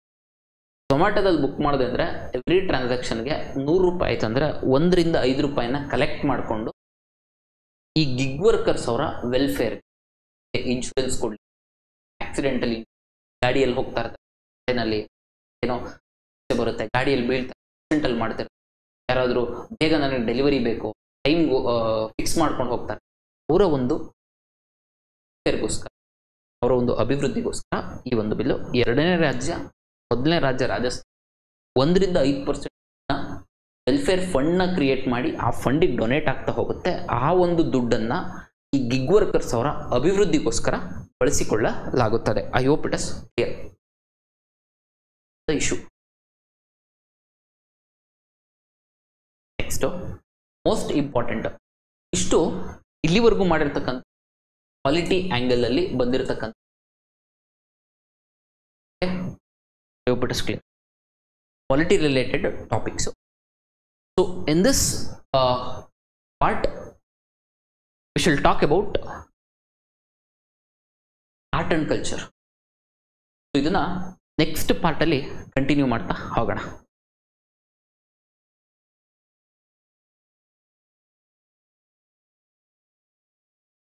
ಝೊಮ್ಯಾಟೋದಲ್ಲಿ ಬುಕ್ ಮಾಡಿದೆ ಅಂದರೆ ಎವ್ರಿ ಟ್ರಾನ್ಸಾಕ್ಷನ್ಗೆ 100 ರೂಪಾಯಿ ಆಯ್ತು ಅಂದರೆ 1 ರಿಂದ 5 ರೂಪಾಯಿನ ಕಲೆಕ್ಟ್ ಮಾಡಿಕೊಂಡು ಈ ಗಿಗ್ ವರ್ಕರ್ಸ್ ಅವರ ವೆಲ್ಫೇರ್, ಇನ್ಶೂರೆನ್ಸ್ ಕೊಡಲಿ, ಆಕ್ಸಿಡೆಂಟಲಿ ಗಾಡಿಯಲ್ಲಿ ಹೋಗ್ತಾ ಇರ್ತಾರೆ, ಟ್ರೈನಲ್ಲಿ ಏನೋ ಬರುತ್ತೆ, ಗಾಡಿಯಲ್ಲಿ ಬೀಳ್ತಾರೆ, ಆಕ್ಸಿಡೆಂಟಲ್ಲಿ ಮಾಡ್ತಾರೆ, ಯಾರಾದರೂ ಬೇಗ ನನಗೆ ಡೆಲಿವರಿ ಬೇಕು, ಟೈಮ್ ಫಿಕ್ಸ್ ಮಾಡ್ಕೊಂಡು ಹೋಗ್ತಾರೆ, ಅವರ ಒಂದು ಗೋಸ್ಕರ ಅವರ ಒಂದು ಅಭಿವೃದ್ಧಿಗೋಸ್ಕರ ಈ ಒಂದು ಬಿಲ್ಲು. ಎರಡನೇ ರಾಜ್ಯ, ಮೊದಲನೇ ರಾಜ್ಯ ರಾಜಸ್ಥಾನ 1-5% ವೆಲ್ಫೇರ್ ಫಂಡ್ನ ಕ್ರಿಯೇಟ್ ಮಾಡಿ ಆ ಫಂಡಿಗೆ ಡೊನೇಟ್ ಆಗ್ತಾ ಹೋಗುತ್ತೆ. ಆ ಒಂದು ದುಡ್ಡನ್ನು ಈ ಗಿಗ್ ವರ್ಕರ್ಸ್ ಅವರ ಅಭಿವೃದ್ಧಿಗೋಸ್ಕರ ಬಳಸಿಕೊಳ್ಳಲಾಗುತ್ತದೆ. I hope it is clear the issue. Next most important, ಇಷ್ಟು ಇಲ್ಲಿವರೆಗೂ ಮಾಡಿರ್ತಕ್ಕಂಥ ಕ್ವಾಲಿಟಿ ಆಂಗಲ್ ಅಲ್ಲಿ ಬಂದಿರತಕ್ಕಂಥ quality related topics. So in this part we shall talk about art and culture. So ಇದನ್ನ ನೆಕ್ಸ್ಟ್ ಪಾರ್ಟ್ ಅಲ್ಲಿ ಕಂಟಿನ್ಯೂ ಮಾಡ್ತಾ ಹೋಗೋಣ.